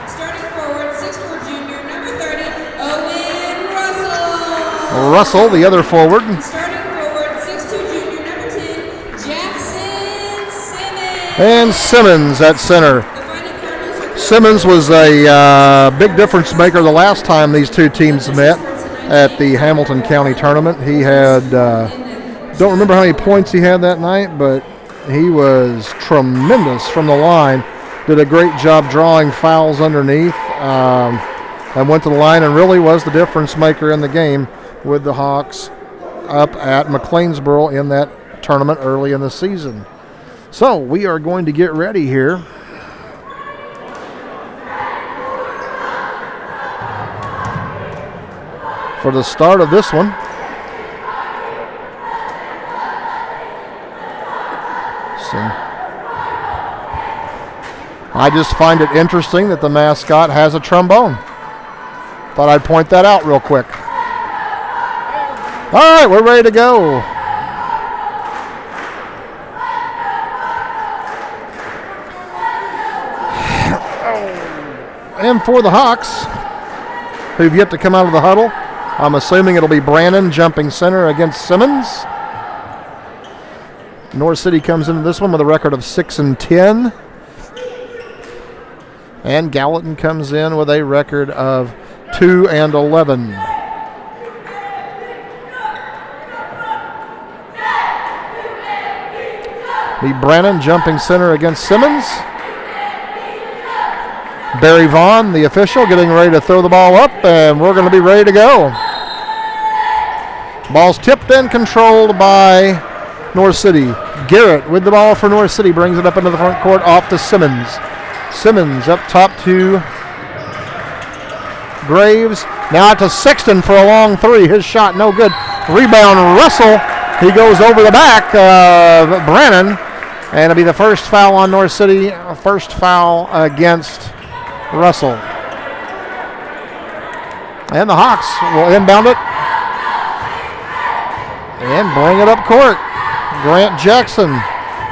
Starting forward, 6'4", junior, number 30, Owen Russell. Russell, the other forward. Starting forward, 6'2", junior, number 10, Jackson Simmons. And Simmons at center. The Fighting Cardinals are Simmons was a big difference maker the last time these two teams met at the Hamilton County tournament. He had, don't remember how many points he had that night, but he was tremendous from the line. Did a great job drawing fouls underneath and went to the line and really was the difference maker in the game with the Hawks up at McLeansboro in that tournament early in the season. So we are going to get ready here for the start of this one. So I just find it interesting that the mascot has a trombone. Thought I'd point that out real quick. All right, we're ready to go. And for the Hawks, who've yet to come out of the huddle, I'm assuming it'll be Brannon jumping center against Simmons. North City comes into this one with a record of 6-10. And Gallatin comes in with a record of 2-11. Be Brannon jumping center against Simmons. Barry Vaughn, the official, getting ready to throw the ball up, and we're going to be ready to go. Ball's tipped and controlled by North City. Garrett with the ball for North City, brings it up into the front court, off to Simmons. Simmons up top to Graves. Now out to Sexton for a long three. His shot no good. Rebound Russell. He goes over the back of Brannon, and it'll be the first foul on North City. First foul against Russell. And the Hawks will inbound it and bring it up court. Grant Jackson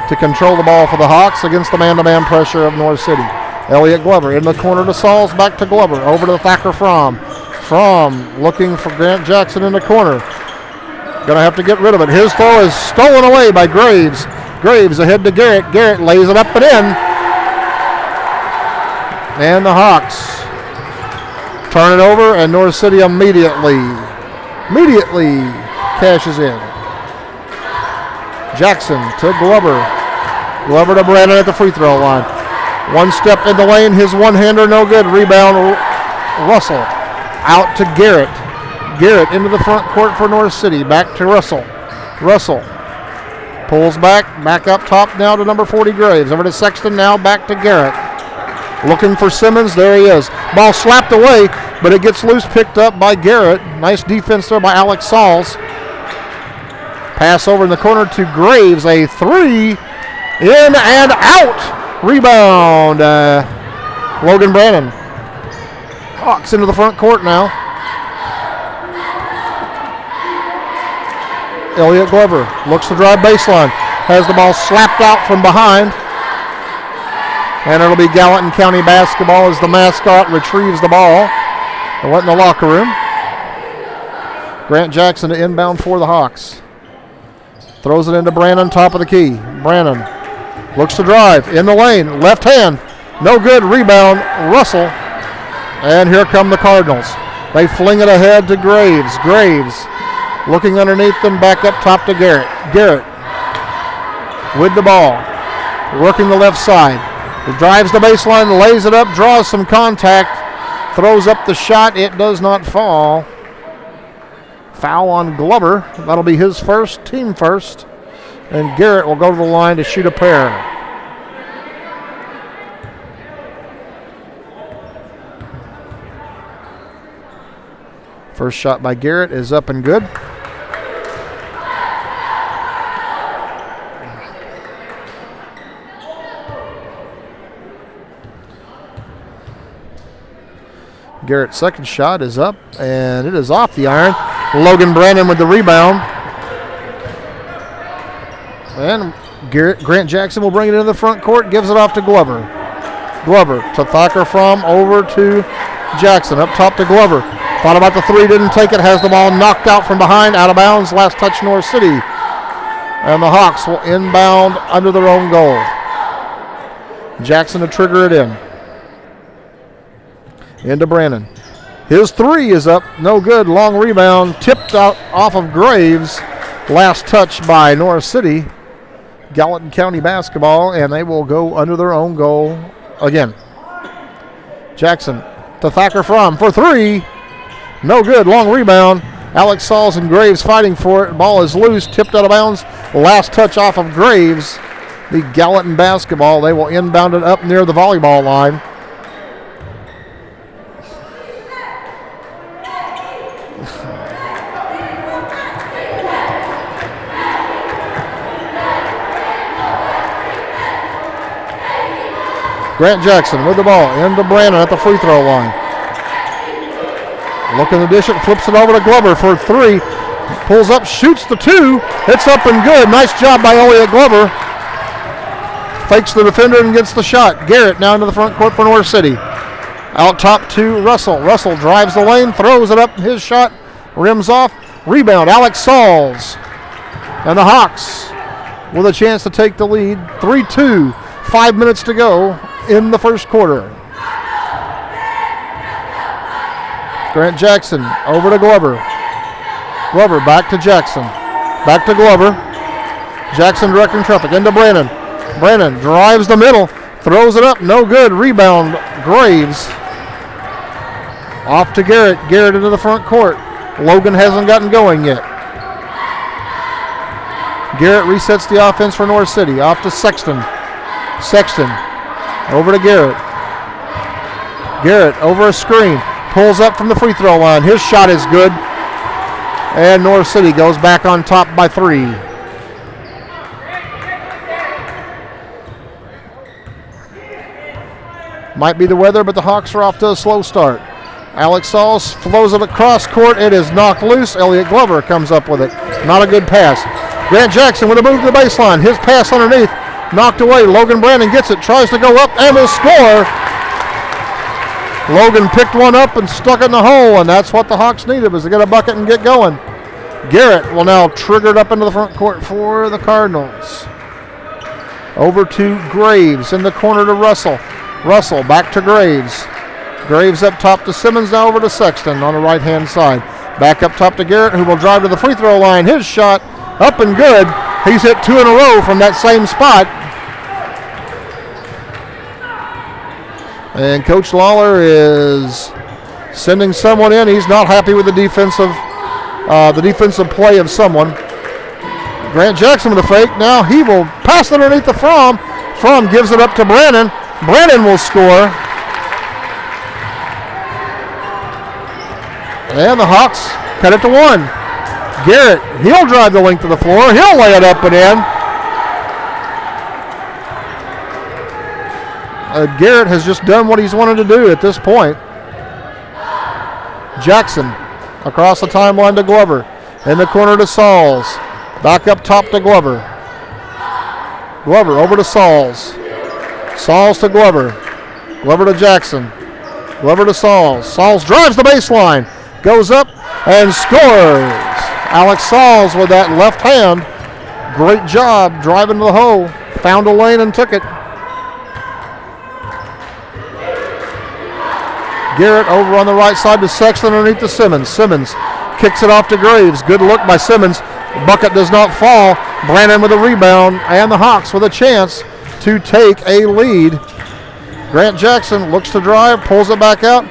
to control the ball for the Hawks against the man-to-man pressure of North City. Elliot Glover in the corner to Sauls, back to Glover, over to Thacker Fromm. Fromm looking for Grant Jackson in the corner. Going to have to get rid of it. His throw is stolen away by Graves. Graves ahead to Garrett. Garrett lays it up and in. And the Hawks turn it over, and North City immediately cashes in. Jackson to Glover. Glover to Brandon at the free throw line. One step in the lane, his one-hander no good. Rebound, Russell. Out to Garrett. Garrett into the front court for North City. Back to Russell. Russell pulls back up top now to number 40 Graves. Over to Sexton now, back to Garrett. Looking for Simmons, there he is. Ball slapped away, but it gets loose, picked up by Garrett. Nice defense there by Alex Sauls. Pass over in the corner to Graves, a three, in and out. Rebound, Logan Brannon. Hawks into the front court now. Elliott Glover looks to drive baseline. Has the ball slapped out from behind. And it'll be Gallatin County basketball as the mascot retrieves the ball. They went in the locker room. Grant Jackson to inbound for the Hawks. Throws it into Brannon, top of the key. Brannon looks to drive in the lane. Left hand. No good. Rebound. Russell. And here come the Cardinals. They fling it ahead to Graves. Graves looking underneath them, back up top to Garrett. Garrett with the ball. Working the left side. He drives the baseline, lays it up, draws some contact. Throws up the shot. It does not fall. Foul on Glover. That'll be his first, team first. And Garrett will go to the line to shoot a pair. First shot by Garrett is up and good. Garrett's second shot is up, and it is off the iron. Logan Brannon with the rebound. And Grant Jackson will bring it into the front court, gives it off to Glover. Glover to Thacker from over to Jackson. Up top to Glover. Thought about the three, didn't take it, has the ball knocked out from behind, out of bounds, last touch North City. And the Hawks will inbound under their own goal. Jackson to trigger it in. Into Brannon. His three is up, no good, long rebound, tipped out off of Graves. Last touch by North City. Gallatin County basketball, and they will go under their own goal again. Jackson to Thacker from for three. No good, long rebound. Alex Sauls and Graves fighting for it. Ball is loose, tipped out of bounds. Last touch off of Graves. The Gallatin basketball, they will inbound it up near the volleyball line. Grant Jackson with the ball into Brannon at the free throw line. Looking to dish it, flips it over to Glover for three. Pulls up, shoots the two. It's up and good. Nice job by Elliott Glover. Fakes the defender and gets the shot. Garrett now into the front court for North City. Out top to Russell. Russell drives the lane, throws it up. His shot rims off. Rebound, Alex Sauls. And the Hawks with a chance to take the lead. 3-2. 5 minutes to go in the first quarter. Grant Jackson over to Glover. Glover back to Jackson. Back to Glover. Jackson directing traffic into Brannon. Brannon drives the middle. Throws it up. No good. Rebound Graves. Off to Garrett. Garrett into the front court. Logan hasn't gotten going yet. Garrett resets the offense for North City. Off to Sexton. Sexton over to Garrett. Garrett over a screen. Pulls up from the free throw line. His shot is good. And North City goes back on top by three. Might be the weather, but the Hawks are off to a slow start. Alex Sauls flows it across court. It is knocked loose. Elliott Glover comes up with it. Not a good pass. Grant Jackson with a move to the baseline. His pass underneath. Knocked away. Logan Brannon gets it. Tries to go up and will score. Logan picked one up and stuck it in the hole, and that's what the Hawks needed, was to get a bucket and get going. Garrett will now trigger it up into the front court for the Cardinals. Over to Graves in the corner to Russell. Russell back to Graves. Graves up top to Simmons, now over to Sexton on the right-hand side. Back up top to Garrett, who will drive to the free throw line. His shot up and good. He's hit 2 in a row from that same spot. And Coach Lawler is sending someone in. He's not happy with the defensive play of someone. Grant Jackson with a fake. Now he will pass it underneath the Fromm. Fromm gives it up to Brannon. Brannon will score. And the Hawks cut it to 1. Garrett, he'll drive the length of the floor. He'll lay it up and in. Garrett has just done what he's wanted to do at this point. Jackson across the timeline to Glover. In the corner to Sauls. Back up top to Glover. Glover over to Sauls. Sauls to Glover. Glover to Jackson. Glover to Sauls. Sauls drives the baseline. Goes up and scores. Alex Sauls with that left hand. Great job driving to the hole. Found a lane and took it. Garrett over on the right side to Sexton underneath to Simmons. Simmons kicks it off to Graves. Good look by Simmons. Bucket does not fall. Brannon with a rebound, and the Hawks with a chance to take a lead. Grant Jackson looks to drive, pulls it back out.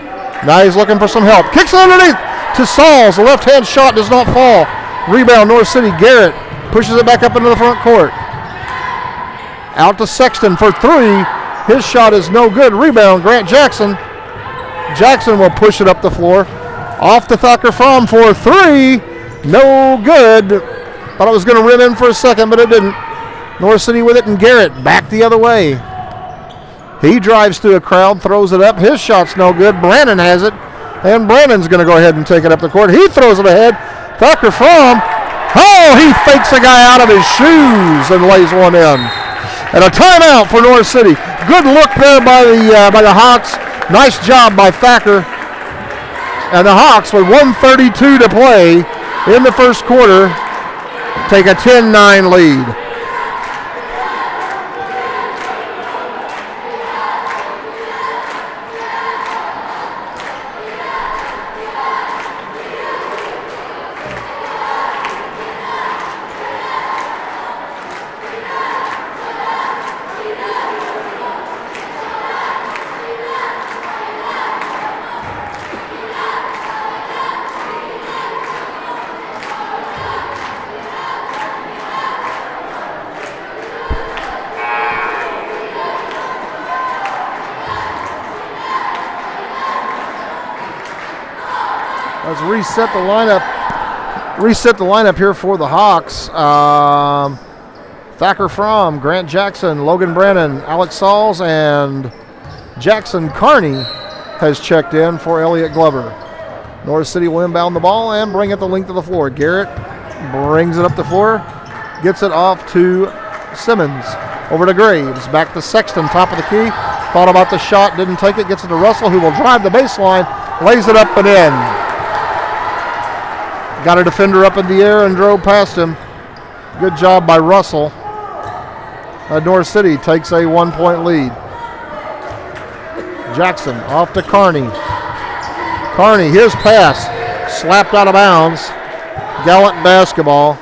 Now he's looking for some help. Kicks it underneath to Sauls. The left-hand shot does not fall. Rebound, North City. Garrett pushes it back up into the front court. Out to Sexton for 3. His shot is no good. Rebound, Grant Jackson. Jackson will push it up the floor. Off to Thacker Fromm for 3. No good. Thought it was going to rim in for a second, but it didn't. North City with it, and Garrett back the other way. He drives through a crowd, throws it up. His shot's no good. Brannon has it, and Brannon's going to go ahead and take it up the court. He throws it ahead. Thacker Fromm. Oh, he fakes a guy out of his shoes and lays one in. And a timeout for North City. Good look there by the Hawks. Nice job by Thacker. And the Hawks, with 1:32 to play in the first quarter, take a 10-9 lead. Let's reset the lineup here for the Hawks. Thacker Fromm, Grant Jackson, Logan Brannon, Alex Sauls, and Jackson Carney has checked in for Elliott Glover. North City will inbound the ball and bring it the length of the floor. Garrett brings it up the floor, gets it off to Simmons. Over to Graves, back to Sexton, top of the key. Thought about the shot, didn't take it, gets it to Russell, who will drive the baseline, lays it up and in. Got a defender up in the air and drove past him. Good job by Russell. North City takes a 1-point lead. Jackson off to Carney. Carney, his pass, slapped out of bounds. Gallatin basketball.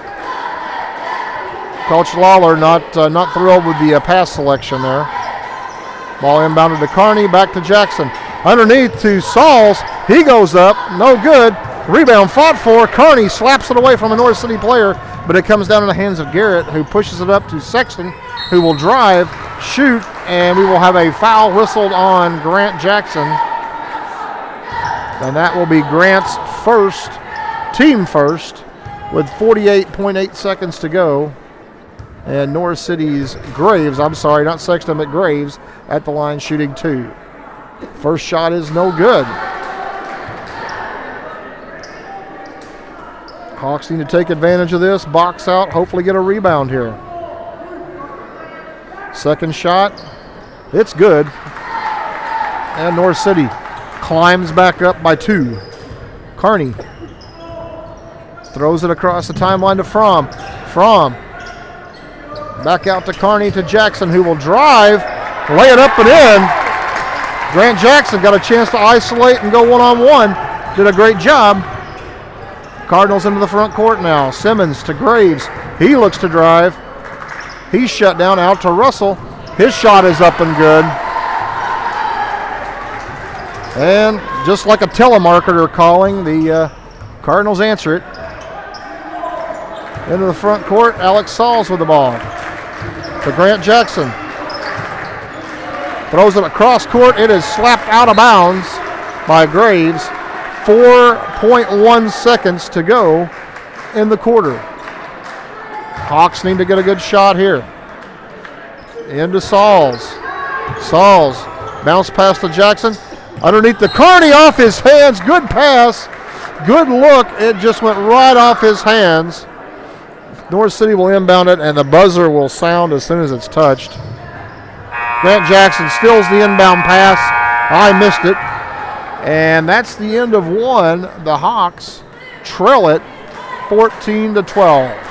Coach Lawler not thrilled with the pass selection there. Ball inbounded to Carney, back to Jackson. Underneath to Sauls. He goes up, no good. Rebound fought for. Carney slaps it away from a North City player, but it comes down in the hands of Garrett, who pushes it up to Sexton, who will drive, shoot, and we will have a foul whistled on Grant Jackson. And that will be Grant's first, team first, with 48.8 seconds to go. And North City's Graves, I'm sorry, not Sexton, but Graves at the line shooting 2. First shot is no good. Hawks need to take advantage of this, box out, hopefully get a rebound here. Second shot, it's good. And North City climbs back up by 2. Carney throws it across the timeline to Fromm. Fromm Back out to Kearney to Jackson, who will drive, lay it up and in. Grant Jackson got a chance to isolate and go one-on-one. Did a great job. Cardinals into the front court now. Simmons to Graves. He looks to drive. He's shut down, out to Russell. His shot is up and good. And just like a telemarketer calling, the Cardinals answer it. Into the front court, Alex Sauls with the ball. To Grant Jackson. Throws it across court. It is slapped out of bounds by Graves. 4.1 seconds to go in the quarter. Hawks need to get a good shot here. Into Sauls. Sauls bounce pass to Jackson. Underneath the Kearney, off his hands. Good pass. Good look. It just went right off his hands. North City will inbound it, and the buzzer will sound as soon as it's touched. Grant Jackson steals the inbound pass. I missed it. And that's the end of one. The Hawks trail it 14-12.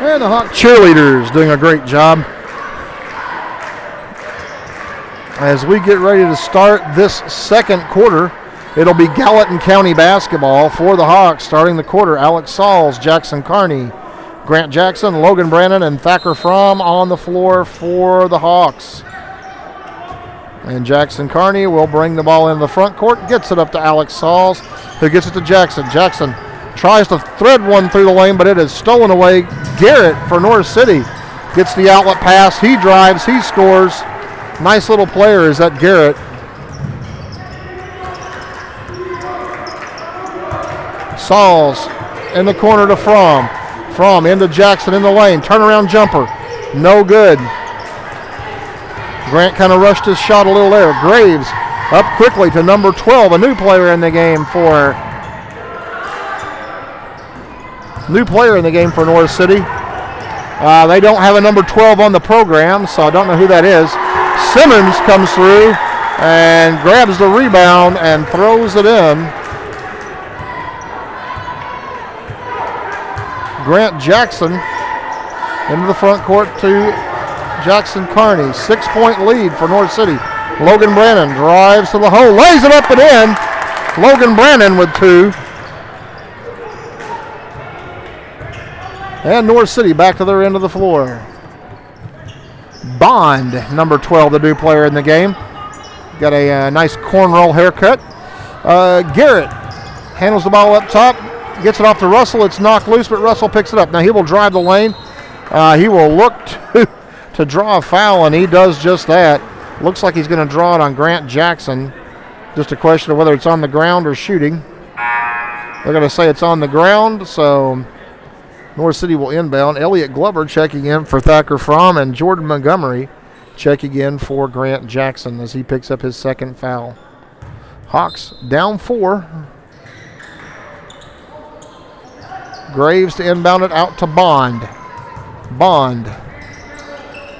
And the Hawk cheerleaders doing a great job. As we get ready to start this second quarter, it'll be Gallatin County basketball for the Hawks. Starting the quarter, Alex Sauls, Jackson Kearney, Grant Jackson, Logan Brannon, and Thacker Fromm on the floor for the Hawks. And Jackson Kearney will bring the ball in the front court, gets it up to Alex Sauls, who gets it to Jackson. Jackson tries to thread one through the lane, but it is stolen away. Garrett for North City gets the outlet pass. He drives. He scores. Nice little player is that Garrett. Sauls in the corner to Fromm. Fromm into Jackson in the lane. Turnaround jumper. No good. Grant kind of rushed his shot a little there. Graves up quickly to number 12, a new player in the game for North City. They don't have a number 12 on the program, so I don't know who that is. Simmons comes through and grabs the rebound and throws it in. Grant Jackson into the front court to Jackson Kearney. 6-point lead for North City. Logan Brannon drives to the hole, lays it up and in. Logan Brannon with two. And North City back to their end of the floor. Bond, number 12, the new player in the game. Got a nice cornrow haircut. Garrett handles the ball up top, gets it off to Russell. It's knocked loose, but Russell picks it up. Now he will drive the lane. He will look to draw a foul, and he does just that. Looks like he's going to draw it on Grant Jackson. Just a question of whether it's on the ground or shooting. They're going to say it's on the ground, so North City will inbound. Elliot Glover checking in for Thacker Fromm, and Jordan Montgomery checking in for Grant Jackson as he picks up his second foul. Hawks down 4. Graves to inbound it out to Bond. Bond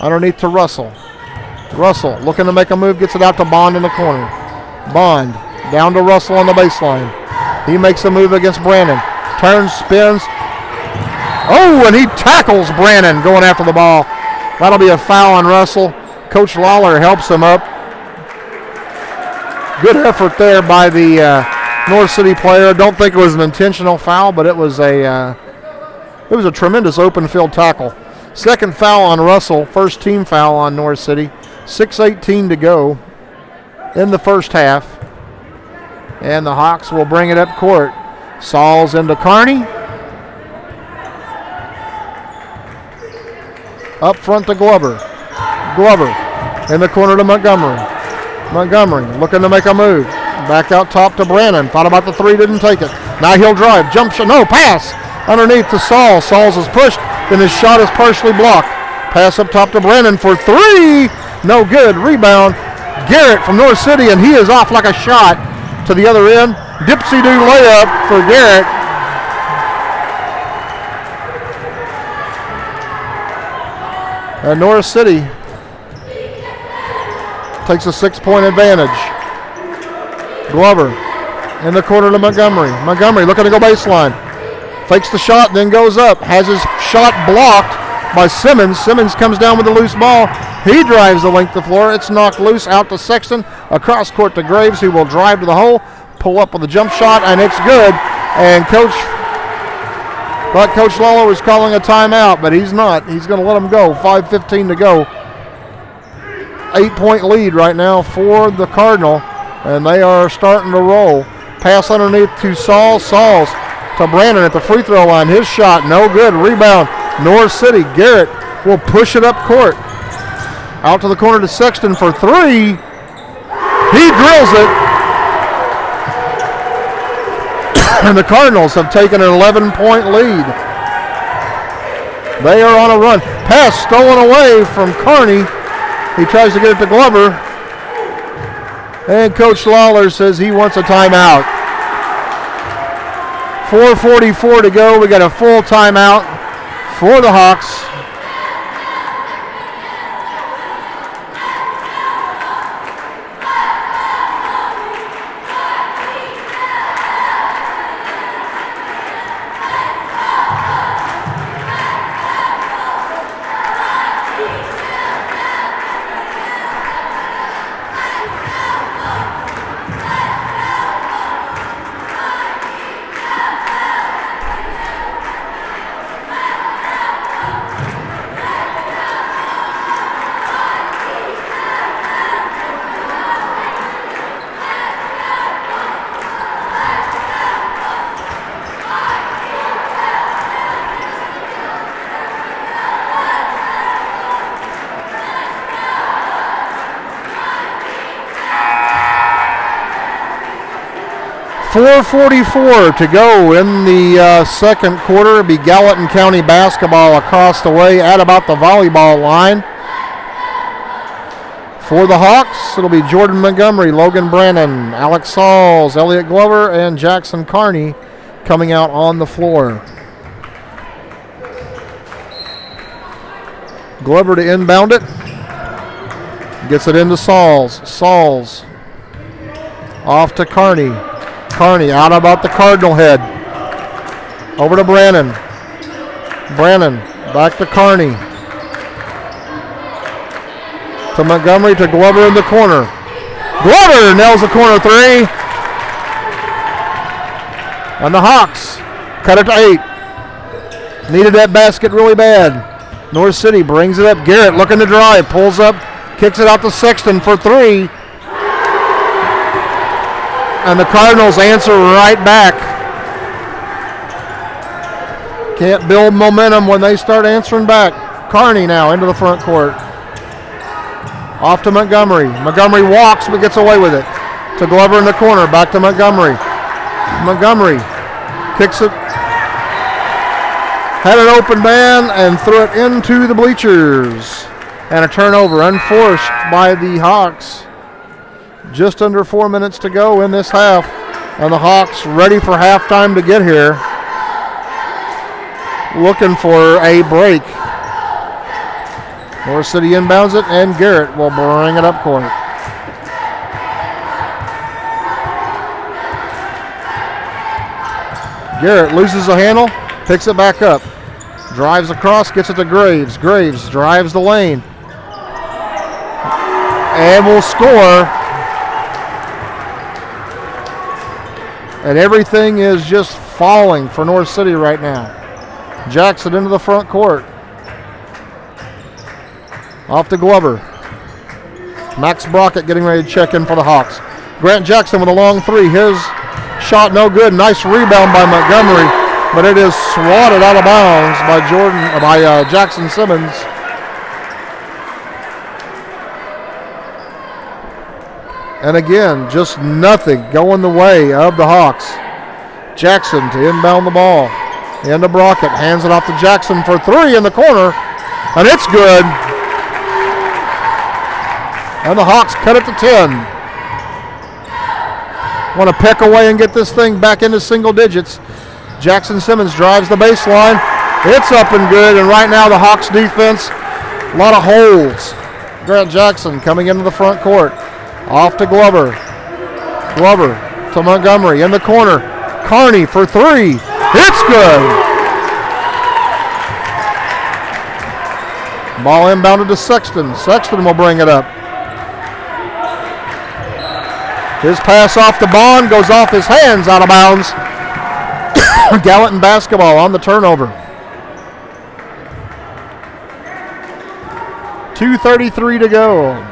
underneath to Russell. Russell looking to make a move, gets it out to Bond in the corner. Bond down to Russell on the baseline. He makes a move against Brannon. Turns, spins. Oh, and he tackles Brannon going after the ball. That'll be a foul on Russell. Coach Lawler helps him up. Good effort there by the North City player. Don't think it was an intentional foul, but it was a tremendous open field tackle. Second foul on Russell, first team foul on North City. 6:18 to go in the first half. And the Hawks will bring it up court. Sauls into Kearney. Up front to Glover. Glover in the corner to Montgomery. Montgomery looking to make a move. Back out top to Brannon. Thought about the three, didn't take it. Now he'll drive. Jump shot. No, pass. Underneath to Sauls. Sauls is pushed. Then his shot is partially blocked. Pass up top to Brannon for three. No good. Rebound. Garrett from North City, and he is off like a shot to the other end. Dipsy-do layup for Garrett. And North City takes a 6-point advantage. Glover in the corner to Montgomery. Montgomery looking to go baseline. Fakes the shot, then goes up. Has his shot blocked by Simmons. Simmons comes down with the loose ball. He drives the length of the floor. It's knocked loose out to Sexton. Across court to Graves, who will drive to the hole, pull up with a jump shot, and it's good. And Coach Lawler was calling a timeout, but he's not. He's going to let him go. 5:15 to go. 8-point lead right now for the Cardinal, and they are starting to roll. Pass underneath to Sauls. Sauls to Brandon at the free throw line. His shot, no good. Rebound, North City. Garrett will push it up court. Out to the corner to Sexton for three. He drills it. And the Cardinals have taken an 11-point lead. They are on a run. Pass stolen away from Kearney. He tries to get it to Glover. And Coach Lawler says he wants a timeout. 4:44 to go. We got a full timeout for the Hawks. .444 to go in the second quarter. It'll be Gallatin County basketball across the way at about the volleyball line. For the Hawks, it'll be Jordan Montgomery, Logan Brannon, Alex Sauls, Elliott Glover, and Jackson Kearney coming out on the floor. Glover to inbound it. Gets it into Sauls. Sauls off to Kearney. Kearney out about the Cardinal head. Over to Brannon. Brannon back to Kearney. To Montgomery, to Glover in the corner. Glover nails the corner three. And the Hawks cut it to 8. Needed that basket really bad. North City brings it up. Garrett looking to drive. Pulls up. Kicks it out to Sexton for 3. And the Cardinals answer right back. Can't build momentum when they start answering back. Kearney now into the front court. Off to Montgomery. Montgomery walks but gets away with it. To Glover in the corner. Back to Montgomery. Montgomery kicks it. Had an open man and threw it into the bleachers. And a turnover unforced by the Hawks. Just under 4 minutes to go in this half. And the Hawks ready for halftime to get here. Looking for a break. North City inbounds it, and Garrett will bring it up court. Garrett loses the handle, picks it back up. Drives across, gets it to Graves. Graves drives the lane. And will score. And everything is just falling for North City right now. Jackson into the front court. Off to Glover. Max Brockett getting ready to check in for the Hawks. Grant Jackson with a long three. His Shot no good. Nice rebound by Montgomery, but it is swatted out of bounds by Jackson Simmons. And again, just nothing going the way of the Hawks. Jackson to inbound the ball. Into Brockett, hands it off to Jackson for three in the corner, and it's good. And the Hawks cut it to 10. Want to peck away and get this thing back into single digits. Jackson Simmons drives the baseline. It's up and good, and right now the Hawks defense, a lot of holes. Grant Jackson coming into the front court. Off to Glover. Glover to Montgomery in the corner. Carney for three. It's good. Ball inbounded to Sexton. Sexton will bring it up. His pass off to Bond goes off his hands, out of bounds. Gallatin basketball on the turnover. 2:33 to go.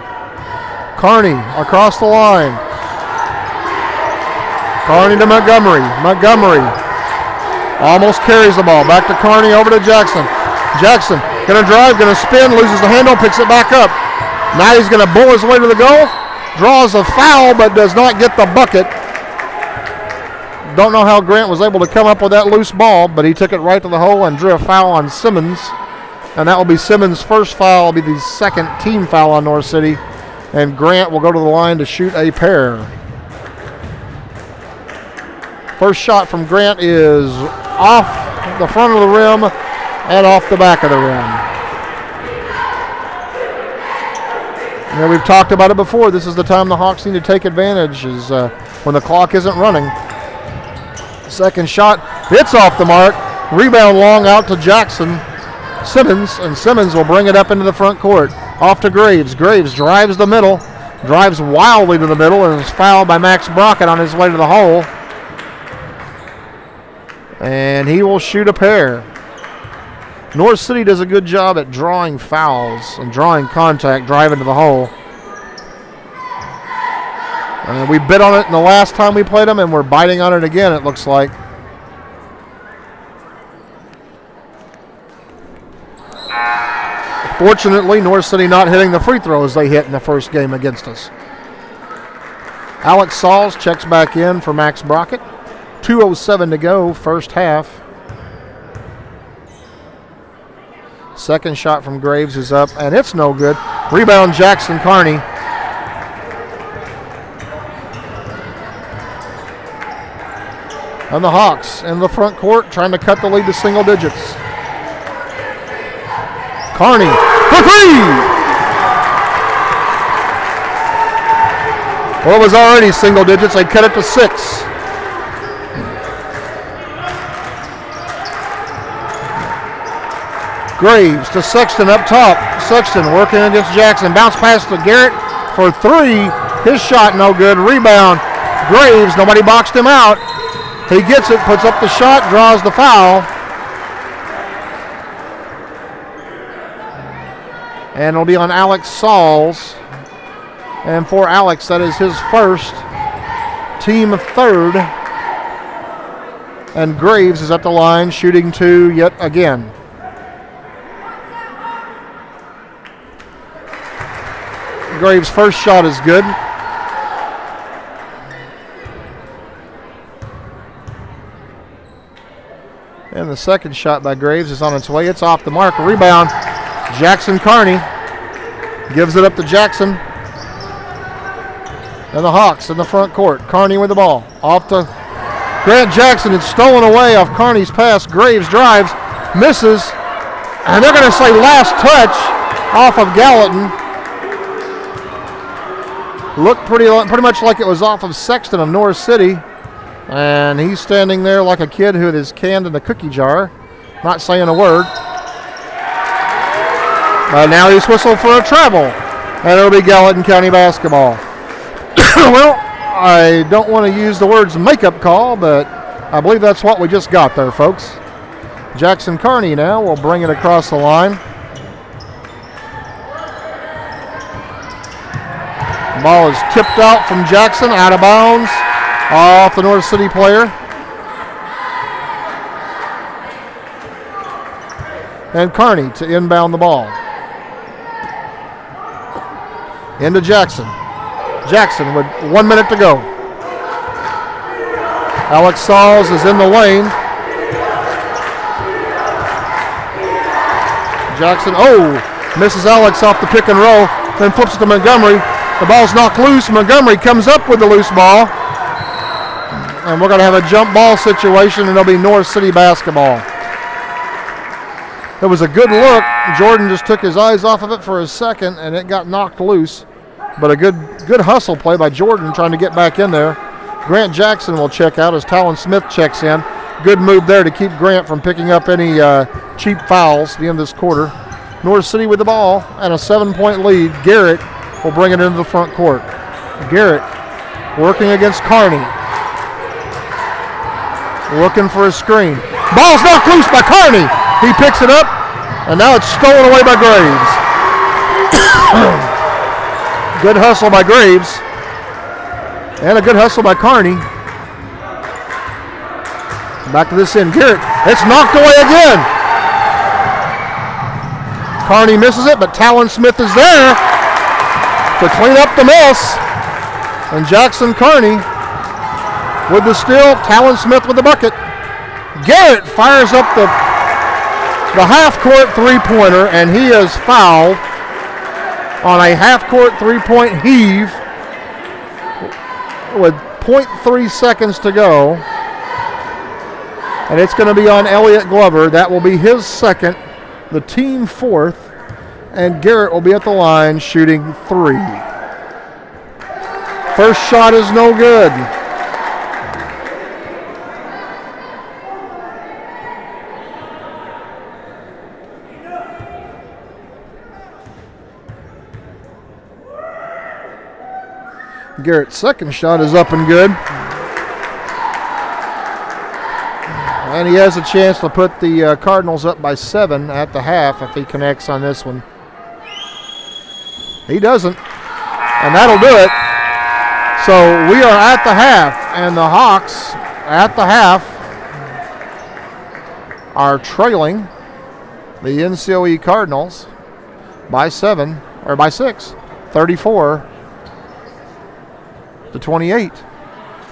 Carney across the line. Carney to Montgomery. Montgomery almost carries the ball. Back to Carney, over to Jackson. Jackson gonna drive, gonna spin, loses the handle, picks it back up. Now he's gonna bull his way to the goal. Draws a foul, but does not get the bucket. Don't know how Grant was able to come up with that loose ball, but he took it right to the hole and drew a foul on Simmons. And that will be Simmons' first foul. Will be the second team foul on North City. And Grant will go to the line to shoot a pair. First shot from Grant is off the front of the rim and off the back of the rim. You know, we've talked about it before. This is the time the Hawks need to take advantage, is when the clock isn't running. Second shot, it's off the mark. Rebound long out to Jackson Simmons, and Simmons will bring it up into the front court. Off to Graves. Graves drives the middle, drives wildly to the middle, and is fouled by Max Brockett on his way to the hole. And he will shoot a pair. North City does a good job at drawing fouls and drawing contact, driving to the hole. We bit on it in the last time we played them, and we're biting on it again, it looks like. Fortunately, North City not hitting the free throws they hit in the first game against us. Alex Sauls checks back in for Max Brockett. 2:07 to go, first half. Second shot from Graves is up, and it's no good. Rebound Jackson Carney. And the Hawks in the front court trying to cut the lead to single digits. Carney for three! Well, it was already single digits. They cut it to 6. Graves to Sexton up top. Sexton working against Jackson. Bounce pass to Garrett for three. His shot no good. Rebound. Graves, nobody boxed him out. He gets it, puts up the shot, draws the foul. And it'll be on Alex Sauls. And for Alex, that is his first, team third. And Graves is at the line shooting two yet again. Graves' first shot is good. And the second shot by Graves is on its way. It's off the mark. A rebound. Jackson Carney gives it up to Jackson. And the Hawks in the front court. Carney with the ball. Off to Grant Jackson. It's stolen away off Carney's pass. Graves drives, misses, and they're going to say last touch off of Gallatin. Looked pretty much like it was off of Sexton of North City. And he's standing there like a kid who is canned in a cookie jar, not saying a word. Now he's whistled for a travel, and it'll be Gallatin County basketball. Well, I don't want to use the words makeup call, but I believe that's what we just got there, folks. Jackson Carney now will bring it across the line. Ball is tipped out from Jackson, out of bounds. Off the North City player. And Kearney to inbound the ball. Into Jackson. Jackson with 1 minute to go. Alex Sauls is in the lane. Jackson, misses Alex off the pick and roll, then flips it to Montgomery. The ball's knocked loose. Montgomery comes up with the loose ball. And we're going to have a jump ball situation, and it'll be North City basketball. It was a good look. Jordan just took his eyes off of it for a second, and it got knocked loose. But a good hustle play by Jordan trying to get back in there. Grant Jackson will check out as Talon Smith checks in. Good move there to keep Grant from picking up any cheap fouls at the end of this quarter. North City with the ball and a 7-point lead. Garrett will bring it into the front court. Garrett working against Kearney. Looking for a screen. Ball's knocked loose by Kearney. He picks it up, and now it's stolen away by Graves. Good hustle by Graves. And a good hustle by Kearney. Back to this end. Garrett, it's knocked away again. Kearney misses it, but Talon Smith is there to clean up the mess. And Jackson Kearney with the steal. Talon Smith with the bucket. Garrett fires up the half-court three-pointer, and he is fouled on a half-court three-point heave with 0.3 seconds to go. And it's going to be on Elliott Glover. That will be his second, the team fourth, and Garrett will be at the line shooting 3. First shot is no good. Garrett's second shot is up and good. And he has a chance to put the Cardinals up by 7 at the half if he connects on this one. He doesn't, and that'll do it. So we are at the half, and the Hawks at the half are trailing the NCOE Cardinals by 6, 34-28.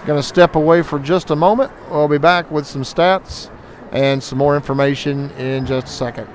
Going to step away for just a moment. We'll be back with some stats and some more information in just a second.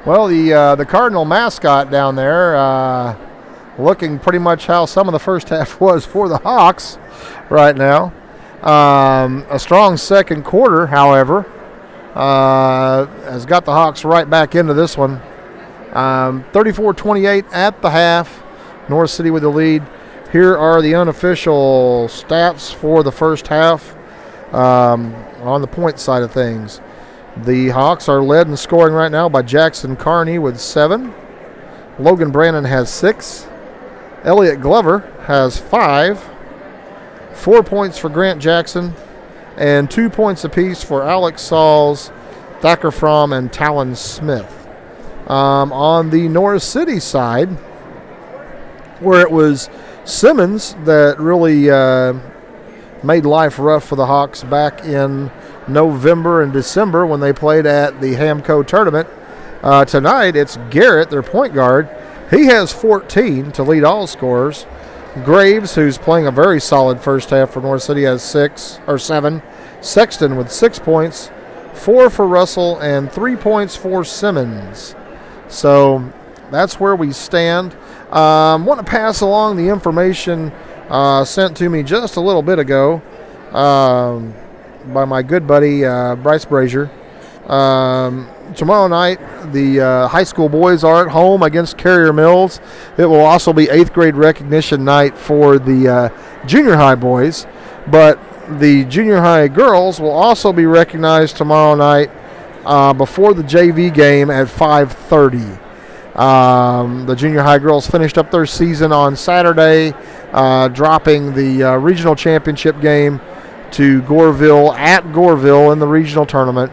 Well, the Cardinal mascot down there looking pretty much how some of the first half was for the Hawks right now. A strong second quarter, however, has got the Hawks right back into this one. 34-28 at the half. North City with the lead. Here are the unofficial stats for the first half on the point side of things. The Hawks are led in scoring right now by Jackson Carney with 7. Logan Brandon has 6. Elliot Glover has 5. 4 points for Grant Jackson, and 2 points apiece for Alex Sauls, Thacker Fromm, and Talon Smith. On the Norris City side, where it was Simmons that really made life rough for the Hawks back in November and December when they played at the Hamco tournament. Tonight, it's Garrett, their point guard. He has 14 to lead all scorers. Graves, who's playing a very solid first half for North City, has 7. Sexton with 6 points, 4 for Russell, and 3 points for Simmons. So that's where we stand. Want to pass along the information sent to me just a little bit ago by my good buddy Bryce Brazier. Tomorrow night, the high school boys are at home against Carrier Mills. It will also be 8th grade recognition night for the junior high boys, but the junior high girls will also be recognized tomorrow night before the JV game at 5:30. The junior high girls finished up their season on Saturday, dropping the regional championship game to Goreville at Goreville in the regional tournament.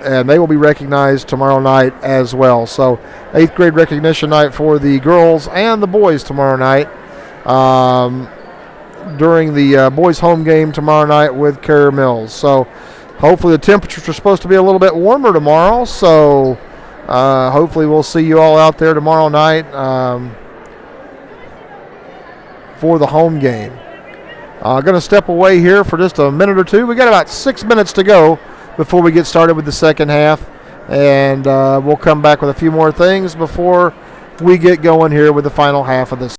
And they will be recognized tomorrow night as well. So 8th grade recognition night for the girls and the boys tomorrow night. During the boys' home game tomorrow night with Carrier Mills. So hopefully the temperatures are supposed to be a little bit warmer tomorrow. So hopefully we'll see you all out there tomorrow night for the home game. Going to step away here for just a minute or two. We got about 6 minutes to go before we get started with the second half, and we'll come back with a few more things before we get going here with the final half of this.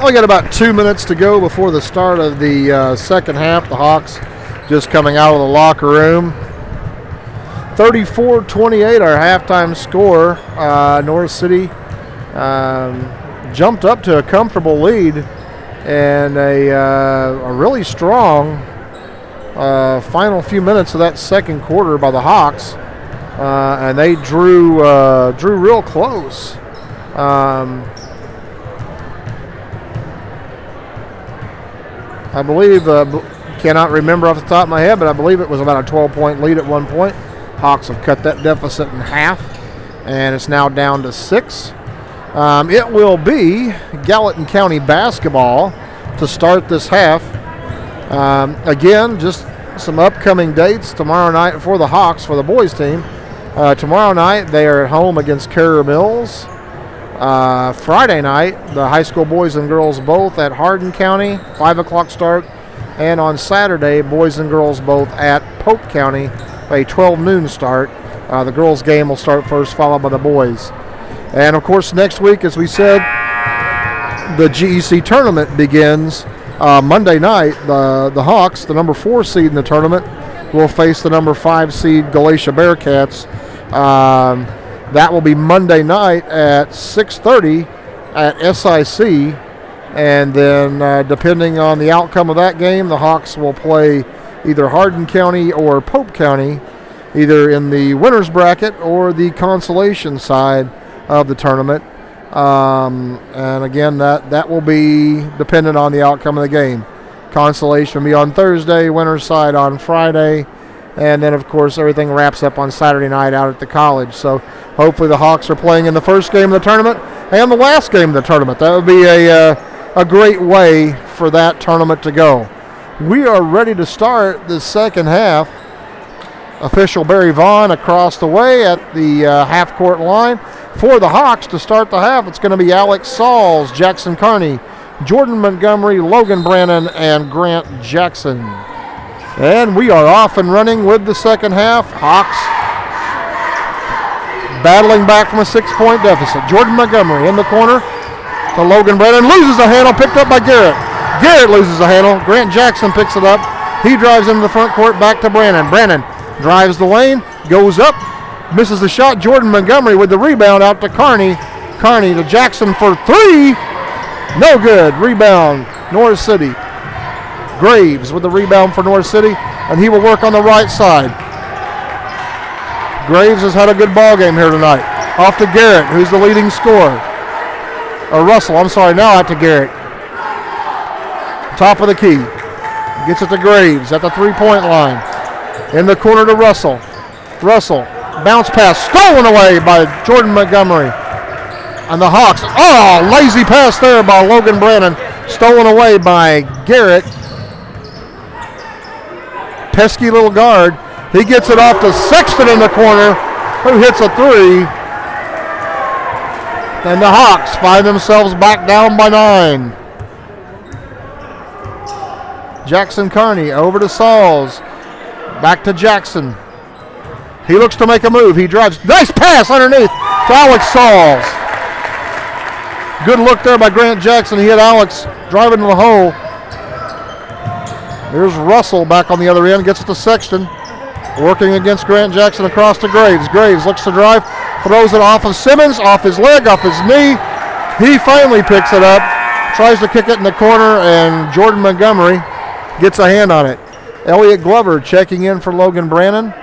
Only got about 2 minutes to go before the start of the second half. The Hawks just coming out of the locker room. 34-28, our halftime score. North City jumped up to a comfortable lead, and a really strong final few minutes of that second quarter by the Hawks, and they drew real close. I believe, cannot remember off the top of my head, but I believe it was about a 12-point lead at one point. Hawks have cut that deficit in half, and it's now down to 6. It will be Gallatin County basketball to start this half. Again, just some upcoming dates tomorrow night for the Hawks, for the boys team. Tomorrow night, they are at home against Carrier Mills. Friday night, the high school boys and girls both at Hardin County, 5 o'clock start. And on Saturday, boys and girls both at Pope County, a 12 noon start. The girls' game will start first, followed by the boys. And, of course, next week, as we said, the GEC tournament begins Monday night. The Hawks, the number 4 seed in the tournament, will face the number 5 seed Galatia Bearcats. That will be Monday night at 6:30 at SIC. And then depending on the outcome of that game, the Hawks will play either Hardin County or Pope County, either in the winner's bracket or the consolation side of the tournament. And again, that will be dependent on the outcome of the game. Consolation will be on Thursday, winner's side on Friday, and then, of course, everything wraps up on Saturday night out at the college. So hopefully the Hawks are playing in the first game of the tournament and the last game of the tournament. That would be a great way for that tournament to go. We are ready to start the second half. Official Barry Vaughn across the way at the half-court line. For the Hawks to start the half, it's going to be Alex Sauls, Jackson Carney, Jordan Montgomery, Logan Brannon, and Grant Jackson. And we are off and running with the second half. Hawks battling back from a 6-point deficit. Jordan Montgomery in the corner to Logan Brannon. Loses the handle, picked up by Garrett. Garrett loses the handle. Grant Jackson picks it up. He drives into the front court, back to Brannon. Brannon drives the lane, goes up, misses the shot. Jordan Montgomery with the rebound out to Carney. Carney to Jackson for 3. No good. Rebound, North City. Graves with the rebound for North City, and he will work on the right side. Graves has had a good ball game here tonight. Off to Garrett, who's the leading scorer. Or Russell, I'm sorry, now out to Garrett. Top of the key. Gets it to Graves at the 3-point line. In the corner to Russell. Russell, bounce pass, stolen away by Jordan Montgomery. And the Hawks, lazy pass there by Logan Brannon. Stolen away by Garrett. Pesky little guard. He gets it off to Sexton in the corner, who hits a 3. And the Hawks find themselves back down by 9. Jackson Carney over to Sauls. Back to Jackson. He looks to make a move. He drives. Nice pass underneath to Alex Sauls. Good look there by Grant Jackson. He hit Alex driving to the hole. Here's Russell back on the other end. Gets it to Sexton. Working against Grant Jackson across to Graves. Graves looks to drive. Throws it off of Simmons. Off his leg. Off his knee. He finally picks it up. Tries to kick it in the corner. And Jordan Montgomery gets a hand on it. Elliott Glover checking in for Logan Brannon.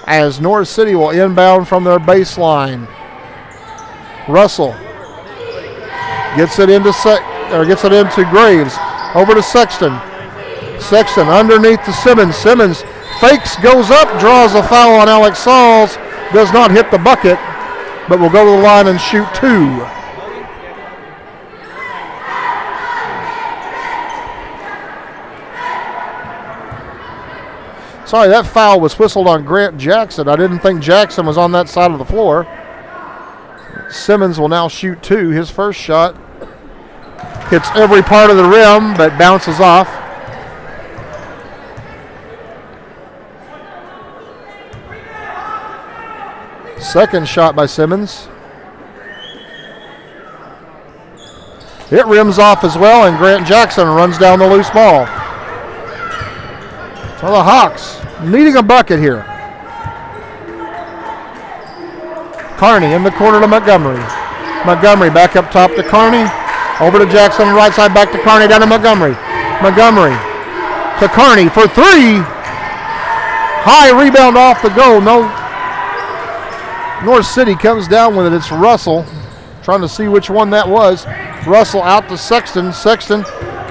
As North City will inbound from their baseline. Russell gets it into Graves. Over to Sexton. Sexton underneath to Simmons. Simmons fakes, goes up, draws a foul on Alex Sauls. Does not hit the bucket, but will go to the line and shoot 2. Sorry, that foul was whistled on Grant Jackson. I didn't think Jackson was on that side of the floor. Simmons will now shoot 2. His first shot hits every part of the rim, but bounces off. Second shot by Simmons. It rims off as well, and Grant Jackson runs down the loose ball. So the Hawks needing a bucket here. Carney in the corner to Montgomery. Montgomery back up top to Carney. Over to Jackson on the right side, back to Carney, down to Montgomery. Montgomery to Carney for three. High rebound off the goal. No. North City comes down with it. It's Russell. Trying to see which one that was. Russell out to Sexton. Sexton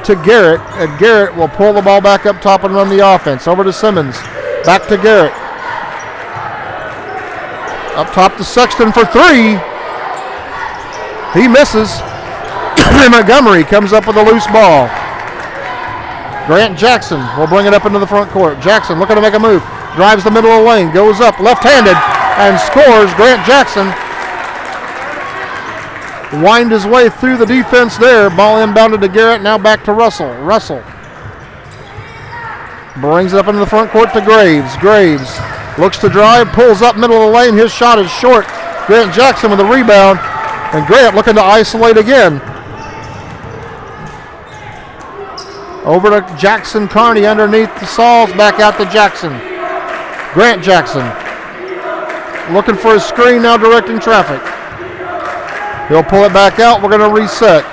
to Garrett. And Garrett will pull the ball back up top and run the offense. Over to Simmons. Back to Garrett. Up top to Sexton for three. He misses. Montgomery comes up with a loose ball. Grant Jackson will bring it up into the front court. Jackson looking to make a move. Drives the middle of the lane. Goes up left-handed and scores. Grant Jackson wind his way through the defense there. Ball inbounded to Garrett. Now back to Russell. Russell brings it up into the front court to Graves. Graves looks to drive. Pulls up middle of the lane. His shot is short. Grant Jackson with the rebound. And Grant looking to isolate again. Over to Jackson Carney underneath the Sauls. Back out to Jackson. Grant Jackson looking for a screen, now directing traffic. He'll pull it back out. We're going to reset.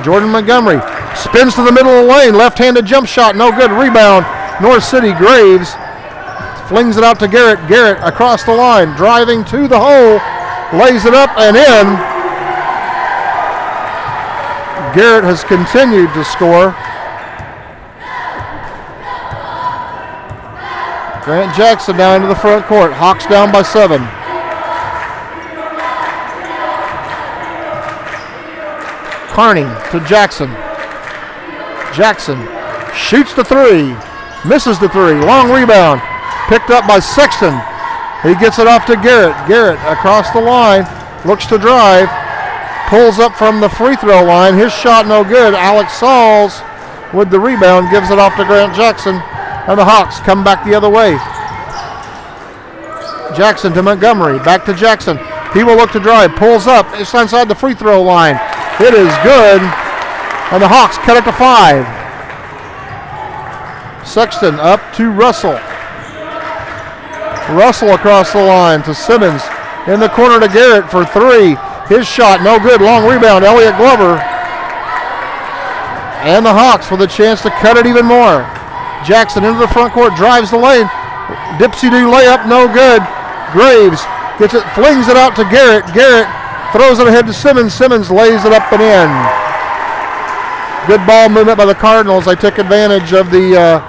Jordan Montgomery spins to the middle of the lane. Left-handed jump shot. No good. Rebound. North City. Graves flings it out to Garrett. Garrett across the line. Driving to the hole. Lays it up and in. Garrett has continued to score. Grant Jackson now into the front court. Hawks down by 7. Carney to Jackson. Jackson shoots the three. Misses the three. Long rebound. Picked up by Sexton. He gets it off to Garrett. Garrett across the line. Looks to drive. Pulls up from the free throw line. His shot no good. Alex Sauls with the rebound. Gives it off to Grant Jackson. And the Hawks come back the other way. Jackson to Montgomery. Back to Jackson. He will look to drive. Pulls up. It's inside the free throw line. It is good. And the Hawks cut it to 5. Sexton up to Russell. Russell across the line to Simmons. In the corner to Garrett for 3. His shot no good. Long rebound. Elliott Glover. And the Hawks with a chance to cut it even more. Jackson into the front court. Drives the lane. Dipsy-do layup. No good. Graves gets it. Flings it out to Garrett. Garrett throws it ahead to Simmons. Simmons lays it up and in. Good ball movement by the Cardinals. They took advantage of the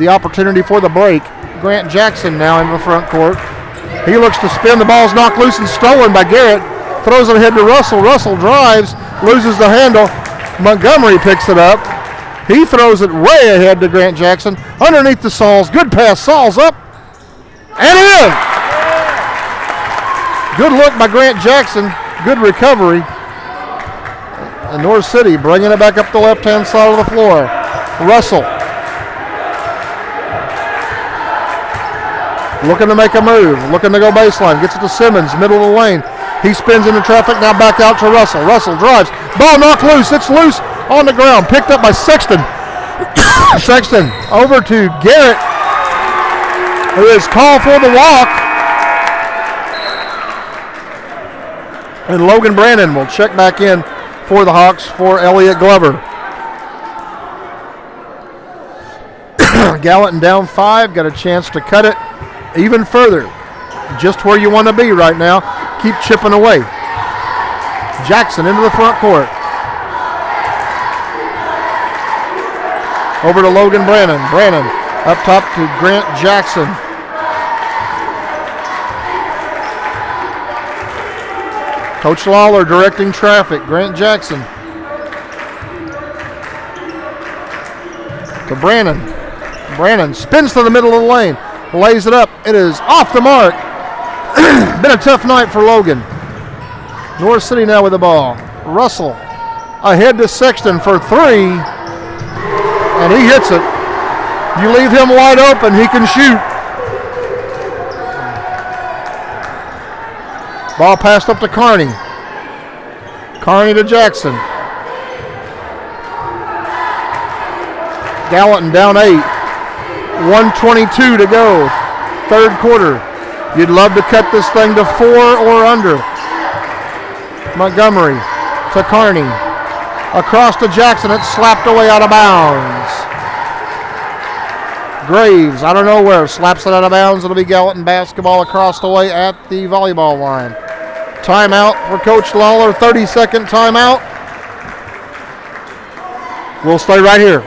opportunity for the break. Grant Jackson now in the front court. He looks to spin. The ball's knocked loose and stolen by Garrett. Throws it ahead to Russell. Russell drives, loses the handle. Montgomery picks it up. He throws it way ahead to Grant Jackson. Underneath the Sauls. Good pass. Sauls up. And in. Good look by Grant Jackson. Good recovery. And North City bringing it back up the left-hand side of the floor. Russell looking to make a move, looking to go baseline, gets it to Simmons, middle of the lane. He spins into traffic, now back out to Russell. Russell drives, ball knocked loose, it's loose on the ground, picked up by Sexton. Sexton over to Garrett, who is called for the walk. And Logan Brannon will check back in for the Hawks for Elliott Glover. Gallatin down 5, got a chance to cut it even further. Just where you want to be right now. Keep chipping away. Jackson into the front court. Over to Logan Brannon. Brannon up top to Grant Jackson. Coach Lawler directing traffic. Grant Jackson to Brannon. Brannon spins to the middle of the lane. Lays it up. It is off the mark. Been a tough night for Logan. North City now with the ball. Russell ahead to Sexton for 3. And he hits it. You leave him wide open, he can shoot. Ball passed up to Kearney. Kearney to Jackson. Gallatin down 8. 1:22 to go. Third quarter. You'd love to cut this thing to 4 or under. Montgomery to Kearney. Across to Jackson. It's slapped away out of bounds. Graves, I don't know where, slaps it out of bounds. It'll be Gallatin basketball across the way at the volleyball line. Timeout for Coach Lawler. 30-second timeout. We'll stay right here.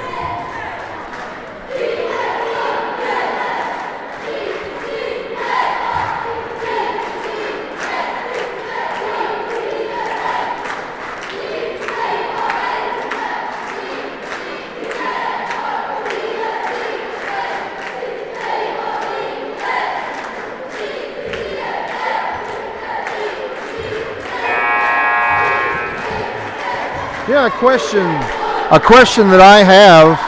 Yeah, a question that I have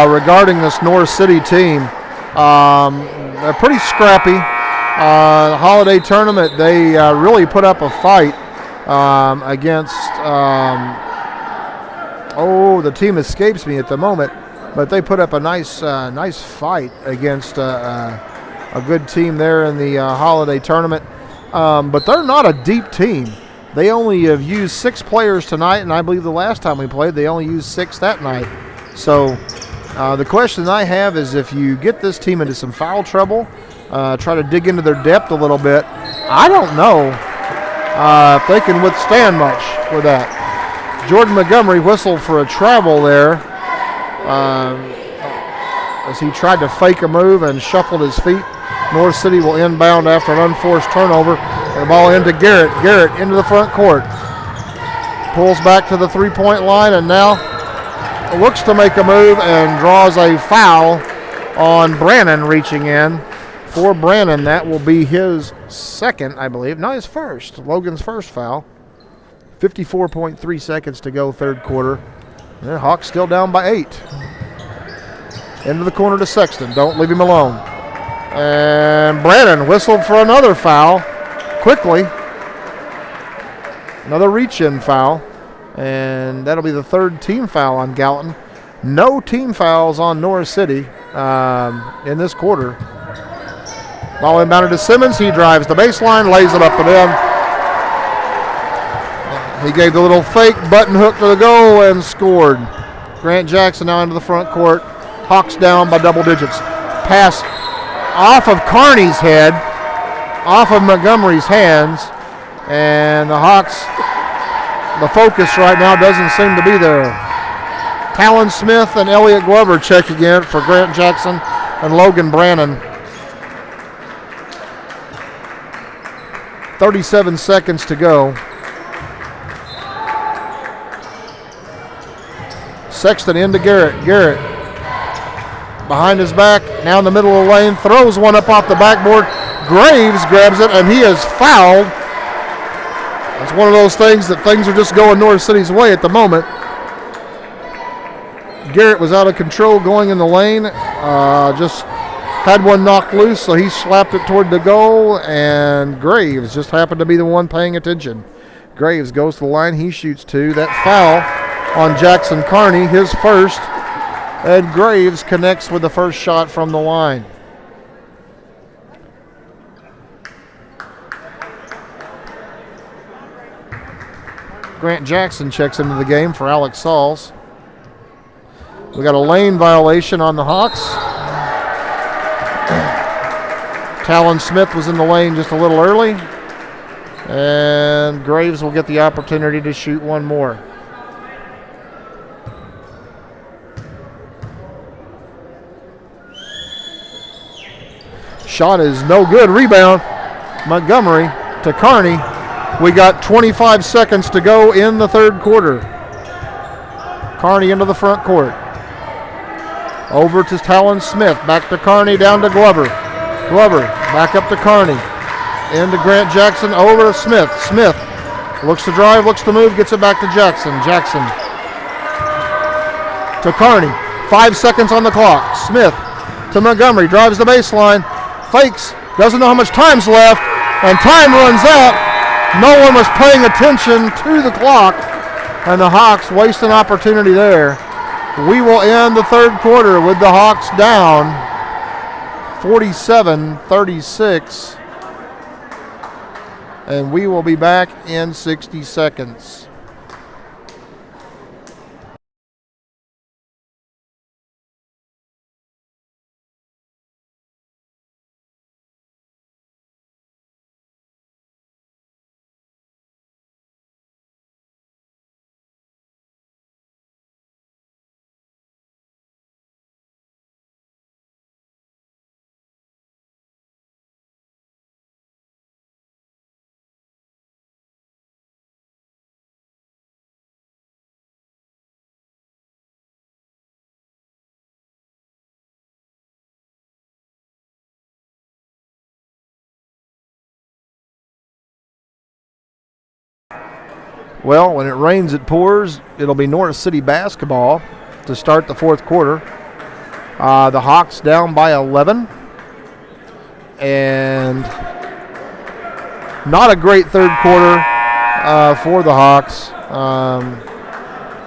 regarding this North City team. They're pretty scrappy. The holiday tournament, they really put up a fight against, the team escapes me at the moment, but they put up a nice fight against a good team there in the holiday tournament. But they're not a deep team. They only have used 6 players tonight, and I believe the last time we played, they only used 6 that night. So the question I have is, if you get this team into some foul trouble, try to dig into their depth a little bit, I don't know if they can withstand much with that. Jordan Montgomery whistled for a travel there as he tried to fake a move and shuffled his feet. North City will inbound after an unforced turnover. The ball into Garrett. Garrett into the front court. Pulls back to the three-point line and now looks to make a move and draws a foul on Brannon reaching in. For Brannon, that will be his second, I believe. No, his first. Logan's first foul. 54.3 seconds to go, third quarter. And Hawks still down by 8. Into the corner to Sexton. Don't leave him alone. And Brannon whistled for another foul. Quickly. Another reach-in foul. And that'll be the third team foul on Gallatin. No team fouls on North City in this quarter. Ball inbounded to Simmons. He drives the baseline, lays it up and in. He gave the little fake button hook to the goal and scored. Grant Jackson now into the front court. Hawks down by double digits. Pass off of Kearney's head, off of Montgomery's hands, and the Hawks, the focus right now doesn't seem to be there. Talon Smith and Elliott Glover check again for Grant Jackson and Logan Brannon. 37 seconds to go. Sexton into Garrett. Garrett behind his back, now in the middle of the lane, throws one up off the backboard. Graves grabs it, and he is fouled. It's one of those things that things are just going North City's way at the moment. Garrett was out of control going in the lane, just had one knocked loose, so he slapped it toward the goal, and Graves just happened to be the one paying attention. Graves goes to the line, he shoots 2. That foul on Jackson Kearney, his first, and Graves connects with the first shot from the line. Grant Jackson checks into the game for Alex Sauls. We got a lane violation on the Hawks. Talon Smith was in the lane just a little early. And Graves will get the opportunity to shoot one more. Shot is no good. Rebound. Montgomery to Kearney. We got 25 seconds to go in the third quarter. Kearney into the front court. Over to Talon Smith. Back to Kearney, down to Glover. Glover back up to Kearney. Into Grant Jackson, over to Smith. Smith looks to drive, looks to move, gets it back to Jackson. Jackson to Kearney. 5 seconds on the clock. Smith to Montgomery, drives the baseline, fakes, doesn't know how much time's left, and time runs out. No one was paying attention to the clock, and the Hawks waste an opportunity there. We will end the third quarter with the Hawks down 47-36, and we will be back in 60 seconds. Well, when it rains, it pours. It'll be North City basketball to start the fourth quarter. The Hawks down by 11. And not a great third quarter for the Hawks.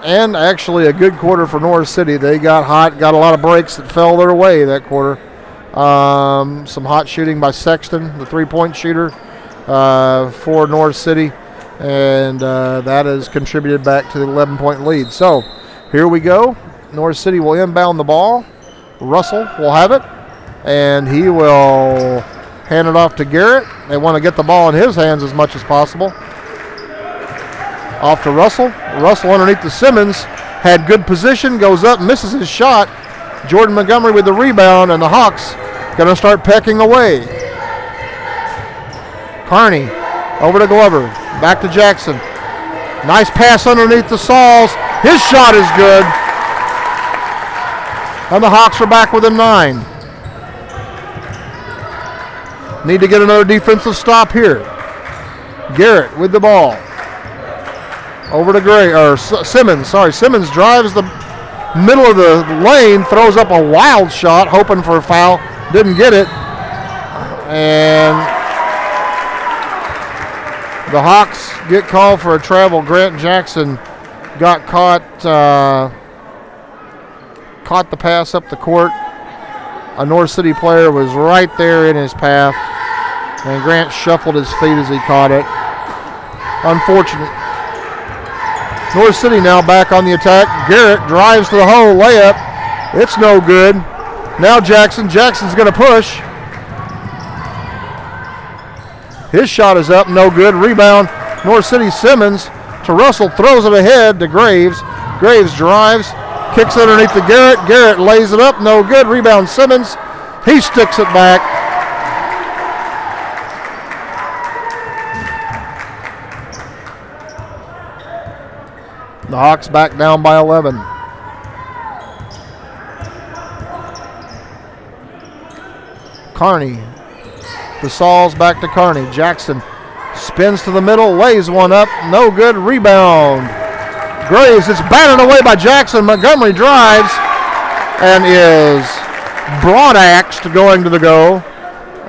And actually a good quarter for North City. They got hot, got a lot of breaks that fell their way that quarter. Some hot shooting by Sexton, the three-point shooter for North City. And that has contributed back to the 11-point lead. So here we go. North City will inbound the ball. Russell will have it, and he will hand it off to Garrett. They want to get the ball in his hands as much as possible. Off to Russell. Russell underneath the Simmons. Had good position, goes up, misses his shot. Jordan Montgomery with the rebound, and the Hawks going to start pecking away. Carney over to Glover. Back to Jackson. Nice pass underneath the Sauls. His shot is good. And the Hawks are back within 9. Need to get another defensive stop here. Garrett with the ball. Over to Simmons. Simmons drives the middle of the lane, throws up a wild shot, hoping for a foul. Didn't get it. And the Hawks get called for a travel. Grant Jackson got caught the pass up the court. A North City player was right there in his path, and Grant shuffled his feet as he caught it. Unfortunate. North City now back on the attack. Garrett drives to the hole, layup. It's no good. Now Jackson's going to push. His shot is up, no good. Rebound, North City. Simmons to Russell, throws it ahead to Graves. Graves drives, kicks underneath to Garrett. Garrett lays it up, no good. Rebound, Simmons. He sticks it back. The Hawks back down by 11. Carney. The Sauls back to Carney. Jackson spins to the middle, lays one up, no good. Rebound. Graves, it's batted away by Jackson. Montgomery drives and is broad-axed going to the goal.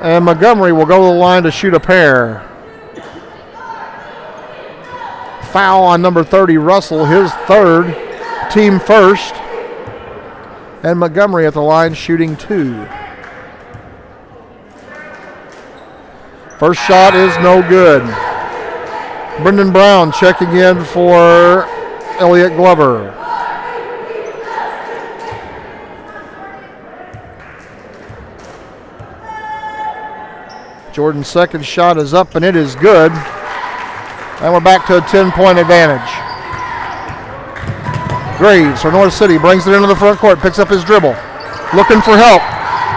And Montgomery will go to the line to shoot a pair. Foul on number 30, Russell, his third, team first. And Montgomery at the line shooting 2. First shot is no good. Brendan Brown checking in for Elliott Glover. Jordan's second shot is up, and it is good. And we're back to a 10-point advantage. Graves for North City brings it into the front court, picks up his dribble, looking for help.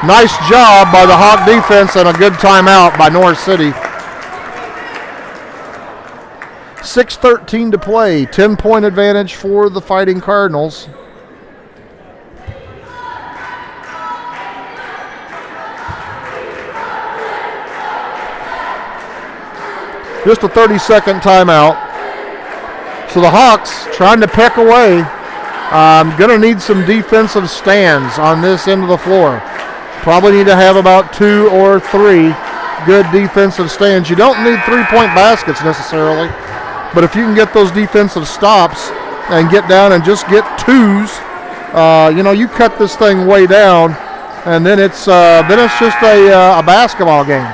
Nice job by the Hawk defense and a good timeout by North City. 6:13 to play, 10-point advantage for the Fighting Cardinals. Just a 30-second timeout. So the Hawks trying to peck away. Going to need some defensive stands on this end of the floor. Probably need to have about 2 or 3 good defensive stands. You don't need three-point baskets necessarily, but if you can get those defensive stops and get down and just get twos, you cut this thing way down, and then it's just a basketball game.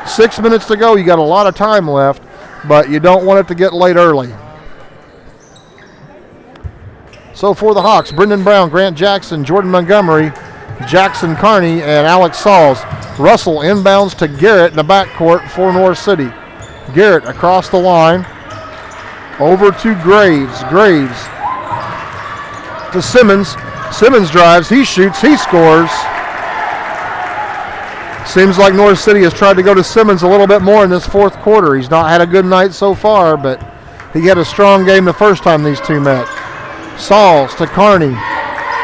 6 minutes to go. You got a lot of time left, but you don't want it to get late early. So for the Hawks, Brendan Brown, Grant Jackson, Jordan Montgomery, Jackson Carney, and Alex Sauls. Russell inbounds to Garrett in the backcourt for North City. Garrett across the line. Over to Graves. Graves to Simmons. Simmons drives. He shoots. He scores. Seems like North City has tried to go to Simmons a little bit more in this fourth quarter. He's not had a good night so far, but he had a strong game the first time these two met. Sauls to Carney.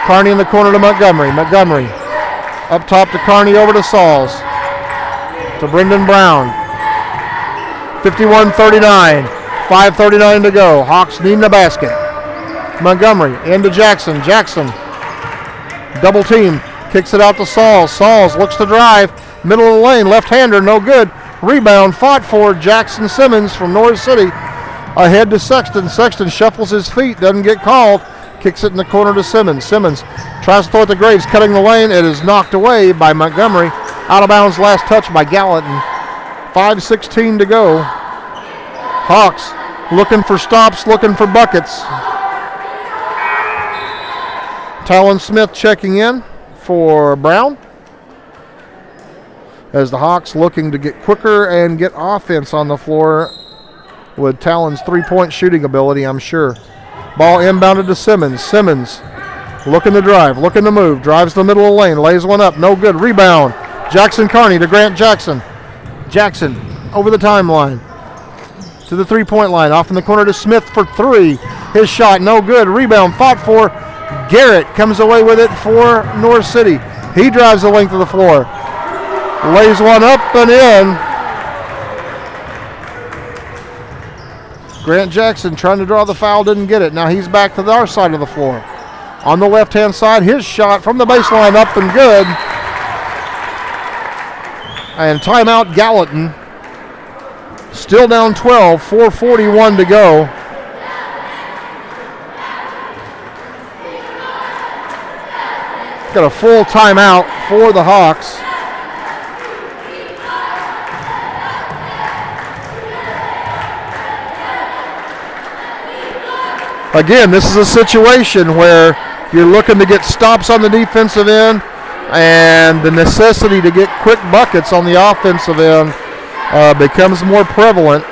Carney in the corner to Montgomery. Montgomery up top to Carney, over to Sauls. To Brendan Brown. 51-39. 5:39 to go. Hawks needing a basket. Montgomery into Jackson. Jackson double team. Kicks it out to Sauls. Sauls looks to drive. Middle of the lane. Left-hander. No good. Rebound fought for Jackson Simmons from North City. Ahead to Sexton. Sexton shuffles his feet. Doesn't get called. Kicks it in the corner to Simmons. Simmons tries to throw it to Graves. Cutting the lane. It is knocked away by Montgomery. Out of bounds. Last touch by Gallatin. 5:16 to go. Hawks looking for stops. Looking for buckets. Talon Smith checking in for Brown. As the Hawks looking to get quicker and get offense on the floor with Talon's three-point shooting ability, I'm sure. Ball inbounded to Simmons. Simmons looking to drive, looking to move. Drives the middle of the lane, lays one up. No good. Rebound. Jackson Carney to Grant Jackson. Jackson over the timeline to the three-point line. Off in the corner to Smith for three. His shot no good. Rebound fought for. Garrett comes away with it for North City. He drives the length of the floor. Lays one up and in. Grant Jackson trying to draw the foul, didn't get it. Now he's back to our side of the floor. On the left-hand side, his shot from the baseline up and good. And timeout Gallatin. Still down 12, 4:41 to go. Got a full timeout for the Hawks. Again, this is a situation where you're looking to get stops on the defensive end, and the necessity to get quick buckets on the offensive end becomes more prevalent.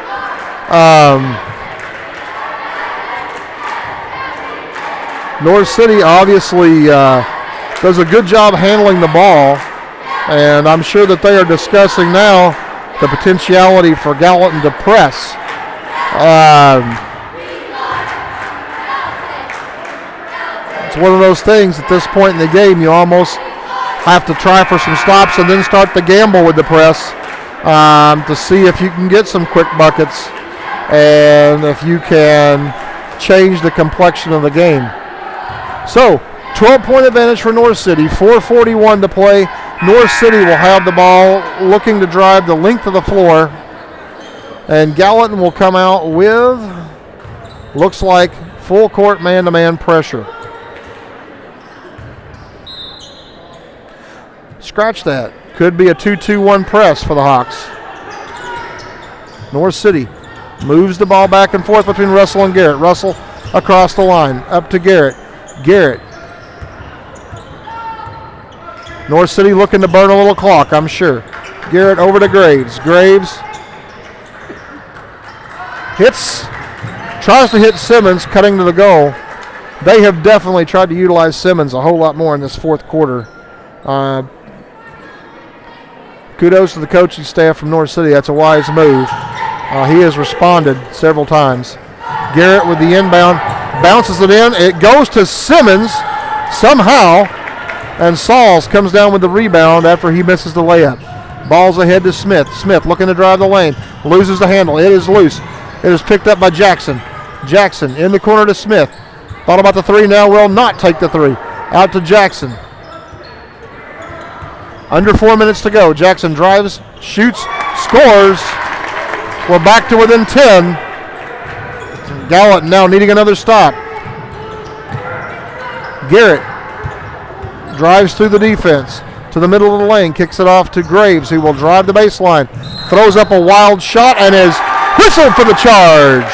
North City obviously does a good job handling the ball, and I'm sure that they are discussing now the potentiality for Gallatin to press. It's one of those things at this point in the game you almost have to try for some stops and then start the gamble with the press to see if you can get some quick buckets and if you can change the complexion of the game. So, 12-point advantage for North City, 4:41 to play. North City will have the ball looking to drive the length of the floor, and Gallatin will come out with, looks like, full court man-to-man pressure. Scratch that. Could be a 2-2-1 press for the Hawks. North City moves the ball back and forth between Russell and Garrett. Russell across the line, up to Garrett. Garrett. North City looking to burn a little clock, I'm sure. Garrett over to Graves. Graves tries to hit Simmons, cutting to the goal. They have definitely tried to utilize Simmons a whole lot more in this fourth quarter. Kudos to the coaching staff from North City. That's a wise move. He has responded several times. Garrett with the inbound, bounces it in. It goes to Simmons somehow, and Sauls comes down with the rebound after he misses the layup. Ball's ahead to Smith. Smith looking to drive the lane. Loses the handle. It is loose. It is picked up by Jackson. Jackson in the corner to Smith. Thought about the three, now will not take the three. Out to Jackson. Under 4 minutes to go. Jackson drives, shoots, scores. We're back to within 10. Gallatin now needing another stop. Garrett drives through the defense to the middle of the lane, kicks it off to Graves, who will drive the baseline, throws up a wild shot, and is whistled for the charge.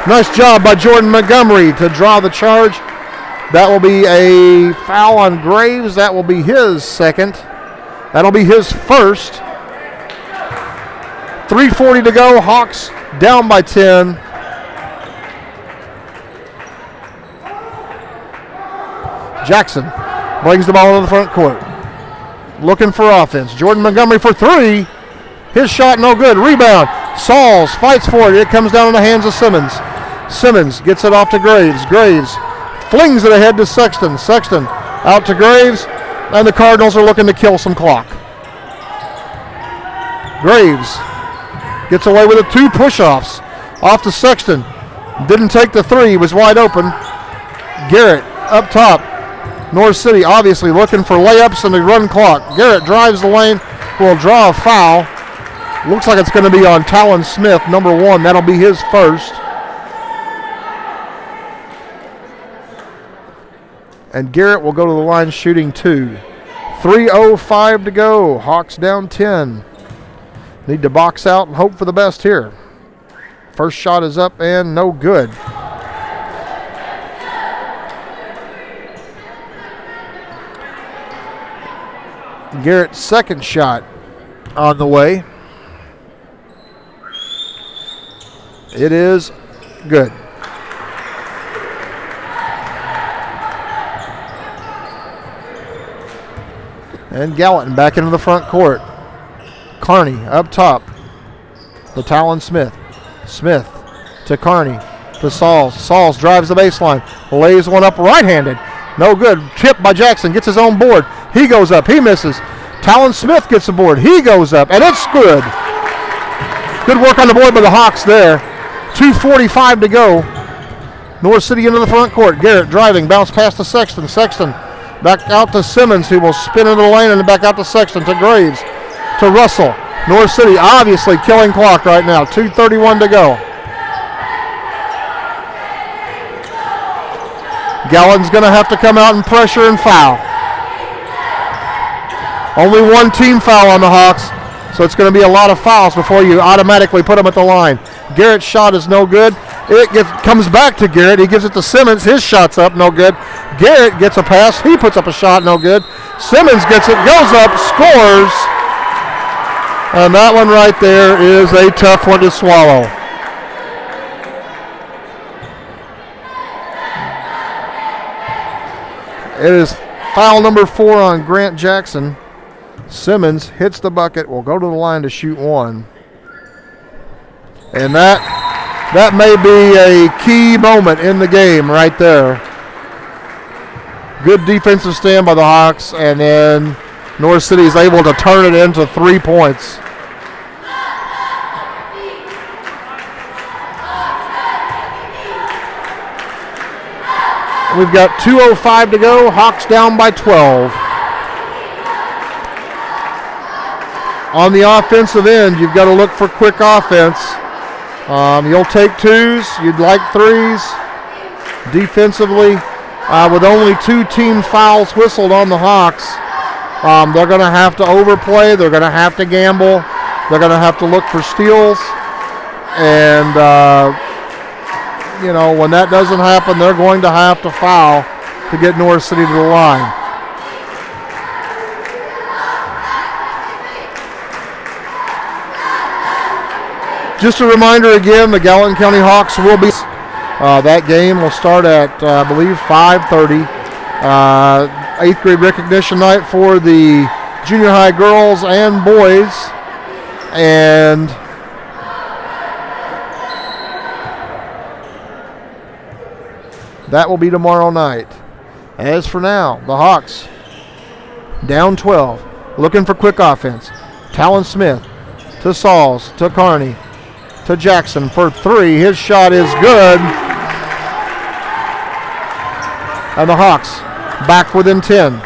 Nice job by Jordan Montgomery to draw the charge. That will be a foul on Graves. That will be his second. That'll be his first. 3:40 to go. Hawks down by 10. Jackson brings the ball into the front court. Looking for offense. Jordan Montgomery for three. His shot no good. Rebound. Sauls fights for it. It comes down in the hands of Simmons. Simmons gets it off to Graves. Graves flings it ahead to Sexton. Sexton out to Graves. And the Cardinals are looking to kill some clock. Graves gets away with it. Two push-offs off to Sexton. Didn't take the three. Was wide open. Garrett up top. North City obviously looking for layups and the run clock. Garrett drives the lane, will draw a foul. Looks like it's going to be on Talon Smith, number 1. That'll be his first. And Garrett will go to the line shooting 2. 3:05 to go. Hawks down 10. Need to box out and hope for the best here. First shot is up and no good. Garrett's second shot on the way. It is good. And Gallatin back into the front court. Carney up top to Talon Smith. Smith to Carney to Sauls. Sauls drives the baseline. Lays one up right-handed. No good. Tipped by Jackson. Gets his own board. He goes up. He misses. Talon Smith gets the board. He goes up. And it's good. Good work on the board by the Hawks there. 2:45 to go. North City into the front court. Garrett driving. Bounce past to Sexton. Sexton back out to Simmons, who will spin into the lane, and then back out to Sexton, to Graves, to Russell. North City obviously killing clock right now. 2:31 to go. Gallatin's going to have to come out and pressure and foul. Only one team foul on the Hawks, so it's going to be a lot of fouls before you automatically put them at the line. Garrett's shot is no good. Comes back to Garrett. He gives it to Simmons. His shot's up, no good. Garrett gets a pass. He puts up a shot, no good. Simmons gets it, goes up, scores. And that one right there is a tough one to swallow. It is foul number 4 on Grant Jackson. Simmons hits the bucket, will go to the line to shoot one. And that may be a key moment in the game right there. Good defensive stand by the Hawks, and then North City is able to turn it into 3 points. We've got 2:05 to go. Hawks down by 12. On the offensive end, you've got to look for quick offense. You'll take twos. You'd like threes. Defensively, with only 2 team fouls whistled on the Hawks, they're going to have to overplay. They're going to have to gamble. They're going to have to look for steals. And, when that doesn't happen, they're going to have to foul to get North City to the line. Just a reminder again, the Gallatin County Hawks will be, that game will start at, I believe, 5:30. 8th grade recognition night for the junior high girls and boys. And that will be tomorrow night. As for now, the Hawks down 12, looking for quick offense. Talon Smith to Sauls, to Carney, to Jackson for 3. His shot is good. And the Hawks back within 10.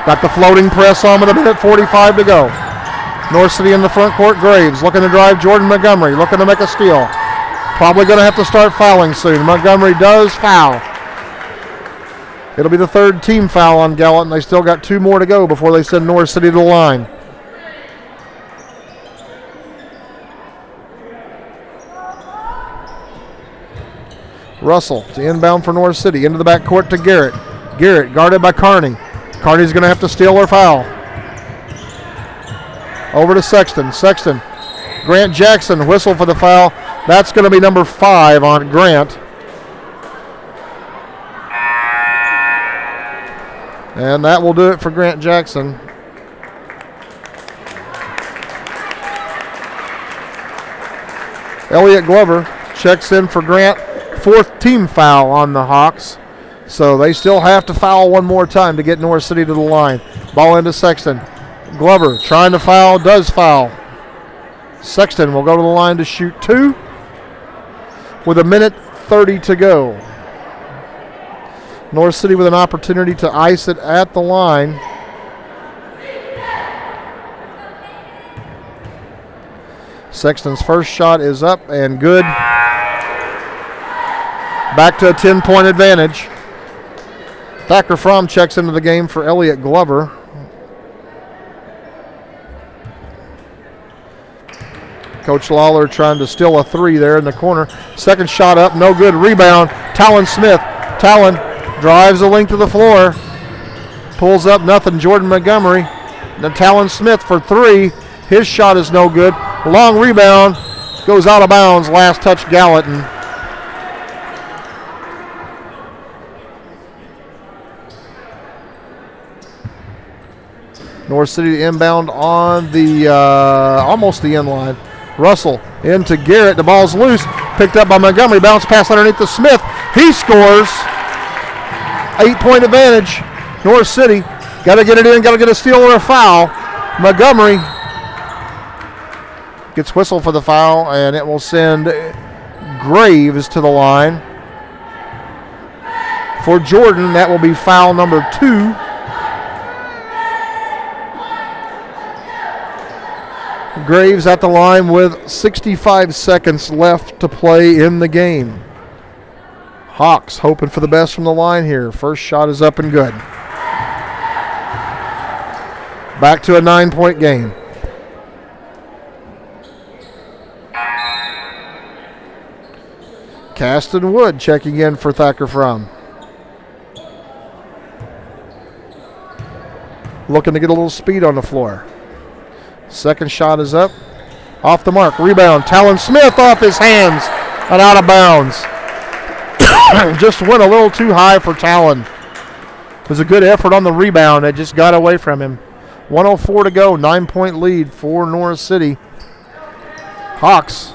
Got the floating press on with 1:45 to go. North City in the front court. Graves looking to drive. Jordan Montgomery looking to make a steal. Probably going to have to start fouling soon. Montgomery does foul. It'll be the third team foul on Gallatin. They still got 2 more to go before they send North City to the line. Russell to inbound for North City. Into the backcourt to Garrett. Garrett guarded by Carney. Carney's going to have to steal or foul. Over to Sexton. Sexton. Grant Jackson whistle for the foul. That's going to be number 5 on Grant. And that will do it for Grant Jackson. Elliott Glover checks in for Grant. 4th team foul on the Hawks. So they still have to foul one more time to get North City to the line. Ball into Sexton. Glover trying to foul, does foul. Sexton will go to the line to shoot 2 with 1:30 to go. North City with an opportunity to ice it at the line. Sexton's first shot is up and good. Back to a 10-point advantage. Thacker Fromm checks into the game for Elliott Glover. Coach Lawler trying to steal a 3 there in the corner. Second shot up, no good. Rebound, Talon Smith. Talon drives the length of the floor. Pulls up nothing. Jordan Montgomery. Then Talon Smith for 3. His shot is no good. Long rebound. Goes out of bounds. Last touch Gallatin. North City inbound on the almost the end line. Russell into Garrett. The ball's loose. Picked up by Montgomery. Bounce pass underneath to Smith. He scores. 8-point advantage. North City. Got to get it in. Got to get a steal or a foul. Montgomery gets whistled for the foul, and it will send Graves to the line. For Jordan, that will be foul number 2. Graves at the line with 65 seconds left to play in the game. Hawks hoping for the best from the line here. First shot is up and good. Back to a 9-point game. Caston Wood checking in for Thacker Fromm. Looking to get a little speed on the floor. Second shot is up. Off the mark. Rebound. Talon Smith off his hands and out of bounds. Just went a little too high for Talon. It was a good effort on the rebound. It just got away from him. 1:04 to go. 9-point lead for North City. Hawks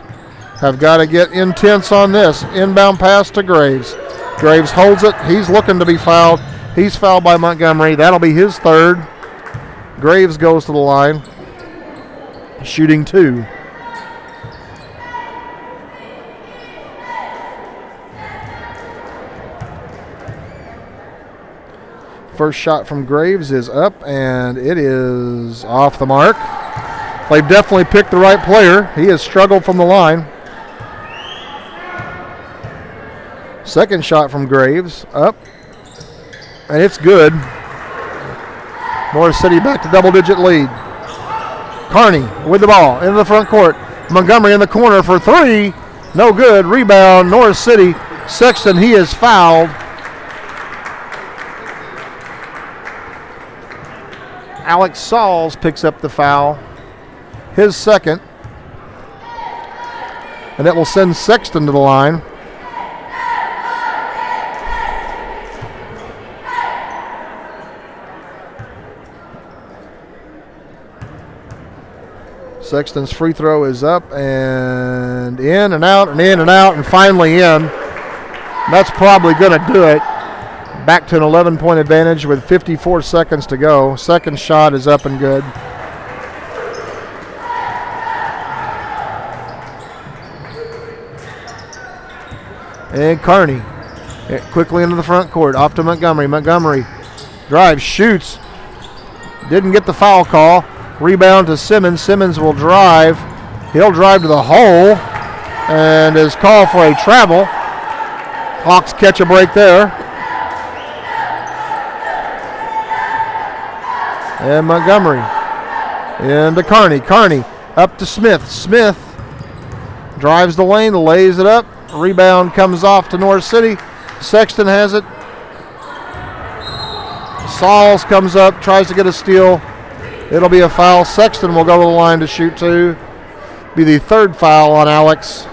have got to get intense on this. Inbound pass to Graves. Graves holds it. He's looking to be fouled. He's fouled by Montgomery. That'll be his 3rd. Graves goes to the line. Shooting 2. First shot from Graves is up, and it is off the mark. They've definitely picked the right player. He has struggled from the line. Second shot from Graves, up, and it's good. North City back to double-digit lead. Carney with the ball into the front court. Montgomery in the corner for 3. No good. Rebound, North City. Sexton, he is fouled. Alex Sauls picks up the foul. His second. And that will send Sexton to the line. Sexton's free throw is up and in and out and in and out and finally in. That's probably going to do it. Back to an 11-point advantage with 54 seconds to go. Second shot is up and good. And Carney quickly into the front court. Off to Montgomery. Montgomery drives, shoots. Didn't get the foul call. Rebound to Simmons. Simmons will drive. He'll drive to the hole and is called for a travel. Hawks catch a break there. And Montgomery into Kearney. Kearney up to Smith. Smith drives the lane, lays it up. Rebound comes off to North City. Sexton has it. Sauls comes up, tries to get a steal. It'll be a foul. Sexton will go to the line to shoot two. Be the third foul on Alex.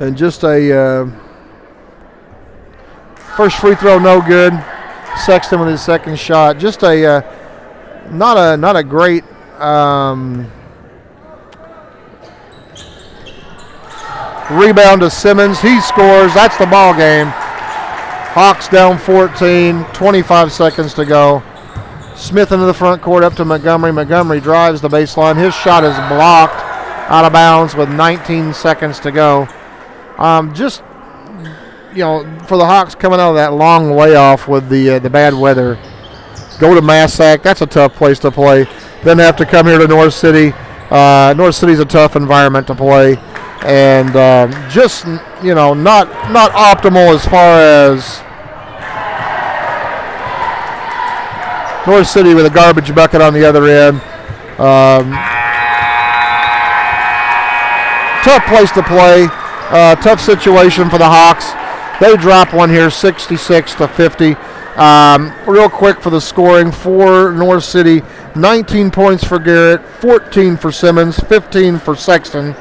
And just a first free throw, no good. Sexton with his second shot. Just a not a great rebound to Simmons. He scores. That's the ball game. Hawks down 14. 25 seconds to go. Smith into the front court up to Montgomery. Montgomery drives the baseline. His shot is blocked out of bounds with 19 seconds to go. Just, for the Hawks coming out of that long layoff with the bad weather, go to Massac. That's a tough place to play. Then have to come here to North City. North City's a tough environment to play, and just not optimal as far as North City with a garbage bucket on the other end. Tough place to play. Tough situation for the Hawks. They drop one here, 66-50. Real quick for the scoring for North City, 19 points for Garrett, 14 for Simmons, 15 for Sexton,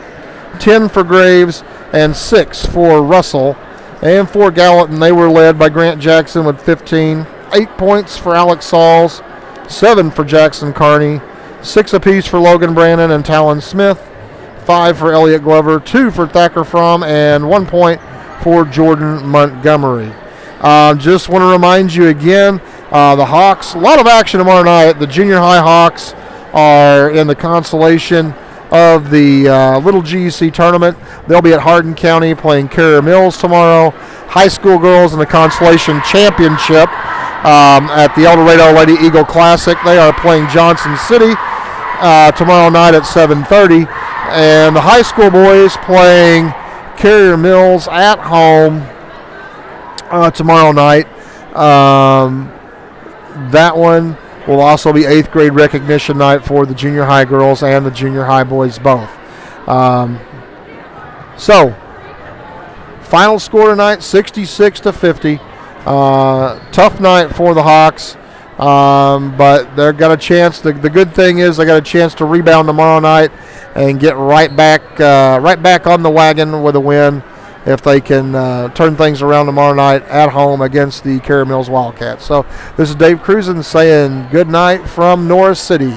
10 for Graves, and 6 for Russell. And for Gallatin, they were led by Grant Jackson with 15, 8 points for Alex Sauls, 7 for Jackson Kearney, 6 apiece for Logan Brandon and Talon Smith, 5 for Elliott Glover, 2 for Thacker Fromm, and 1 point for Jordan Montgomery. Just want to remind you again, the Hawks, a lot of action tomorrow night. The junior high Hawks are in the consolation of the Little GEC tournament. They'll be at Hardin County playing Carrier Mills tomorrow. High school girls in the consolation championship at the El Dorado Lady Eagle Classic. They are playing Johnson City tomorrow night at 7:30. And the high school boys playing Carrier Mills at home tomorrow night. That one will also be 8th grade recognition night for the junior high girls and the junior high boys both. So, final score tonight, 66-50. Tough night for the Hawks, but they've got a chance. The good thing is they got a chance to rebound tomorrow night and get right back on the wagon with a win if they can turn things around tomorrow night at home against the Carrier Mills Wildcats. So this is Dave Cruzen saying good night from North City.